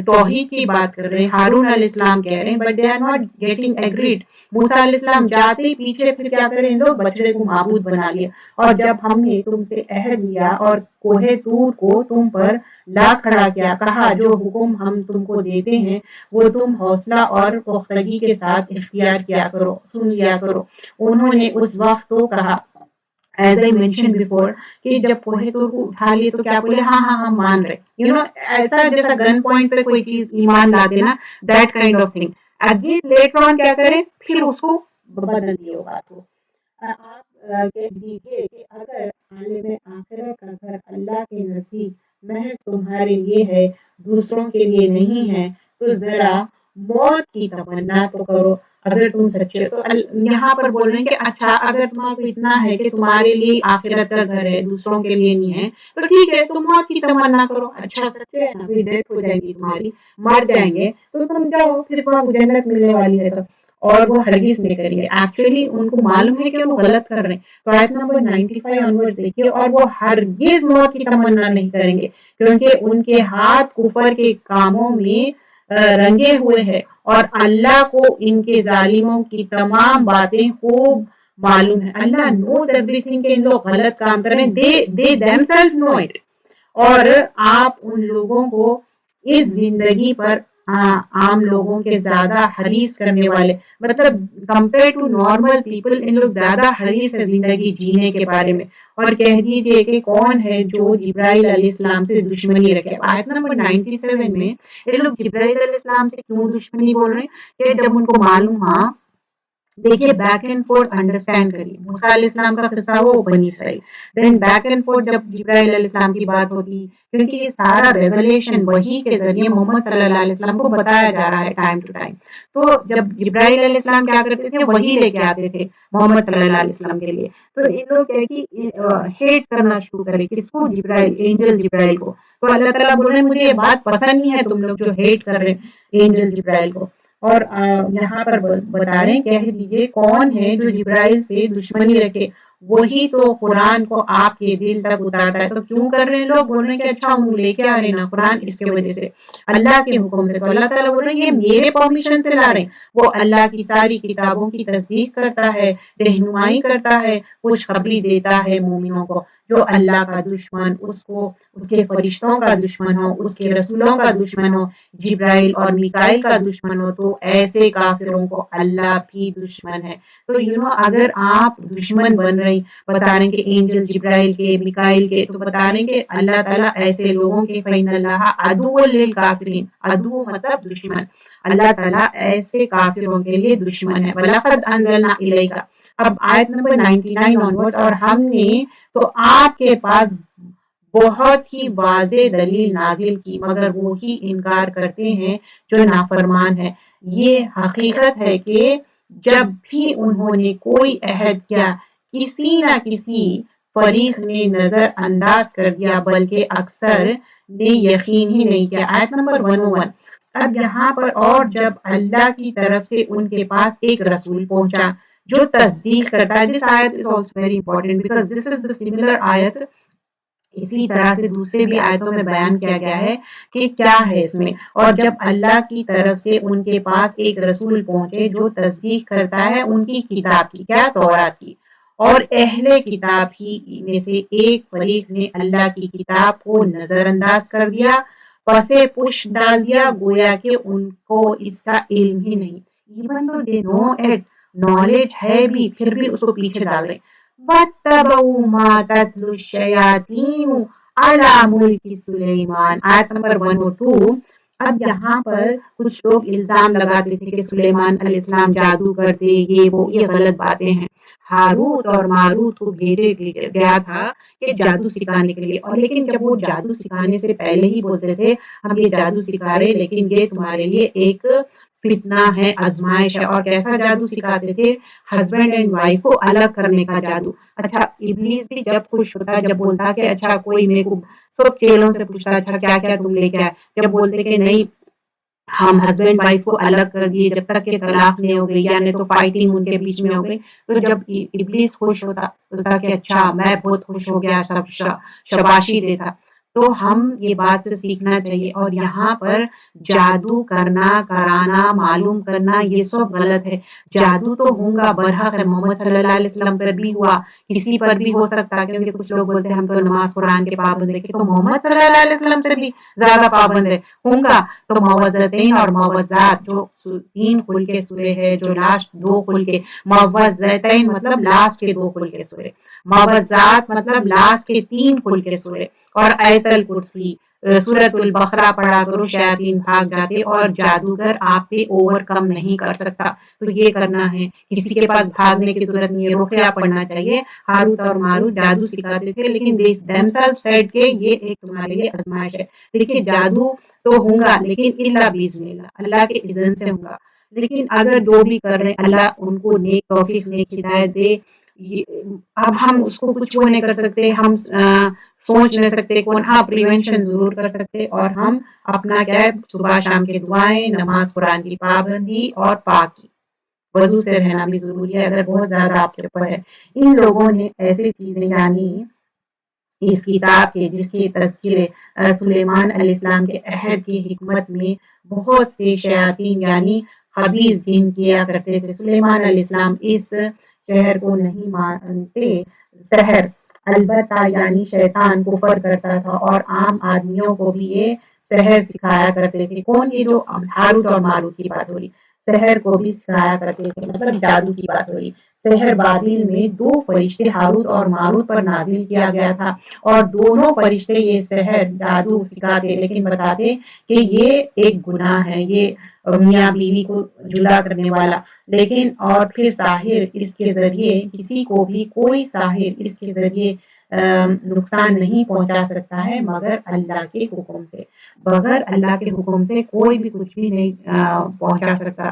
Speaker 1: توحید کی بات کر رہے ہیں، ہارون علیہ السلام کہہ رہے ہیں، but they are not getting agreed. Musa علیہ السلام جاتے ہی پیچھے پھر کیا کریں، ان لوگ بچڑے کو معبود بنا لیا. اور جب ہم نے تم سے عہد لیا اور کوہ طور کو تم پر لا کھڑا کیا، کہا جو حکم ہم تم کو دیتے ہیں وہ تم حوصلہ اور پختگی کے ساتھ اختیار کیا کرو، سن لیا کرو. انہوں نے اس وقت تو کہا، ایز آئی مینشن بیفور، کہ جب کوہ طور کو اٹھا لیے تو کیا بولے، ہاں ہاں ہم مان رہے. ایسا جیسا گن پوائنٹ پہ کوئی چیز ایمان لا دینا، that kind of thing. Again later on کیا کریں، پھر اس کو بدل دیو بات کو. آپ کہہ دیجئے کہ اگر عالم آخرت کا گھر اللہ کے نزدیک محض تمہارے لیے ہے، دوسروں کے لیے نہیں ہے، تو ذرا موت کی تمنا تو کرو اگر تم سچے. تو یہاں پر بول رہے ہیں کہ اچھا اگر تمہارے کو اتنا ہے کہ تمہارے لیے آخرت کا گھر ہے، دوسروں کے لیے نہیں ہے، تو ٹھیک ہے تم موت کی تمنا کرو. اچھا سچے ہے نا، پھر ڈیتھ ہو جائے گی تمہاری، مر جائیں گے تو تم جاؤ، پھر تمہیں جنت ملنے والی ہے. تو اور وہ ہرگز نہیں کریں گے. ایکچولی ان کو معلوم ہے کہ وہ غلط کر رہے ہیں. تو آیت نمبر 95 آنورڈ دیکھیے، اور وہ ہرگز موت کی تمنا نہیں کریں گے کیونکہ ان کے ہاتھ کفر کے کاموں میں رنگے ہوئے ہیں، اور اللہ کو ان کے ظالموں کی تمام باتیں خوب معلوم ہے. اللہ نوز ایوری تھنگ کہ ان لوگ غلط کام کر رہے ہیں. they themselves know it. اور آپ ان لوگوں کو اس زندگی پر عام لوگوں کے زیادہ حریص کرنے والے، مطلب کمپیئر ٹو نارمل پیپل ان لوگ زیادہ حریص ہے زندگی جینے کے بارے میں. اور کہہ دیجئے کہ کون ہے جو جبرائیل علیہ السلام سے دشمنی رکھے. آیت نمبر 97 میں یہ لوگ جبرائیل علیہ السلام سے کیوں دشمنی بول رہے ہیں، کہ جب ان کو معلوم ہوا، دیکھیے بیک اینڈ فورتھ انڈرسٹینڈ کریے. موسیٰ علیہ السلام کا قصہ وہ بنی اسرائیل، دین بیک اینڈ فورتھ جب جبرائیل علیہ السلام کی بات ہوتی، کیونکہ یہ سارا ریولیشن وحی کے ذریعے محمد صلی اللہ علیہ وسلم کو بتایا جا رہا ہے ٹائم ٹو ٹائم. تو جب جبرائیل علیہ السلام کیا کرتے تھے، وحی لے کے آتے تھے محمد صلی اللہ علیہ وسلم کے لیے. تو ان لوگ کیا کہ ہیٹ کرنا شروع کرے، کس کو، جبرائیل، اینجل جبرائیل کو. تو اللہ تعالیٰ بول رہے ہیں مجھے یہ بات پسند نہیں ہے تم لوگ جو ہیٹ کر رہے ہیں اینجل جبرائیل کو. اور یہاں پر بتا رہے ہیں، کہہ دیجئے کون ہے جو جبرائیل سے دشمنی رکھے، وہی تو قرآن کو آپ کے دل تک اتارتا ہے. تو کیوں کر رہے ہیں لوگ، بول رہے ہیں کہ اچھا ہم لے کے آ رہے ہیں نا قرآن، اس کے وجہ سے اللہ کے حکم سے. تو اللہ تعالیٰ بول رہے ہیں یہ میرے پرمیشن سے لا رہے ہیں. وہ اللہ کی ساری کتابوں کی تصدیق کرتا ہے، رہنمائی کرتا ہے، خوشخبری دیتا ہے مومنوں کو. جو اللہ کا دشمن، اس کو، اس کے فرشتوں کا دشمن ہو، اس کے رسولوں کا دشمن ہو، جبرائیل اور میکائیل کا دشمن ہو، تو ایسے کافروں کو اللہ بھی دشمن ہے. تو اگر آپ دشمن بن رہے، بتا رہے ہیں کہ اینجل جبرائیل کے، میکائیل کے، تو بتا رہے ہیں کہ اللہ تعالیٰ ایسے لوگوں کے فَإِنَّ اللَّهَ عَدُوٌّ لِلْكَافِرِينَ، عدو مطلب دشمن، اللہ تعالیٰ ایسے کافروں کے لیے دشمن ہے. وَلَقَدْ أَنزَلْنَا إِلَيْكَ، اب آیت نمبر 99 آنورڈ، اور ہم نے تو آپ کے پاس بہت ہی واضح دلیل نازل کی، مگر وہی انکار کرتے ہیں جو نافرمان ہے. یہ حقیقت ہے کہ جب بھی انہوں نے کوئی عہد کیا، کسی نہ کسی فریق نے نظر انداز کر دیا، بلکہ اکثر نے یقین ہی نہیں کیا. آیت نمبر 101. اب یہاں پر، اور جب اللہ کی طرف سے ان کے پاس ایک رسول پہنچا جو تصدیق کرتا ہے. This ayat is also very important because this is the similar ayat اسی طرح سے دوسرے بھی آیتوں میں بیان کیا گیا ہے کہ کیا ہے اس میں، اور جب اللہ کی طرف سے ان کے پاس ایک رسول پہنچے جو تصدیق کرتا ہے ان کی کتاب کی، کیا تورات کی، اور اہل کتاب ہی میں سے ایک فریق نے اللہ کی کتاب کو نظر انداز کر دیا، پسے پش ڈال دیا، گویا کہ ان کو اس کا علم ہی نہیں، ایون تو دے نو ایٹ، نالج ہے بھی پھر بھی اس کو پیچھے ڈال رہے ہیں۔ وَاتَّبَعُوا مَا تَتْلُو الشَّيَاطِينُ عَلَى مُلْكِ سُلَيْمَانَ، آیت نمبر 102۔ اب یہاں پر کچھ لوگ الزام لگاتے تھے کہ سلیمان علیہ السلام جادو کرتے، یہ غلط باتیں ہیں۔ ہاروت اور ماروت کو بھیجے گیا تھا کہ جادو سکھانے کے لیے، اور لیکن جب وہ جادو سکھانے سے پہلے ہی بولتے تھے ہم یہ جادو سکھا رہے لیکن یہ تمہارے لیے ایک فتنہ ہے، آزمائش ہے، اور کیسا جادو سکھاتے تھے؟ ہسبینڈ اینڈ وائف کو الگ کرنے کا جادو۔ اچھا ابلیس بھی جب خوش ہوتا، جب بولتا کہ اچھا کوئی میرے کو، سب چیلوں سے پوچھتا اچھا کیا کیا تم لے کے آئے، جب بولتے کہ نہیں ہم ہسبینڈ وائف کو الگ کر دیے جب تک کہ طلاق نہیں ہو گئی، یعنی تو فائٹنگ ان کے بیچ میں ہو گئی، تو جب ابلیس خوش ہوتا بولتا کہ اچھا میں بہت خوش ہو گیا، سب شاباشی دیتا۔ تو ہم یہ بات سے سیکھنا چاہیے، اور یہاں پر جادو کرنا، کرانا، معلوم کرنا یہ سب غلط ہے۔ جادو تو ہوگا برحق ہے، محمد صلی اللہ علیہ وسلم پر بھی ہوا، کسی پر بھی ہو سکتا، کیونکہ کچھ لوگ بولتے ہیں ہم تو نماز قرآن کے پابند ہیں، کہ تو محمد صلی اللہ علیہ وسلم سے بھی زیادہ پابند ہے ہوگا۔ تو معوذتین اور معوذات جو 3 کل کے سورے ہے، جو لاسٹ 2 کل کے، معوذتین مطلب لاسٹ کے 2 کل کے سورے، معوذات مطلب لاسٹ کے 3 کل کے سورے، اور آیت الکرسی، سورۃ البقرہ پڑھا کرو، شیاطین بھاگ جاتے، اور جادوگر آپ پہ اوور کم نہیں کر سکتا، تو یہ کرنا ہے۔ کسی کے پاس بھاگنے کی ضرورت نہیں ہے، رقیہ پڑھنا چاہیے۔ ہاروت اور ماروت جادو سکھاتے تھے، لیکن they themselves said کہ یہ ایک تمہارے لیے آزمائش ہے۔ دیکھیے جادو تو ہوگا لیکن اللہ باذن اللہ کے اذن سے ہوگا، لیکن اگر جو بھی کر رہے ہیں اللہ ان کو نیک توفیق نیک ہدایت دے۔ اب ہم اس کو کچھ وہ نہیں کر سکتے، ہم سوچ نہیں سکتے کون، ہاں پریونشن ضرور کر سکتے، اور ہم اپنا کیا ہے صبح شام کے دعائیں، نماز قرآن کی پابندی اور پاکی، وضو سے رہنا بھی ضروری ہے اگر بہت زیادہ آپ کے اوپر ہے۔ ان لوگوں نے ایسی چیزیں یعنی اس کتاب کے جس کے تذکرے سلیمان علیہ السلام کے عہد کی حکمت میں بہت سے شیاطین یعنی خبیث جن کیا کرتے تھے۔ سلیمان علیہ السلام اس شہر کو نہیں مانتے، سحر البتہ یعنی شیطان کفر کرتا تھا، اور عام آدمیوں کو بھی یہ سحر سکھایا کرتے تھے۔ کون؟ یہ جو ہاروت اور ماروت کی بات ہو رہی، سحر کو بھی سکھایا کرتے تھے، مطلب جادو کی بات ہو رہی۔ سحر بابل میں 2 فرشتے ہاروت اور ماروت پر نازل کیا گیا تھا، اور دونوں فرشتے یہ سحر جادو سکھاتے، لیکن بتاتے کہ یہ ایک گناہ ہے، یہ میاں بیوی کو جدا کرنے والا، لیکن اور پھر ساحر اس کے ذریعے کسی کو بھی، کوئی ساحر اس کے ذریعے نقصان نہیں پہنچا سکتا ہے مگر اللہ کے حکم سے، بغیر اللہ کے حکم سے کوئی بھی کچھ بھی نہیں پہنچا سکتا،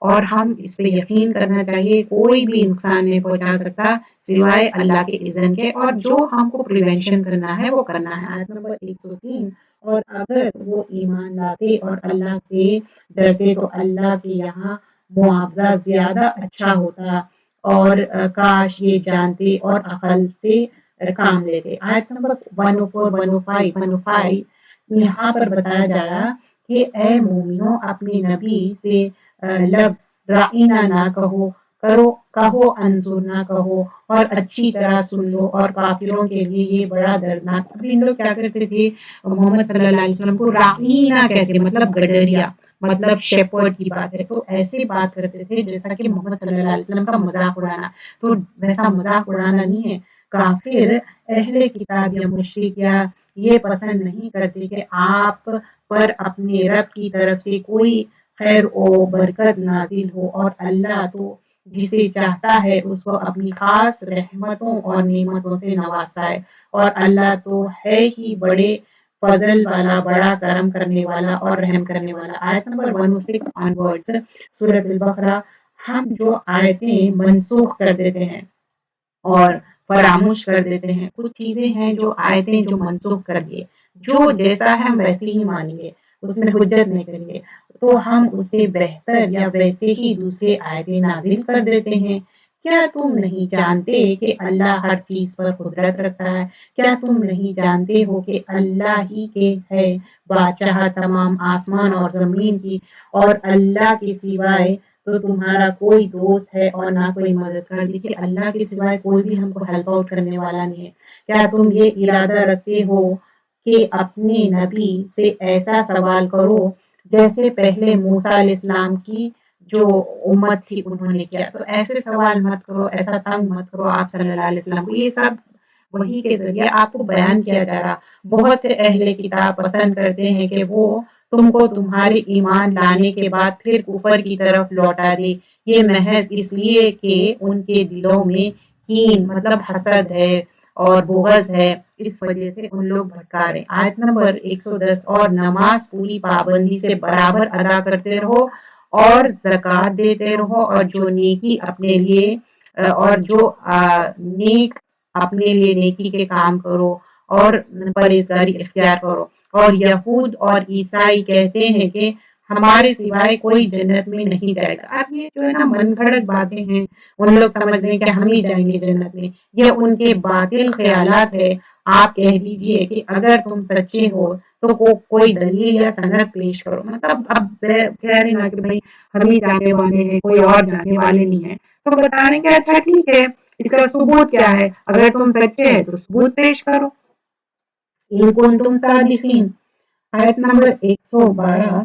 Speaker 1: اور ہم اس پہ یقین کرنا چاہیے، کوئی بھی نقصان نہیں پہنچا سکتا سوائے اللہ کے اذن کے، اور جو ہم کو پریونشن کرنا ہے وہ کرنا ہے۔ آیت نمبر 103، اور اگر وہ ایمان لاتے اور اللہ سے ڈرتے تو اللہ کے یہاں معاوضہ زیادہ اچھا ہوتا، اور کاش یہ جانتے اور عقل سے کام لیتے۔ آیت نمبر 104، 105، 105 یہاں پر بتایا جا رہا کہ اے مومنوں اپنے نبی سے لفظ رائنا نہ کہو انظر نہ کہو، اور اچھی طرح سن لو، اور کافروں کے لیے یہ بڑا دردناک۔ اب ان لوگ کیا کرتے تھے؟ محمد صلی اللہ علیہ وسلم کو رائنا کہتے، مطلب گڈریا، مطلب شیپرڈ کی بات ہے، تو ایسے بات کرتے تھے جیسا کہ محمد صلی اللہ علیہ وسلم کا مذاق اڑانا، تو ویسا مذاق اڑانا نہیں ہے۔ کافر اہل کتاب یا مشرک یا یہ پسند نہیں کرتے کہ آپ پر اپنے رب کی طرف سے کوئی خیر و برکت نازل ہو، اور اللہ تو جسے چاہتا ہے اس کو اپنی خاص رحمتوں اور نعمتوں سے نوازتا ہے، اور اللہ تو ہے ہی بڑے فضل والا، بڑا کرم کرنے والا اور رحم کرنے والا۔ آیت نمبر 106 آنورڈز سورۃ البقرہ۔ ہم جو آیتیں منسوخ کر دیتے ہیں اور فراموش کر دیتے ہیں، کچھ چیزیں ہیں جو آیتیں جو منسوخ کر دیے، جو جیسا ہے ہم ویسے ہی مانیں گے، اس میں حجت نہیں کریں گے، تو ہم اسے بہتر یا ویسے ہی دوسرے آیتیں نازل کر دیتے ہیں کیا تم نہیں جانتے کہ اللہ ہر چیز پر قدرت رکھتا ہے؟ کیا تم نہیں جانتے ہو کہ اللہ ہی کے ہے بادشاہ تمام آسمان اور زمین کی، اور اللہ کے سوائے تو تمہارا کوئی دوست ہے اور نہ کوئی مددگار؟ دیکھیے اللہ کے سوائے کوئی بھی ہم کو ہیلپ آؤٹ کرنے والا نہیں ہے۔ کیا تم یہ ارادہ رکھتے ہو کہ اپنے نبی سے ایسا سوال کرو جیسے پہلے موسیٰ علیہ السلام کی جو امت تھی انہوں نے کیا؟ تو ایسے سوال مت کرو، ایسا تنگ مت کرو آپ صلی اللہ علیہ وسلم کو۔ یہ سب وحی کے ذریعے آپ کو بیان کیا جا رہا۔ بہت سے اہل کتاب پسند کرتے ہیں کہ وہ تم کو تمہارے ایمان لانے کے بعد پھر کفر کی طرف لوٹا دے، یہ محض اس لیے کہ ان کے دلوں میں کین مطلب حسد ہے اور بغض ہے، اس وجہ سے ان لوگ بھٹکا رہے۔ آیت نمبر 110، اور نماز پوری پابندی سے برابر ادا کرتے رہو اور زکوٰۃ دیتے رہو، اور جو نیکی اپنے لیے اور جو نیک اپنے لیے نیکی کے کام کرو اور پرہیزگاری اختیار کرو۔ اور یہود اور عیسائی کہتے ہیں کہ ہمارے سوائے کوئی جنت میں نہیں جائے گا۔ اب یہ جو ہے نا من گھڑت باتیں ہیں، ان لوگ سمجھ رہے ہیں کہ ہم ہی جائیں گے جنت میں، یہ ان کے باطل خیالات ہے۔ آپ کہہ دیجئے کہ اگر تم سچے ہو تو کوئی دلیل یا سند پیش کرو۔ مطلب اب کہہ رہے نا کہ بھائی ہم ہی جانے والے ہیں، کوئی اور جانے والے نہیں ہیں، تو بتا رہے ہیں کہ اچھا ٹھیک ہے، اس کا ثبوت کیا ہے؟ اگر تم سچے ہیں تو ثبوت پیش کرو۔ ان کنتم صادقین، آیت نمبر 112۔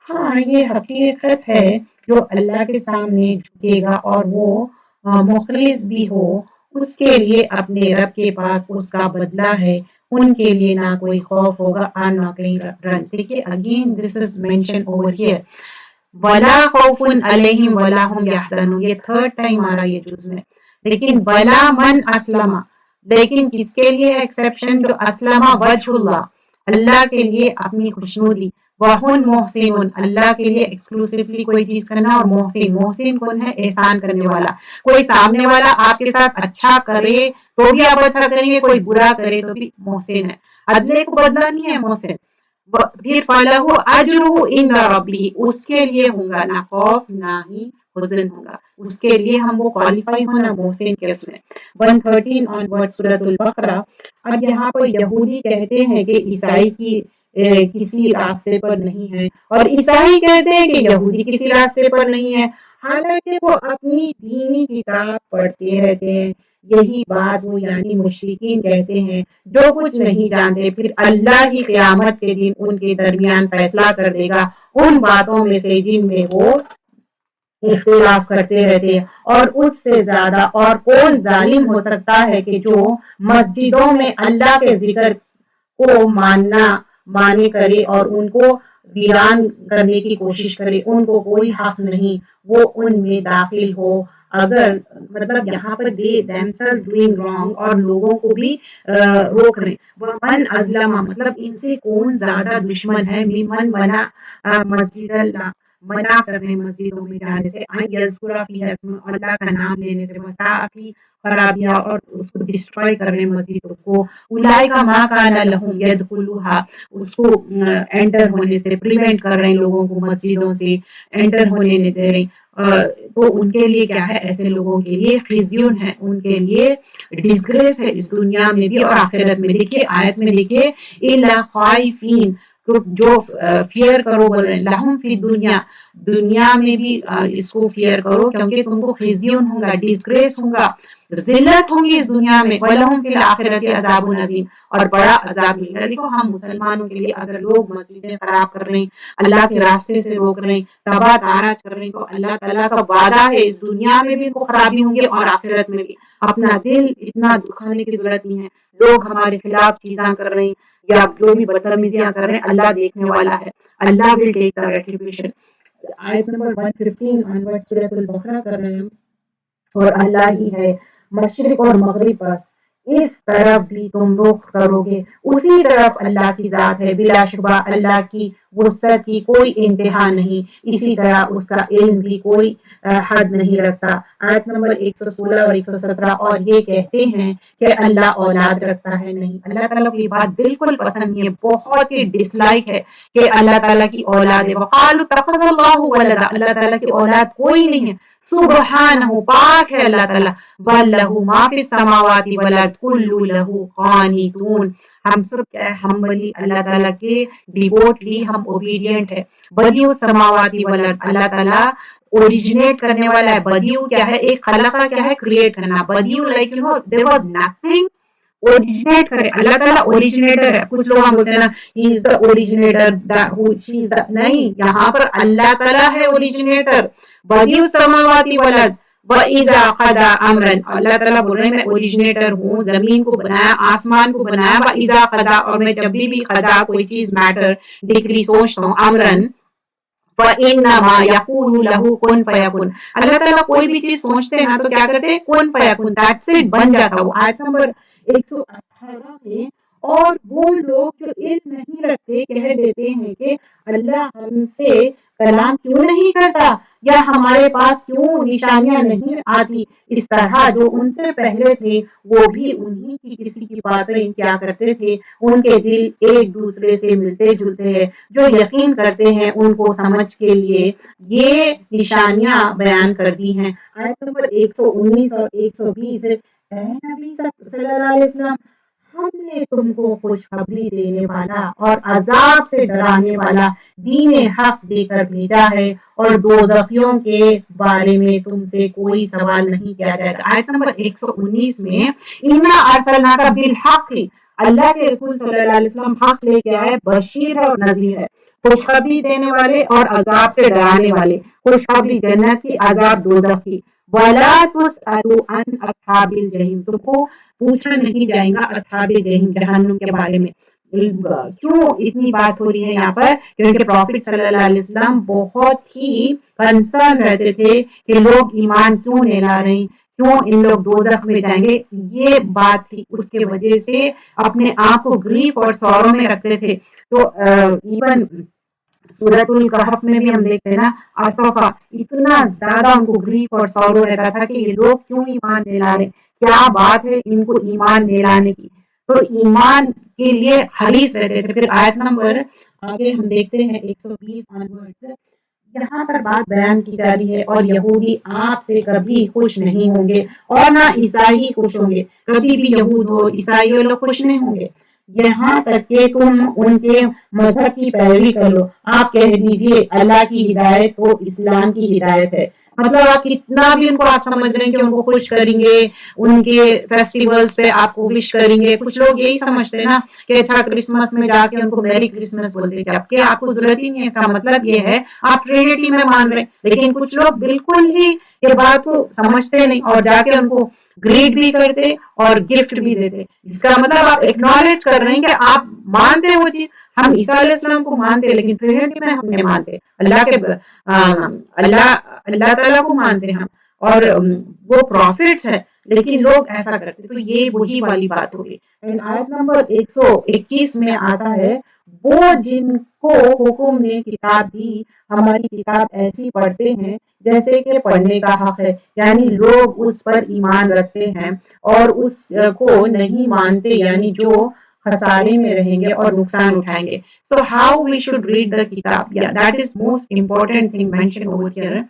Speaker 1: ہاں یہ حقیقت ہے، جو اللہ کے سامنے جھکے گا اور وہ مخلص بھی ہو، اس کے لیے اپنے رب کے پاس اس کا بدلہ ہے، ان کے لیے نہ کوئی خوف ہوگا اور نہ کہیں رنج۔ دیکھیے again this is mention over here, وَلَا خَوْفٌ عَلَيْهِمْ وَلَا هُمْ يَحْزَنُونَ، یہ تھرڈ ٹائم آ رہا ہے یہ جز میں۔ لیکن بلا من اسلم، لیکن کس کے لیے ایکسیپشن؟ جو اسلم وجہ اللہ، اللہ کے لیے اپنی خوشنودی، وَهُنْ مُحْسِنُونَ، اللہ کے لیے ایکسکلوسیولی کوئی چیز کرنا، اور محسن، محسن کون ہے؟ احسان کرنے والا۔ کوئی سامنے والا آپ کے ساتھ اچھا کرے تو بھی آپ اچھا کریں گے، کوئی برا کرے تو بھی محسن ہے، عدلے کو بدلہ نہیں ہے محسن۔ پھر فَلَهُ أَجْرُهُ عِنْدَ رَبِّهِ، اس کے لیے ہوگا نہ خوف نہ ہی حزن ہوگا، اس کے لیے ہم وہ کوالیفائی ہونا محسن کے اس میں۔ 113 آن ورڈ سورۃ البقرہ۔ اب یہاں پر یہودی کہتے ہیں کہ عیسائی کی کسی راستے پر نہیں ہے، اور عیسائی کہتے ہیں کہ یہودی کسی راستے پر نہیں ہے، حالانکہ وہ اپنی دینی کتاب پڑھتے رہتے ہیں۔ یہی بات وہ یعنی مشرکین کہتے ہیں، جو کچھ نہیں جانتے، پھر اللہ ہی قیامت کے دن ان کے درمیان فیصلہ کر دے گا ان باتوں میں سے جن میں وہ اختلاف کرتے رہتے ہیں، اور اس سے زیادہ اور کون ظالم ہو سکتا ہے کہ جو مسجدوں میں اللہ کے ذکر کو مانے کرے اور ان کو ویران کرنے کی کوشش کرے، ان کو کوئی حق نہیں وہ ان میں داخل ہو۔ اگر مطلب یہاں پر they themselves doing wrong اور لوگوں کو بھی روک رہے ہیں۔ وَمَنْ أَظْلَمَ، مطلب ان سے کون زیادہ دشمن ہے، مِمَّنْ مَنَعَ مسجد اللہ، منع کر رہے ہیں مسجدوں میں جانے سے، ان یذکر فیہا اسمہ، اللہ کا نام لینے سے، وسعی فی خرابیہ، اور اس کو ڈسٹروائے کر رہے ہیں مسجدوں کو، اولئک ما کان لہم یدخلوہا، اس کو انٹر ہونے سے پریونٹ کر رہے ہیں، لوگوں کو مسجدوں سے انٹر ہونے نہیں دے رہے۔ تو ان کے لیے کیا ہے؟ ایسے لوگوں کے لیے خزیون ہے، ان کے لیے ڈسگریس ہے اس دنیا میں بھی اور آخرت میں۔ دیکھیے آیت میں دیکھیے الا خائفین، جو فیئر کرو بول رہے ہیں، لہم فی دنیا، دنیا میں بھی اس کو فیئر کرو، کیونکہ تم کو خزیون ہوگا، ڈسگریس ہوگا، ذلت ہوگی اس دنیا میں، وَلَهُمْ فِي الْآخِرَةِ عَذَابٌ عَظِيمٌ، اور بڑا عذاب ملے گا۔ دیکھو ہم مسلمانوں کے لیے اگر لوگ مسجدیں خراب کر رہے ہیں، اللہ کے راستے سے روک رہے ہیں، تباہ تاراج کر رہے ہیں، تو اللہ تعالیٰ کا وعدہ ہے اس دنیا میں بھی ان کو خرابی ہوں گے اور آخرت میں بھی۔ اپنا دل اتنا دکھانے کی ضرورت نہیں ہے، لوگ ہمارے خلاف چیزاں کر رہے ہیں یا جو بھی بدتمیزیاں کر رہے ہیں، اللہ دیکھنے والا ہے، اللہ will take the retribution۔ آیت نمبر 115 آنورڈ سورۃ البقرہ کر رہے ہیں، اور اللہ ہی ہے مشرق اور مغرب، بس اس طرف بھی تم رخ کرو گے، اسی طرف اللہ کی ذات ہے، بلا شبہ اللہ کی وسعت کی کوئی انتہا نہیں، اسی طرح اس کا علم بھی کوئی حد نہیں رکھتا۔ آیت نمبر 116 اور 117 اور یہ کہتے ہیں کہ اللہ اولاد رکھتا ہے، نہیں، اللہ تعالیٰ کو یہ بات بالکل پسند نہیں ہے، بہت ہی ڈس لائک ہے کہ اللہ تعالیٰ کی اولاد ہے۔ وقالوا اتخذ اللہ ولدا، اللہ تعالیٰ کی اولاد کوئی نہیں ہے، سبحانہ پاک ہے اللہ تعالیٰ، بل لہ ما فی السماوات والارض کل لہ قانتون، ہم سب کیا ہے، ہمبلی اللہ تعالیٰ کے ڈیووٹلی ہم اوبیڈینٹ ہے۔ بدیع السماوات والارض، اللہ تعالیٰ اوریجنیٹ کرنے والا ہے۔ بدیع کیا ہے، ایک خلقہ کیا ہے، کریٹ کرنا۔ بدیع like there was nothing، originate کرے، اللہ تعالیٰ اوریجنیٹر ہے۔ کچھ لوگ ہم بولتے ہیں نا he is the originator she is the، نہیں، یہاں پر اللہ تعالیٰ ہے اوریجنیٹر۔ بدیع السماوات والارض وَإِذَا قَضَىٰ أَمْرًا، اللہ تعالیٰ بول رہے ہیں میں اوریجنیٹر ہوں، زمین کو بنایا، آسمان کو بنایا، وَإِذَا قَضَىٰ، اور میں جب بھی قضا کوئی چیز میٹر ڈگری سوچتا ہوں، امرن فَإِنَّمَا يَقُولُ لَهُ كُن فَيَكُن، اللہ تعالیٰ کوئی بھی چیز سوچتے ہیں نا تو کیا کرتے ہیں، کن فیکن، دیٹس اٹ، بن جاتا ہو۔ آیت نمبر 118 میں، اور وہ لوگ جو علم نہیں رکھتے کہہ دیتے ہیں کہ اللہ ہم سے کلام کیوں نہیں کرتا، یا ہمارے پاس کیوں نشانیاں نہیں آتی، اس طرح جو ان سے پہلے تھے وہ بھی انہی کی کسی کی باتیں کیا کرتے تھے، ان کے دل ایک دوسرے سے ملتے جلتے ہیں، جو یقین کرتے ہیں ان کو سمجھ کے لیے یہ نشانیاں بیان کر دی ہیں۔ آیت نمبر 119 اور 120، اے نبی صلی اللہ علیہ وسلم، ہم نے تم کو خوشخبری دینے والا اور عذاب سے ڈرانے والا دین حق دے کر بھیجا ہے، اور دوزخیوں کے بارے میں تم سے کوئی سوال نہیں کیا جائے گا۔ آیت نمبر 119 میں، اِنَّا أَرْسَلْنَاكَ بِالْحَقِّ، اللہ کے رسول صلی اللہ علیہ وسلم حق لے کے آئے، بشیر ہے اور نذیر ہے، خوشخبری دینے والے اور عذاب سے ڈرانے والے، خوشخبری جنت کی، عذاب دوزخ کی۔ وَلَا تُسْأَلُ عَنْ أَصْحَابِ الْجَحِيمِ، تم کو پوچھا نہیں جائے گا اصحاب جہنم، جہنم کے بارے میں۔ کیوں اتنی بات ہو رہی ہے یہاں پر، کیونکہ پروفٹ صلی اللہ علیہ وسلم بہت ہی کنسرن رہتے تھے کہ لوگ ایمان کیوں نہیں لا رہے ہیں، کیوں ان لوگ دوزخ میں جائیں گے، یہ بات تھی، اس کے وجہ سے اپنے آپ کو گریف اور سورو میں رکھتے تھے۔ تو ایون سورۃ الکہف میں بھی ہم دیکھتے ہیں نا، آصفہ اتنا زیادہ ان کو گریف اور سورو رہتا تھا کہ یہ لوگ کیوں ایمان نہیں لا رہے، کیا بات ہے ان کو ایمان لے لانے کی، تو ایمان کے لیے حریص رہتے تھے۔ پھر آیت نمبر آگے ہم دیکھتے ہیں 120 آنورڈز، یہاں پر بات بیان کی جا رہی ہے، اور یہودی آپ سے کبھی خوش نہیں ہوں گے اور نہ عیسائی خوش ہوں گے، کبھی بھی یہود ہو عیسائی ہو لوگ خوش نہیں ہوں گے، یہاں تک کہ تم ان کے مذہب کی پیروی کر لو۔ آپ کہہ دیجئے اللہ کی ہدایت تو اسلام کی ہدایت ہے، مطلب آپ کتنا بھی ان کو آپ سمجھ رہے ہیں کہ ان کو خوش کریں گے، ان کے فیسٹیولز پہ آپ کو وش کریں گے، کچھ لوگ یہی سمجھتے ہیں نا کہ اچھا کرسمس میں جا کے ان کو میری کرسمس بولتے، جبکہ آپ کو ضرورت ہی نہیں ہے، اس کا مطلب یہ ہے آپ ٹرینٹی میں مان رہے ہیں، لیکن کچھ لوگ بالکل ہی یہ بات کو سمجھتے نہیں اور جا کے ان کو گریٹ بھی کرتے اور گفٹ بھی دیتے، اس کا مطلب آپ ایکنالج کر رہے ہیں کہ آپ مانتے ہیں وہ چیز، ہم عیسیٰ علیہ السلام کو مانتے ہیں لیکن ٹرینٹی میں ہم نہیں مانتے، اللہ تعالیٰ کو مانتے ہیں ہم، اور وہ پروفٹس ہے، لیکن لوگ ایسا کرتے، تو یہ وہی والی بات ہوگی۔ آیت نمبر 121 میں آتا ہے، وہ جن کو حکم نے کتاب دی ہماری کتاب ایسی پڑھتے ہیں جیسے کہ پڑھنے کا حق ہے، یعنی لوگ اس پر ایمان رکھتے ہیں اور اس کو نہیں مانتے، یعنی جو خسارے میں رہیں گے اور نقصان اٹھائیں گے۔ So how we should read the kitab? Yeah, that is most important thing mentioned over here.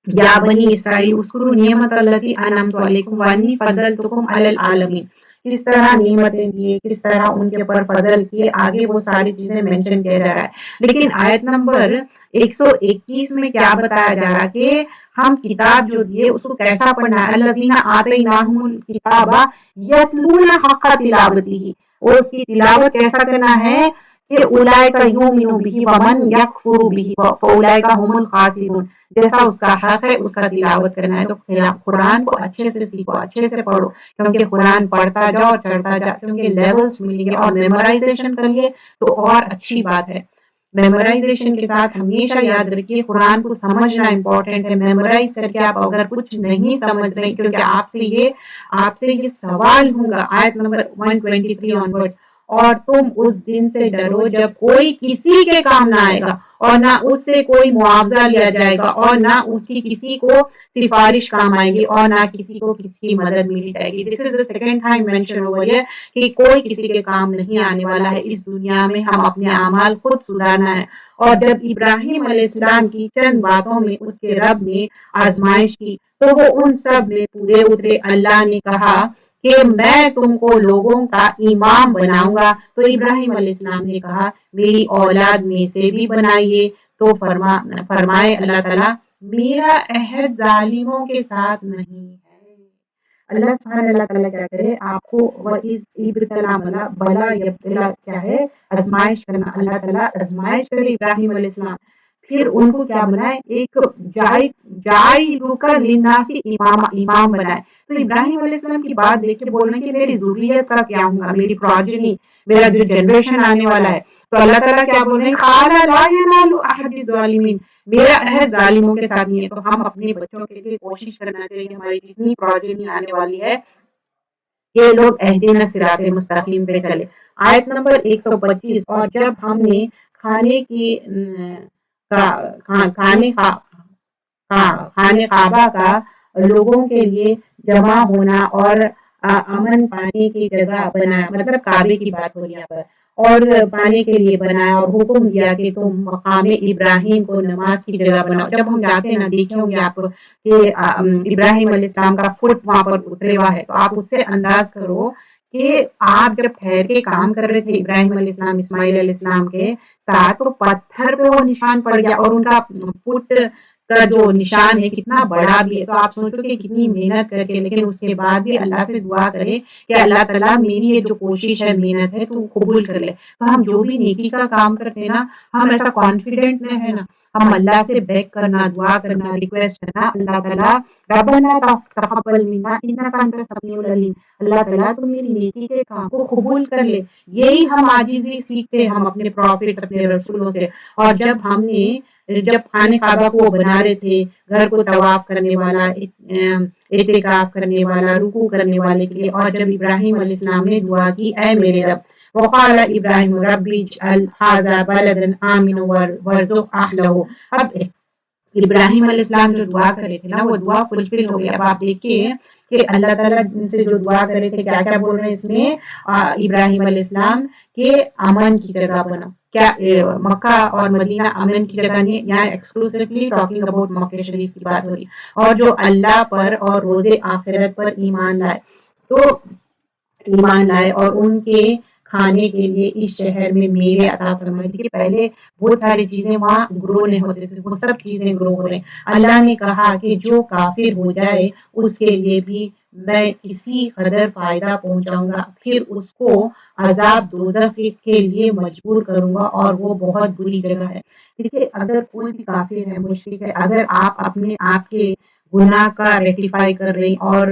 Speaker 1: یا بنی اسرائیل اذکروا نعمت التی انعمت علیکم وانی فضلتکم علی العالمین، کس طرح نعمتیں دیے، کس طرح ان کے پر فضل کیے، آگے وہ ساری چیزیں مینشن کیا جا رہا ہے، لیکن آیت نمبر 121 میں کیا بتایا جا رہا کہ ہم کتاب جو دیے اس کو کیسا پڑھنا ہے، الذین آتیناہم الکتاب یتلون حق تلاوتہ، اور اس کی تلاوت کیسا کرنا ہے کہ اولئک یؤمنون بہ ومن یکفر بہ فاولئک هم الخاسرون، جیسا اس کا حق ہے اس کا تلاوت کرنا ہے، تو قرآن کو اچھے سے سیکھو، اچھے سے پڑھو، کیونکہ قرآن پڑھتا جاؤ اور چڑھتا جاؤ، کیونکہ لیولز ملیں گے، اور میمورائزیشن کر لیے تو اور اچھی بات ہے۔ میمورائزیشن کے ساتھ ہمیشہ یاد رکھیے قرآن کو سمجھنا امپورٹنٹ ہے، میمورائز کر کے آپ اگر کچھ نہیں سمجھ رہے، کیونکہ آپ سے یہ سوال ہوگا، آیت نمبر 123 آنورڈ، اور تم اس دن سے ڈرو جب کوئی کسی کے کام نہ آئے گا اور نہ اس سے کوئی معاوضہ لیا جائے گا اور نہ اس کی کسی کو سفارش کام آئے گی اور نہ کسی کو کسی کی مدد ملی جائے گی. دس از دا سیکنڈ ٹائم مینشن ہو رہی ہے کہ کوئی کسی کے کام نہیں آنے والا ہے اس دنیا میں. ہم اپنے اعمال خود سدھارنا ہے. اور جب ابراہیم علیہ السلام کی چند باتوں میں اس کے رب نے آزمائش کی تو وہ ان سب میں پورے اترے. اللہ نے کہا کہ میں تم کو لوگوں کا امام بناؤں گا. تو ابراہیم علیہ السلام نے کہا میری اولاد میں سے بھی بنائیے. تو فرمائے اللہ تعالیٰ میرا عہد ظالموں کے ساتھ نہیں ہے. اللہ سبحانہ اللہ تعالیٰ کیا کرے آپ کو بلا یبتلا کیا ہے آزمائش کرنا. اللہ تعالیٰ آزمائش کرے ابراہیم علیہ السلام پھر ان کو کیا بنائے ایک للناسی امام بنائے. تو ابراہیم علیہ السلام کی بات دیکھ کے بول رہے ہیں کہ میری ذریت کا کیا ہوں گا میری پروجنی میرا جو جنریشن آنے والا ہے. تو اللہ تعالیٰ کیا بول رہے ہیں قال لا ینال احد الظالمین میرا عہد ظالموں کے ساتھ نہیں ہے. تو ہم اپنے بچوں کے لیے کوشش کرنا چاہیے ہماری جتنی پروجنی آنے والی ہے یہ لوگ اہدنا صراط مستقیم پہ چلے. آیت نمبر 125. اور جب ہم نے خانے کعبہ کا لوگوں کے لیے جمع ہونا اور امن پانے کی جگہ بنایا مطلب کعبے کی بات ہو رہی ہے پر اور پانے کے لیے بنایا اور حکم دیا کہ تم مقام ابراہیم کو نماز کی جگہ بناؤ. جب ہم جاتے ہیں نا دیکھیں ہوں گے آپ کہ ابراہیم علیہ السلام کا فٹ وہاں پر اترے ہوا ہے. تو آپ اس سے انداز کرو کہ آپ جب ٹھہر کے کام کر رہے تھے ابراہیم علیہ السلام اسماعیل علیہ السلام کے ساتھ تو پتھر پہ وہ نشان پڑ گیا اور ان کا فٹ کا جو نشان ہے کتنا بڑا بھی ہے. تو آپ سوچو کہ کتنی محنت کر کے لیکن اس کے بعد بھی اللہ سے دعا کرے کہ اللہ تعالیٰ میری یہ جو کوشش ہے محنت ہے تو قبول کر لے. تو ہم جو بھی نیکی کا کام کرتے ہیں نا ہم ایسا کانفیڈنٹ میں ہے نا ہم اللہ سے بیگ کرنا دعا کرنا ریکویسٹ کرنا اللہ تعالیٰ ربنا تقبل منا انک انت السمیع العلیم. اللہ تعالیٰ تو میری نیکی کے کام کو قبول کر لے. یہی ہم عاجزی سیکھتے ہم اپنے پروفٹس اپنے رسولوں سے. اور جب خانہ کعبہ کو بنا رہے تھے گھر کو طواف کرنے والا اعتکاف کرنے والا رکوع کرنے والے کے لیے اور جب ابراہیم علیہ السلام نے دعا کی اے میرے رب وقال ابراہیم ربی اجعل ھذا بلدا آمنا وارزق اہلہ. اب ابراہیم علیہ السلام جو دعا کرے تھے نا وہ دعا فلفل ہو گئی. اب آپ دیکھیے کہ اللہ تعالیٰ سے جو دعا کرے تھے کیا کیا بول رہے ہیں اس میں ابراہیم علیہ السلام کے امن کی جگہ بنا. کیا مکہ اور مدینہ امن کی جگہ نہیں یہاں ایکسکلوسیولی ٹاکنگ اباؤٹ مکہ شریف کی بات ہو رہی اور جو اللہ پر اور روز آخرت پر ایمان لائے اور ان کے کھانے کے لیے اس شہر میں میوے عطا فرمائے. کہ پہلے بہت ساری چیزیں وہاں گرو نہیں ہوتے تھے وہ سب چیزیں گرو ہو رہے ہیں. اللہ نے کہا کہ جو کافر ہو جائے اس کے لیے بھی میں کسی قدر فائدہ پہنچاؤں گا پھر اس کو عذاب دوزخ کے لیے مجبور کروں گا اور وہ بہت بری جگہ ہے. دیکھیے اگر کوئی بھی کافر ہے مشرک ہے اگر آپ اپنے آپ کے گناہ کا ریکٹیفائی کر رہے اور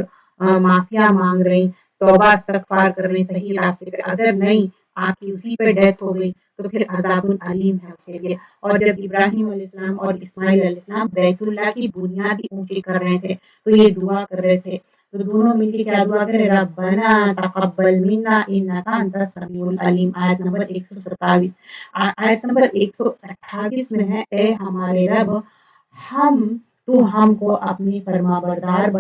Speaker 1: معافیا مانگ رہے توبہ استغفار کر رہے صحیح راستے پہ اگر نہیں آپ کی اسی پہ ڈیتھ ہو گئی تو پھر عذاب علیم ہے اس کے لیے. اور جب ابراہیم علیہ السلام اور اسماعیل علیہ السلام بیت اللہ کی بنیادی اونچی کر رہے تھے تو یہ دعا کر رہے تھے تو دونوں مل کے کیا دعا کرے ربنا تقبل منا انک انت السمیع العلیم. آیت نمبر 127. آیت نمبر 128 میں ہے اے ہمارے رب ہم کو اپنی فرما بردار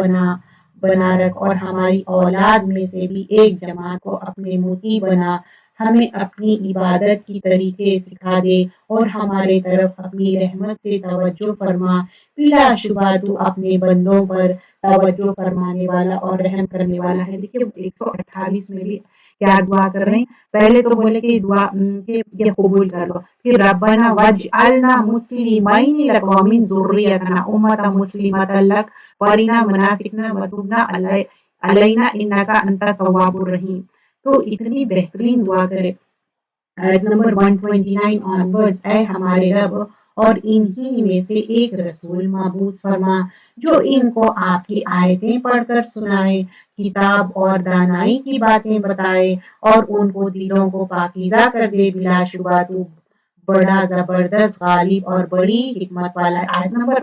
Speaker 1: بنا رکھ اور ہماری اولاد میں سے بھی ایک جماعت کو اپنے مطیع بنا. ہمیں اپنی عبادت کی طریقے سکھا دے اور ہمارے طرف اپنی رحمت سے توجہ فرما. بلا شبہ تو اپنے بندوں پر توجہ فرمانے والا اور رحم کرنے والا ہے. دیکھیے 128 میں بھی کیا دعا کر رہے ہیں پہلے تو بولے کہ دعا کہ یہ قبول کر لو پھر ربنا وجعلنا مسلمین لک ومن ذریتنا امة مسلمة لک وارنا مناسکنا وتبنا علینا انک انت التواب الرحیم. تو اتنی بہترین دعا کرے. آیت نمبر 129 آنورڈز اے ہمارے رب اور انہی میں سے ایک رسول مبعوث فرما جو ان کو آپ کی آیتیں پڑھ کر سنائے کتاب اور دانائی کی باتیں بتائے اور ان کو دلوں کو پاکیزہ کر دے. بلا شبہ تو بڑا زبردست غالب اور بڑی حکمت والا ہے. آیت نمبر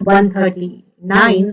Speaker 1: 139,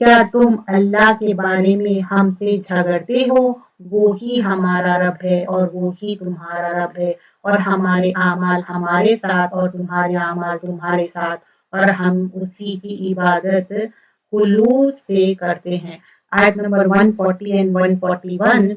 Speaker 1: کیا تم اللہ کے بارے میں ہم سے جھگڑتے ہو؟ وہی ہمارا رب ہے اور وہی تمہارا رب ہے، اور ہمارے اعمال ہمارے ساتھ اور تمہارے اعمال تمہارے ساتھ، اور ہم اسی کی عبادت خلوص سے کرتے ہیں۔ آیت نمبر 140 and 141۔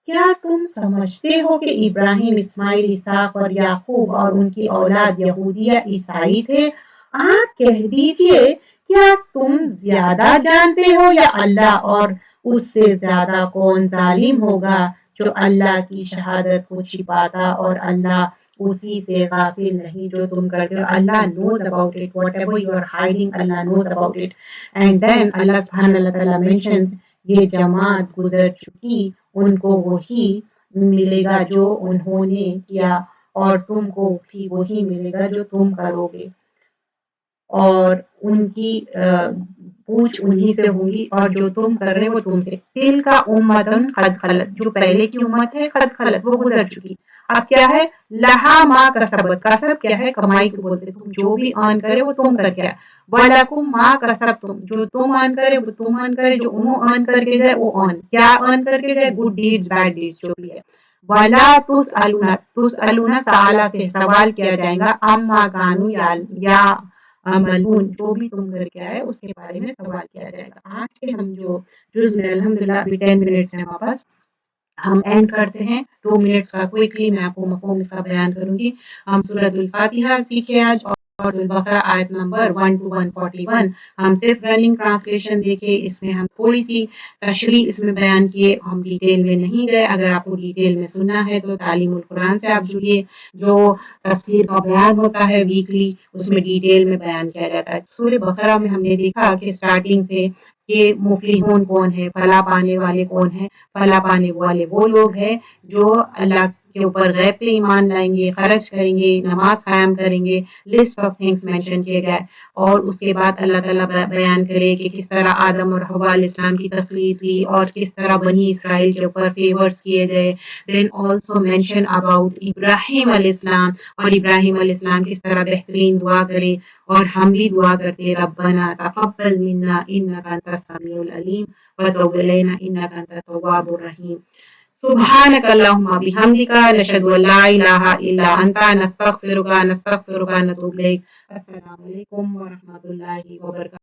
Speaker 1: کیا تم سمجھتے ہو کہ ابراہیم، اسماعیل، اسحاق اور یعقوب اور ان کی اولاد یہودی یا عیسائی تھے؟ آپ کہہ دیجئے، کیا تم زیادہ جانتے ہو یا اللہ، اور اس سے زیادہ کون ظالم ہوگا جو اللہ کی شہادت کو چھپاتا، اور اللہ اسی سے غافل نہیں جو تم کرتے ہو۔ اللہ knows about it, whatever you are hiding, Allah knows about it. And then Allah subhanahu wa ta'ala mentions یہ جماعت گزر چکی، ان کو وہی ملے گا جو انہوں نے کیا، اور تم کو بھی وہی ملے گا جو تم کرو گے، اور ان کی پوچھ انہی سے ہوگی، اور جو تم کر رہے وہ تم سے۔ دل کا امتن قد خلت، جو پہلے کی امت ہے، قد خلت وہ گزر چکی۔ اب کیا ہے؟ لہا ما کسبت، کسب کیا ہے؟ کمائی کو بولتے، تم جو بھی ارن کرے وہ تم کر کے آئے۔ وَلَكُمْ مَا كَسَبْتُمْ، جو تم ارن کرے وہ تم ارن کرے، جو انہوں ارن کر کے گئے وہ ارن کیا ارن کر کے گئے؟ گڈ ڈیڈز، بیڈ ڈیڈز جو بھی ہے۔ وَلَا تُسْأَلُونَ، تُسْأَلُونَ سَأَلَ سے سوال کیا جائے گا، عَمَّا كَانُوا یا عملون، جو بھی تم کر کے آئے اس کے بارے میں سوال کیا جائے گا۔ آج کے ہم جو جز میں الحمدللہ ابھی 10 منٹس ہیں ہمارے پاس، ہم اینڈ کرتے ہیں 2 منٹس کا کوئکلی، میں آپ کو مفہوم اس کا بیان کروں گی۔ ہم سورۃ الفاتحہ سیکھے آج، اور البقرہ آیت نمبر 1 to 141۔ ہم صرف رننگ ٹرانسلیشن دیکھے، اس میں ہم تھوڑی سی تشریح اس میں بیان کیے، ہم ڈیٹیل میں نہیں گئے۔ اگر آپ کو ڈیٹیل میں سننا ہے تو تعلیم القرآن سے آپ جڑیے، جو تفسیر کا بیان ہوتا ہے ویکلی، اس میں ڈیٹیل میں بیان کیا جاتا ہے۔ سورہ بقرہ میں ہم نے دیکھا کہ سٹارٹنگ سے کہ مفلحون کون ہے، فلاح پانے والے کون ہیں۔ فلاح پانے والے وہ لوگ ہیں جو اللہ کے اوپر غیب پہ ایمان لائیں گے، خرچ کریں گے، نماز قائم کریں گے، لسٹ آف تھنگس مینشن کیے گئے، اور اس کے بعد اللہ تعالیٰ بیان کرے کہ کس طرح آدم اور حوا علیہ السلام کی تخلیق ہوئی، اور کس طرح بنی اسرائیل کے اوپر فیورز کیے گئے۔ دین آلسو مینشن اباؤٹ ابراہیم علیہ السلام، اور ابراہیم علیہ السلام کس طرح بہترین دعا کرے، اور ہم بھی دعا کرتے ربنا تقبل منا انک انت السمیع العلیم وتب علینا انک انت التواب الرحیم۔ سبحانک اللہم بحمدک، نشہد ان لا الہ الا انت، نستغفرک ونتوب الیک۔ السلام علیکم ورحمۃ اللہ وبرکاتہ۔